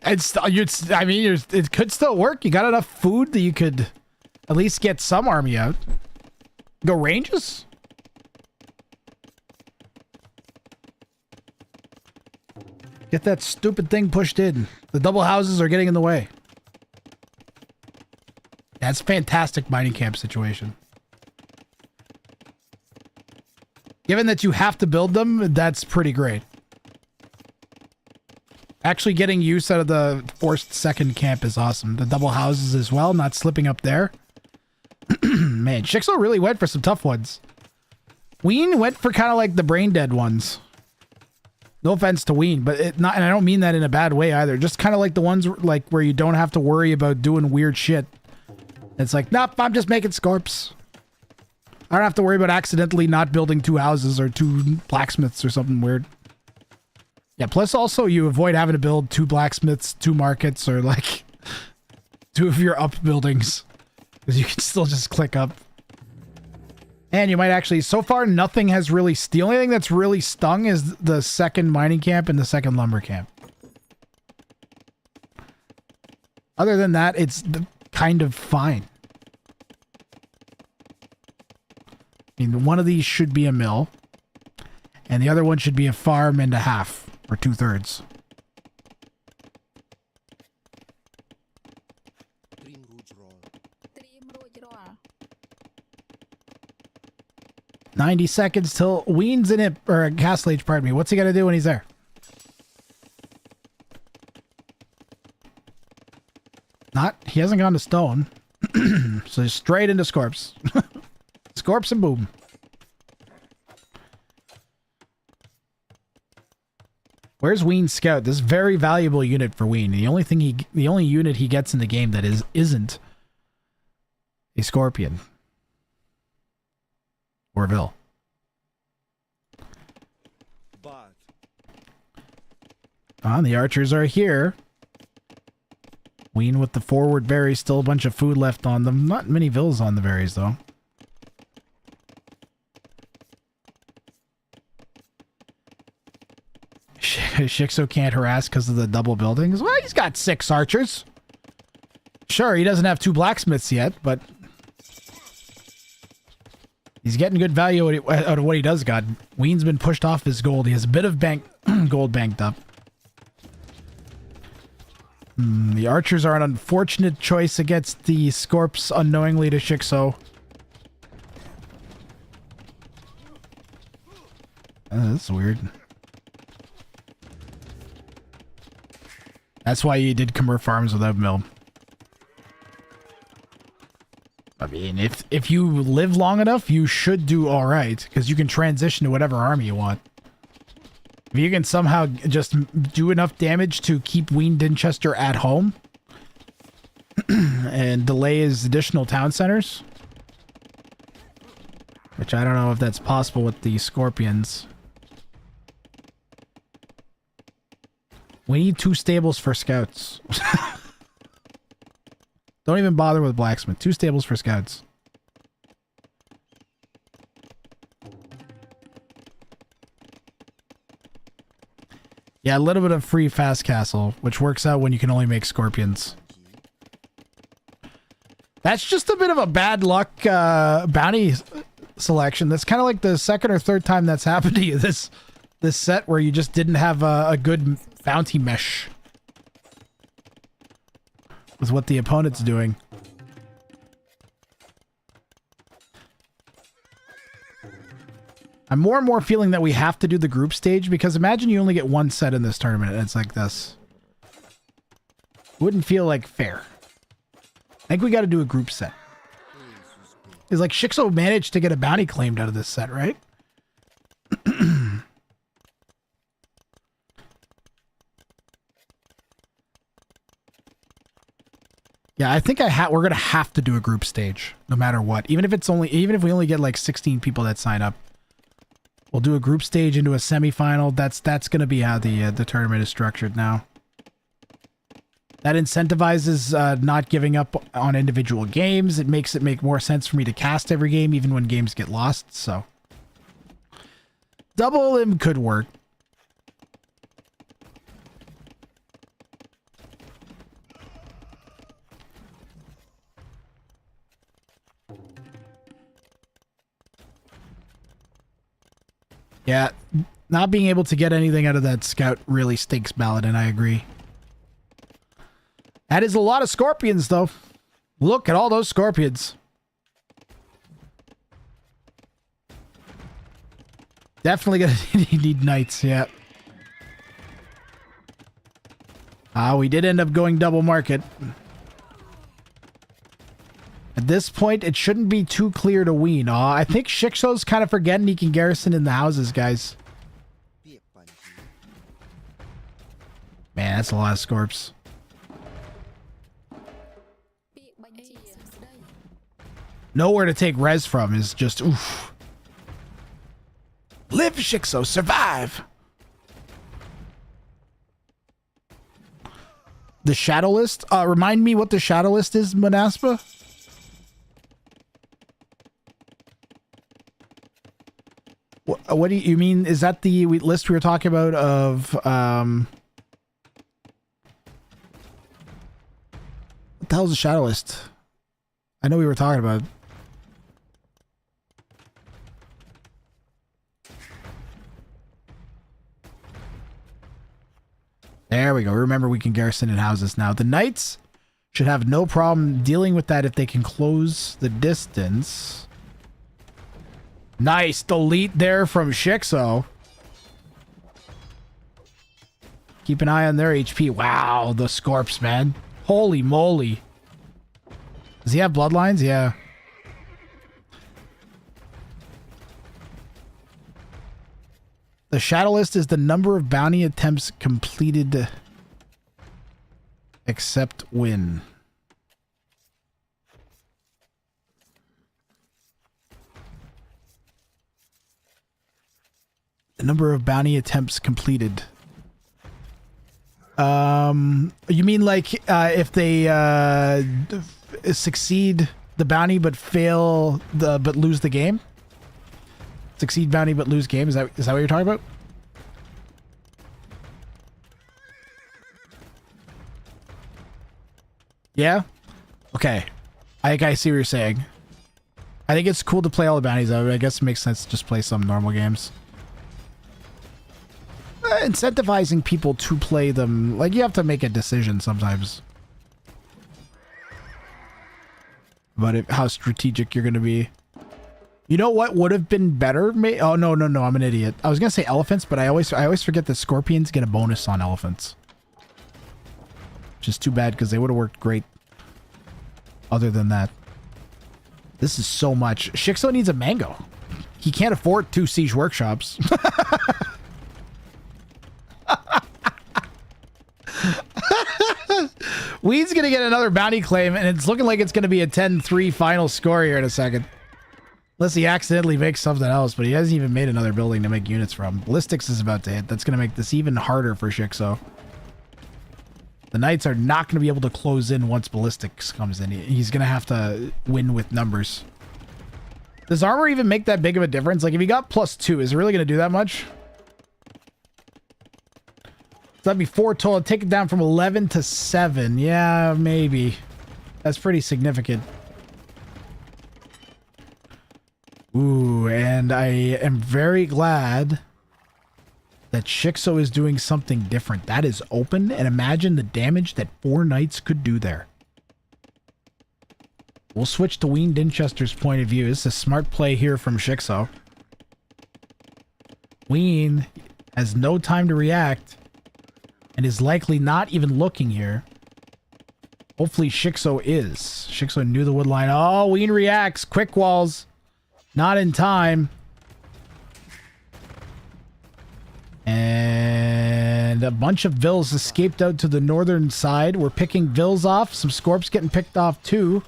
Speaker 1: It could still work. You got enough food that you could at least get some army out. Go ranges. Get that stupid thing pushed in. The double houses are getting in the way. That's a fantastic mining camp situation. Given that you have to build them, that's pretty great. Actually getting use out of the forced second camp is awesome. The double houses as well, not slipping up there. Man, Shixo really went for some tough ones. Wean went for kind of like the brain dead ones. No offense to Wean, but and I don't mean that in a bad way either. Just kind of like the ones like where you don't have to worry about doing weird shit. It's like, nope, I'm just making scorps. I don't have to worry about accidentally not building 2 houses or 2 blacksmiths or something weird. Yeah, plus also you avoid having to build 2 blacksmiths, 2 markets, or like 2 of your up buildings. Because you can still just click up. And you might actually, so far nothing has really, the only thing that's really stung is the second mining camp and the second lumber camp. Other than that, it's kind of fine. I mean, one of these should be a mill, and the other one should be a farm and a half, or 2/3. $90 seconds till Wean's in it, or Castle Age, pardon me. What's he got to do when he's there? He hasn't gone to stone. So straight into Scorps. Scorps and boom. Where's Wean's scout? This is a very valuable unit for Wean. The only unit he gets in the game that isn't a Scorpion. Or Vil. The archers are here. Wean with the forward berries, still a bunch of food left on them. Not many Vils on the berries, though. Shixo can't harass because of the double buildings. Well, he's got 6 archers. Sure, he doesn't have 2 blacksmiths yet, but he's getting good value out of what he does got. Wean's been pushed off his gold. He has a bit of gold banked up. The archers are an unfortunate choice against the Scorps unknowingly to Shixo. That's weird. That's why you did Khmer farms without mill. I mean, if you live long enough, you should do all right, because you can transition to whatever army you want. If you can somehow just do enough damage to keep Wean Dinchester at home and delay his additional town centers, which I don't know if that's possible with the Scorpions. We need 2 stables for scouts. Don't even bother with blacksmith. 2 stables for scouts. Yeah, a little bit of free fast castle, which works out when you can only make Scorpions. That's just a bit of a bad luck bounty selection. That's kind of like the second or third time that's happened to you this set, where you just didn't have a good bounty mesh with what the opponent's doing. I'm more and more feeling that we have to do the group stage, because imagine you only get 1 set in this tournament and it's like this. Wouldn't feel like fair. I think we got to do a group set. It's like Shixo managed to get a bounty claimed out of this set, right? Yeah, I think we're gonna have to do a group stage no matter what. Even if we only get like 16 people that sign up. We'll do a group stage into a semifinal. That's going to be how the tournament is structured now. That incentivizes not giving up on individual games. It makes it make more sense for me to cast every game, even when games get lost. So, double him could work. Yeah, not being able to get anything out of that scout really stinks, Baladin. I agree. That is a lot of Scorpions, though. Look at all those Scorpions. Definitely gonna need knights, yeah. We did end up going double market. At this point, it shouldn't be too clear to Wean. I think Shixo's kind of forgetting he can garrison in the houses, guys. Man, that's a lot of Scorps. Nowhere to take res from is just, oof. Live, Shixo, survive! The Shadow List? Remind me what the Shadow List is, Manaspa? What do you mean? Is that the list we were talking about of, what the hell is the Shadow List? I know we were talking about it. There we go. Remember, we can garrison in houses now. The knights should have no problem dealing with that if they can close the distance. Nice delete there from Shixo. Keep an eye on their HP. Wow, the Scorps, man. Holy moly. Does he have bloodlines? Yeah. The shadow list is the number of bounty attempts completed except win. The number of bounty attempts completed. You mean like if they succeed the bounty but lose the game? Succeed bounty but lose game? Is that what you're talking about? Yeah? Okay. I think I see what you're saying. I think it's cool to play all the bounties though. I guess it makes sense to just play some normal games. Incentivizing people to play them, like, you have to make a decision sometimes. But how strategic you're going to be. You know what would have been better? Oh, no, I'm an idiot. I was going to say elephants, but I always forget that scorpions get a bonus on elephants. Which is too bad, because they would have worked great. Other than that. This is so much. Shixo needs a mango. He can't afford 2 siege workshops. Wean's gonna get another bounty claim, and it's looking like it's gonna be a 10-3 final score here in a second. Unless he accidentally makes something else, but he hasn't even made another building to make units from. Ballistics is about to hit. That's gonna make this even harder for Shixo. The Knights are not gonna be able to close in once Ballistics comes in. He's gonna have to win with numbers. Does armor even make that big of a difference? Like, if he got +2, is it really gonna do that much? So that'd be 4 total. Take it down from 11 to 7. Yeah, maybe. That's pretty significant. Ooh, and I am very glad that Shixo is doing something different. That is open, and imagine the damage that 4 Knights could do there. We'll switch to Wean Dinchester's point of view. This is a smart play here from Shixo. Wean has no time to react. And is likely not even looking here. Hopefully Shixo is. Shixo knew the wood line. Oh, Wean reacts. Quick walls. Not in time. And a bunch of Vills escaped out to the northern side. We're picking Vills off. Some Scorps getting picked off too.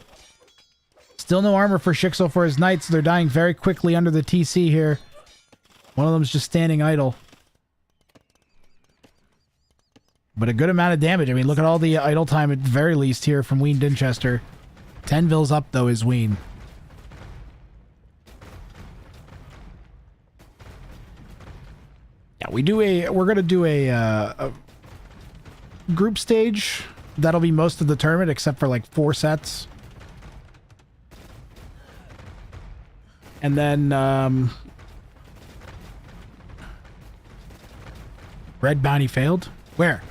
Speaker 1: Still no armor for Shixo for his Knights. They're dying very quickly under the TC here. One of them's just standing idle. But a good amount of damage. I mean, look at all the idle time at the very least here from Wean Dinchester. 10 Vills up, though, is Wean. Yeah, we're going to do a group stage. That'll be most of the tournament, except for like 4 sets. And then, Red Bounty failed. Where?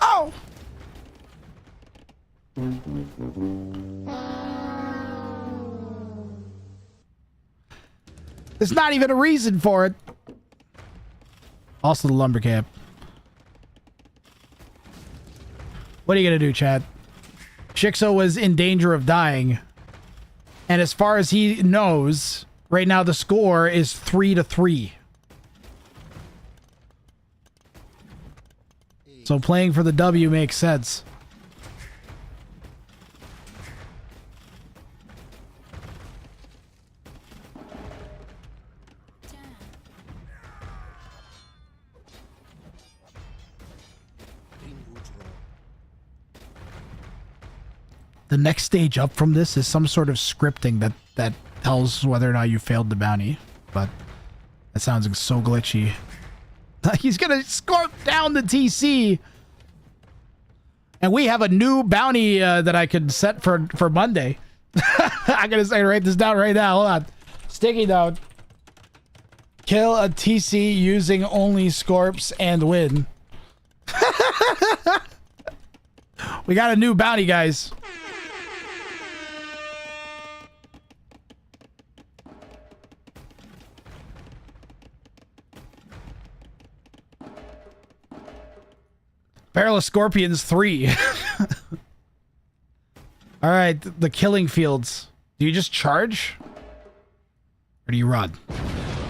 Speaker 1: Oh! There's not even a reason for it. Also the lumber camp. What are you gonna do, Chad? Shixo was in danger of dying. And as far as he knows, right now the score is 3-3. So playing for the W makes sense. The next stage up from this is some sort of scripting that tells whether or not you failed the bounty. But that sounds so glitchy. He's gonna scorp down the TC. And we have a new bounty that I could set for Monday. I'm gonna write this down right now. Hold on. Sticky note. Kill a TC using only Scorps and win. We got a new bounty, guys. Barrel of Scorpions 3. All right, the killing fields. Do you just charge? Or do you run?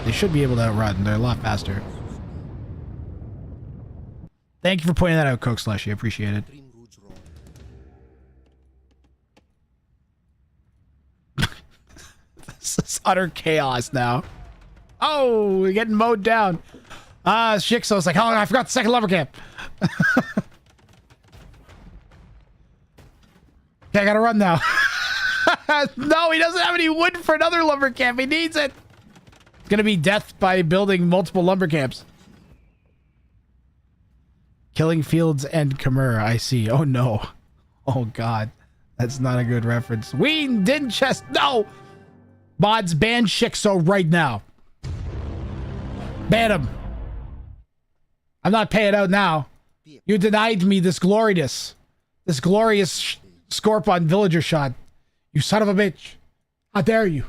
Speaker 1: They should be able to outrun. They're a lot faster. Thank you for pointing that out, Coke Slushy. I appreciate it. This is utter chaos now. Oh, we're getting mowed down. Shixo's like, oh, I forgot the second lumber camp. Okay, I gotta run now. No, he doesn't have any wood for another lumber camp. He needs it. It's gonna be death by building multiple lumber camps. Killing Fields and Khmer, I see. Oh no. Oh god. That's not a good reference. Wean, Dinchester, no! Mods, ban Shixo right now. Ban him. I'm not paying out now. You denied me this glorious Scorpion villager shot. You son of a bitch. How dare you?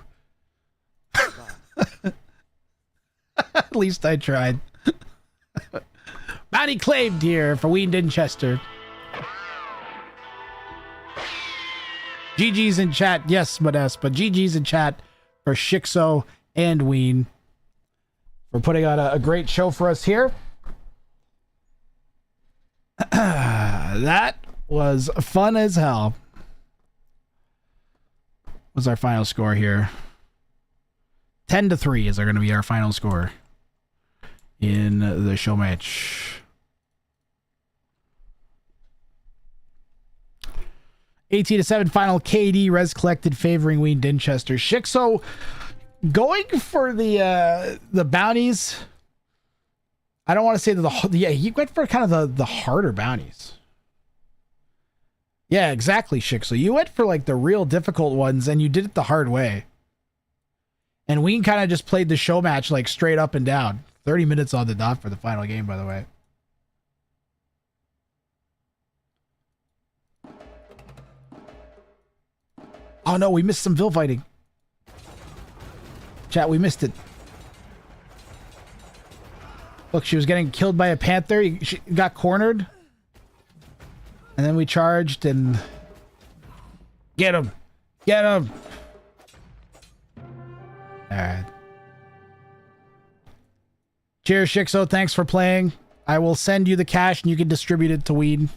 Speaker 1: At least I tried. Bounty claimed here for Wean Dinchester. GG's in chat. Yes, Modest, but GG's in chat for Shixo and Wean for putting on a great show for us here. That was fun as hell. What's our final score here? 10-3 is going to be our final score in the show match. 18-7 final KD res collected favoring Wean Dinchester. Shixo going for the bounties. I don't want to say that yeah, he went for kind of the harder bounties. Yeah, exactly, Shixo. You went for like the real difficult ones and you did it the hard way. And Wean kind of just played the show match like straight up and down. 30 minutes on the dot for the final game, by the way. Oh no, we missed some Vil fighting. Chat, we missed it. Look, she was getting killed by a panther. She got cornered. And then we charged and... Get him! Get him! Alright. Cheers, Shixo. Thanks for playing. I will send you the cash and you can distribute it to Wean.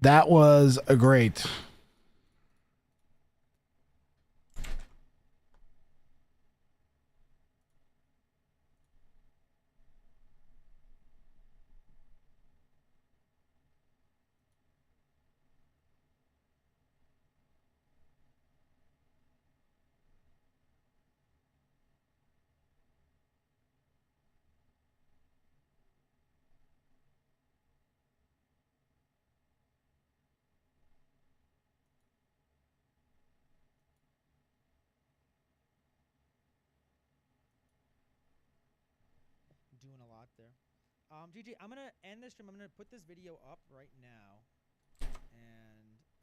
Speaker 1: That was a great.
Speaker 10: Doing a lot there. GG, I'm gonna end this stream. I'm gonna put this video up right now,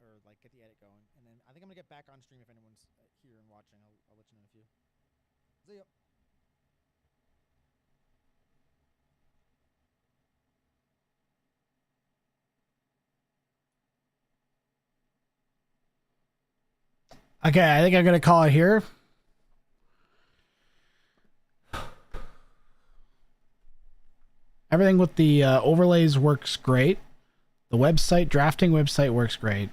Speaker 10: or like get the edit going, and then I think I'm gonna get back on stream if anyone's here and watching. I'll let you know in a few. See ya.
Speaker 1: Okay, I think I'm gonna call it here. Everything with the overlays works great. The website, drafting website works great.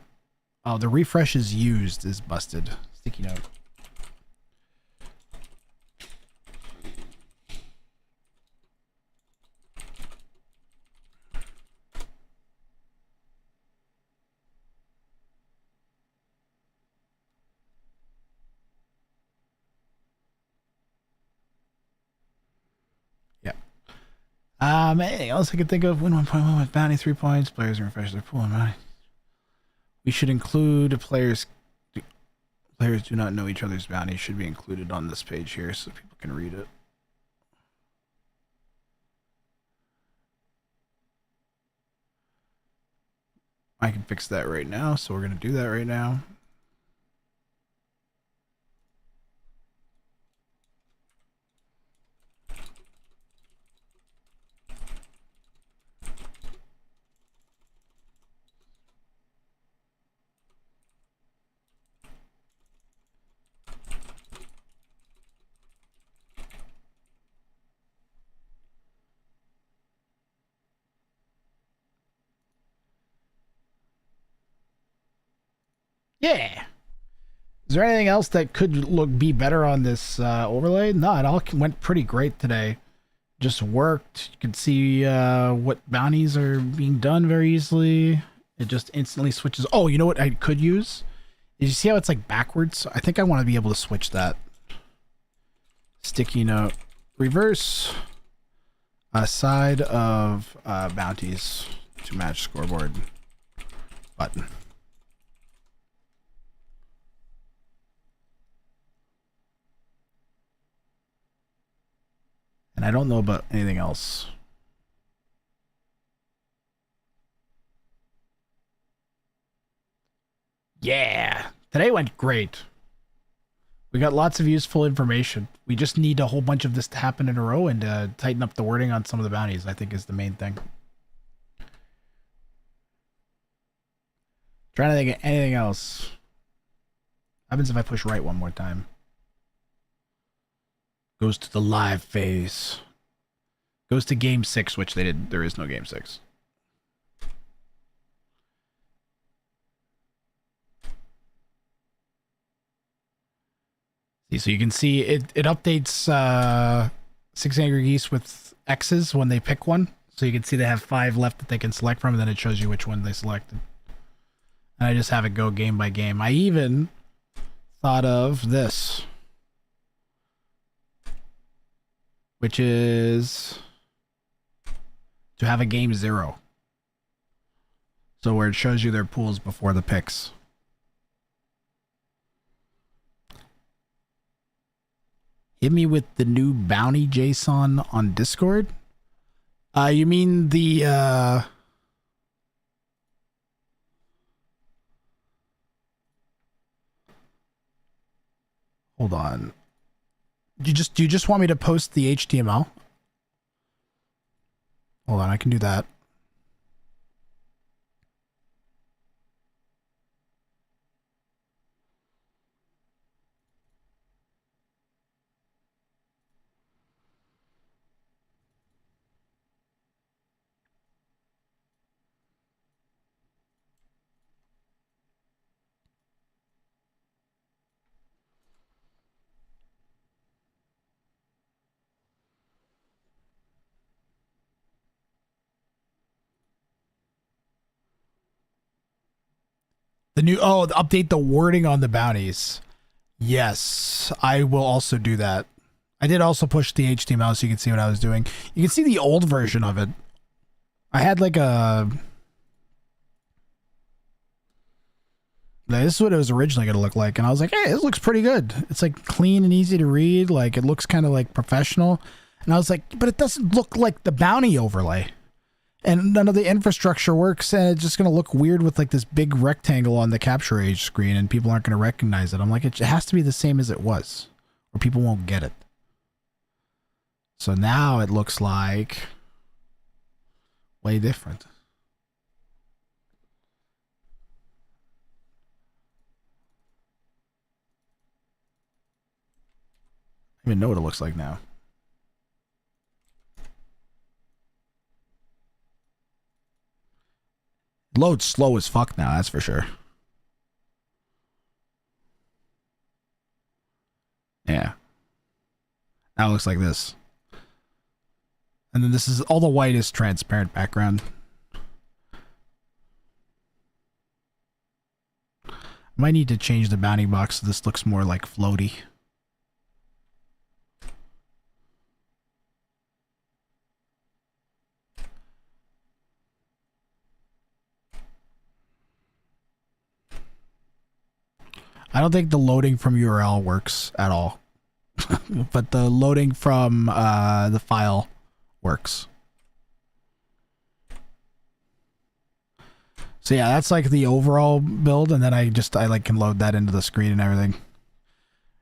Speaker 1: Oh, the refresh is used is busted. Sticky note. Anything else I could think of? Win 1.1 with bounty, 3 points. Players refresh their pool and money. We should include players. Players do not know each other's bounties should be included on this page here so people can read it. I can fix that right now, so we're going to do that right now. Yeah. Is there anything else that could be better on this overlay? No, it all went pretty great today. Just worked. You can see what bounties are being done very easily. It just instantly switches. Oh, you know what I could use? Did you see how it's like backwards? I think I want to be able to switch that. Sticky note. Reverse. Side of bounties to match scoreboard. Button. And I don't know about anything else. Yeah, today went great. We got lots of useful information. We just need a whole bunch of this to happen in a row and tighten up the wording on some of the bounties, I think is the main thing. Trying to think of anything else. What happens if I push right one more time? Goes to the live phase. Goes to game 6, which they did. There is no game 6. See, so you can see it updates 6 Angry Geese with X's when they pick one. So you can see they have 5 left that they can select from, and then it shows you which one they selected. And I just have it go game by game. I even thought of this, which is to have a game 0. So where it shows you their pools before the picks. Hit me with the new bounty JSON on Discord. You mean the hold on. Do you just want me to post the HTML? Hold on, I can do that. Update the wording on the bounties. Yes, I will also do that. I did also push the HTML so you can see what I was doing. You can see the old version of it. I had like a... This is what it was originally going to look like. And I was like, hey, this looks pretty good. It's like clean and easy to read. Like it looks kind of like professional. And I was like, but it doesn't look like the bounty overlay. And none of the infrastructure works, and it's just going to look weird with like this big rectangle on the capture age screen, and people aren't going to recognize it. I'm like, it has to be the same as it was, or people won't get it. So now it looks like way different. I don't even know what it looks like now. Loads slow as fuck now, that's for sure. Yeah. Now it looks like this. And then this is all the white is transparent background. Might need to change the bounty box so this looks more like floaty. I don't think the loading from URL works at all. But the loading from the file works. So yeah, that's like the overall build, and then I like can load that into the screen and everything.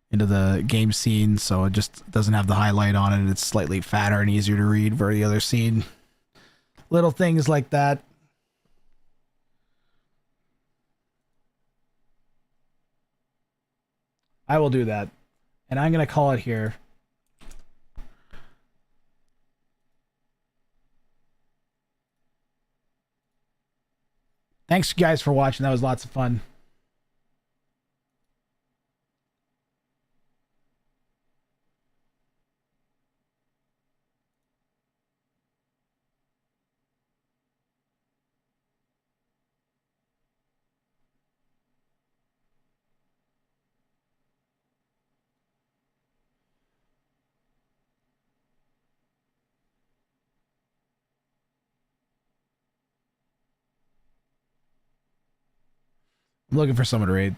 Speaker 1: Into the game scene, so it just doesn't have the highlight on it. It's slightly fatter and easier to read for the other scene. Little things like that. I will do that. And I'm going to call it here. Thanks, guys, for watching. That was lots of fun. I'm looking for someone to raid.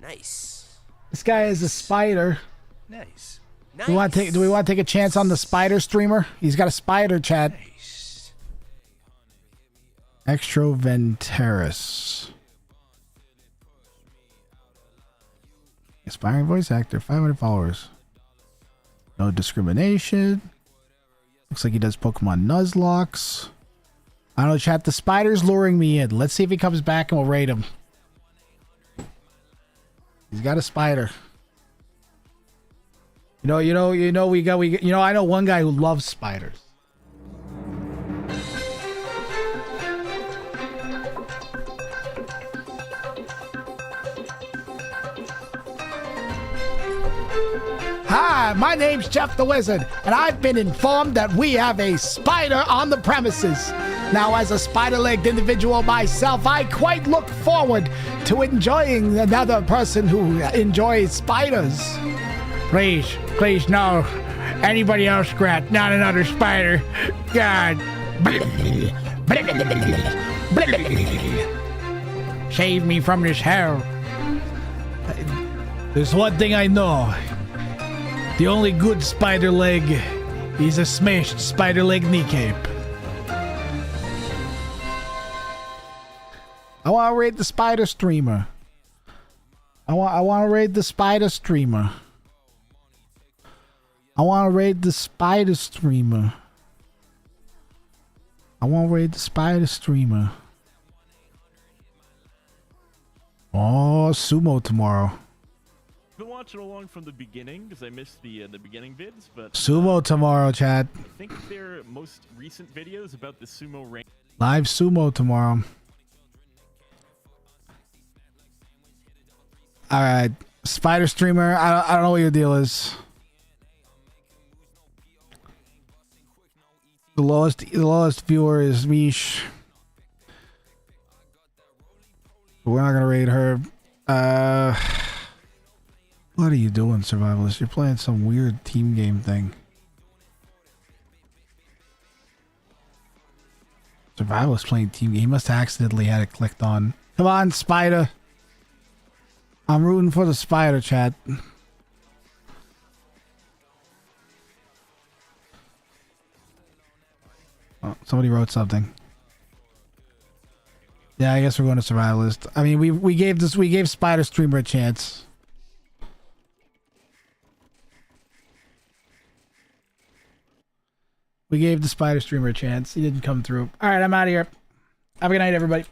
Speaker 5: Nice.
Speaker 1: This guy is a spider.
Speaker 5: Nice.
Speaker 1: Do we want to take a chance on the spider streamer? He's got a spider, chat.
Speaker 5: Nice.
Speaker 1: Extroventris. Aspiring voice actor, 500 followers. No discrimination. Looks like he does Pokemon Nuzlocke. I don't know, chat. The spider's luring me in. Let's see if he comes back and we'll raid him. He's got a spider. I know one guy who loves spiders. Hi, my name's Jeff the Wizard, and I've been informed that we have a spider on the premises. Now, as a spider-legged individual myself, I quite look forward to enjoying another person who enjoys spiders. Please, no. Anybody else, Grat, not another spider. God. Save me from this hell. There's one thing I know. The only good spider leg is a smashed spider leg kneecap. I want to raid the spider streamer. I want to raid the spider streamer. I want to raid the spider streamer. I want to raid the spider streamer. Oh, sumo tomorrow.
Speaker 11: Been watching along from the beginning because I missed the beginning vids, but
Speaker 1: Sumo tomorrow, chat.
Speaker 11: I think their most recent videos about the sumo rank.
Speaker 1: Live sumo tomorrow. All right, spider streamer. I don't know what your deal is. The lowest viewer is Mish. We're not gonna raid her. What are you doing, Survivalist? You're playing some weird team game thing. Survivalist playing team game. He must have accidentally had it clicked on. Come on, spider. I'm rooting for the spider, chat. Oh, somebody wrote something. Yeah, I guess we're going to survivalist. I mean, we gave Spider Streamer a chance. We gave the Spider Streamer a chance. He didn't come through. All right, I'm out of here. Have a good night, everybody.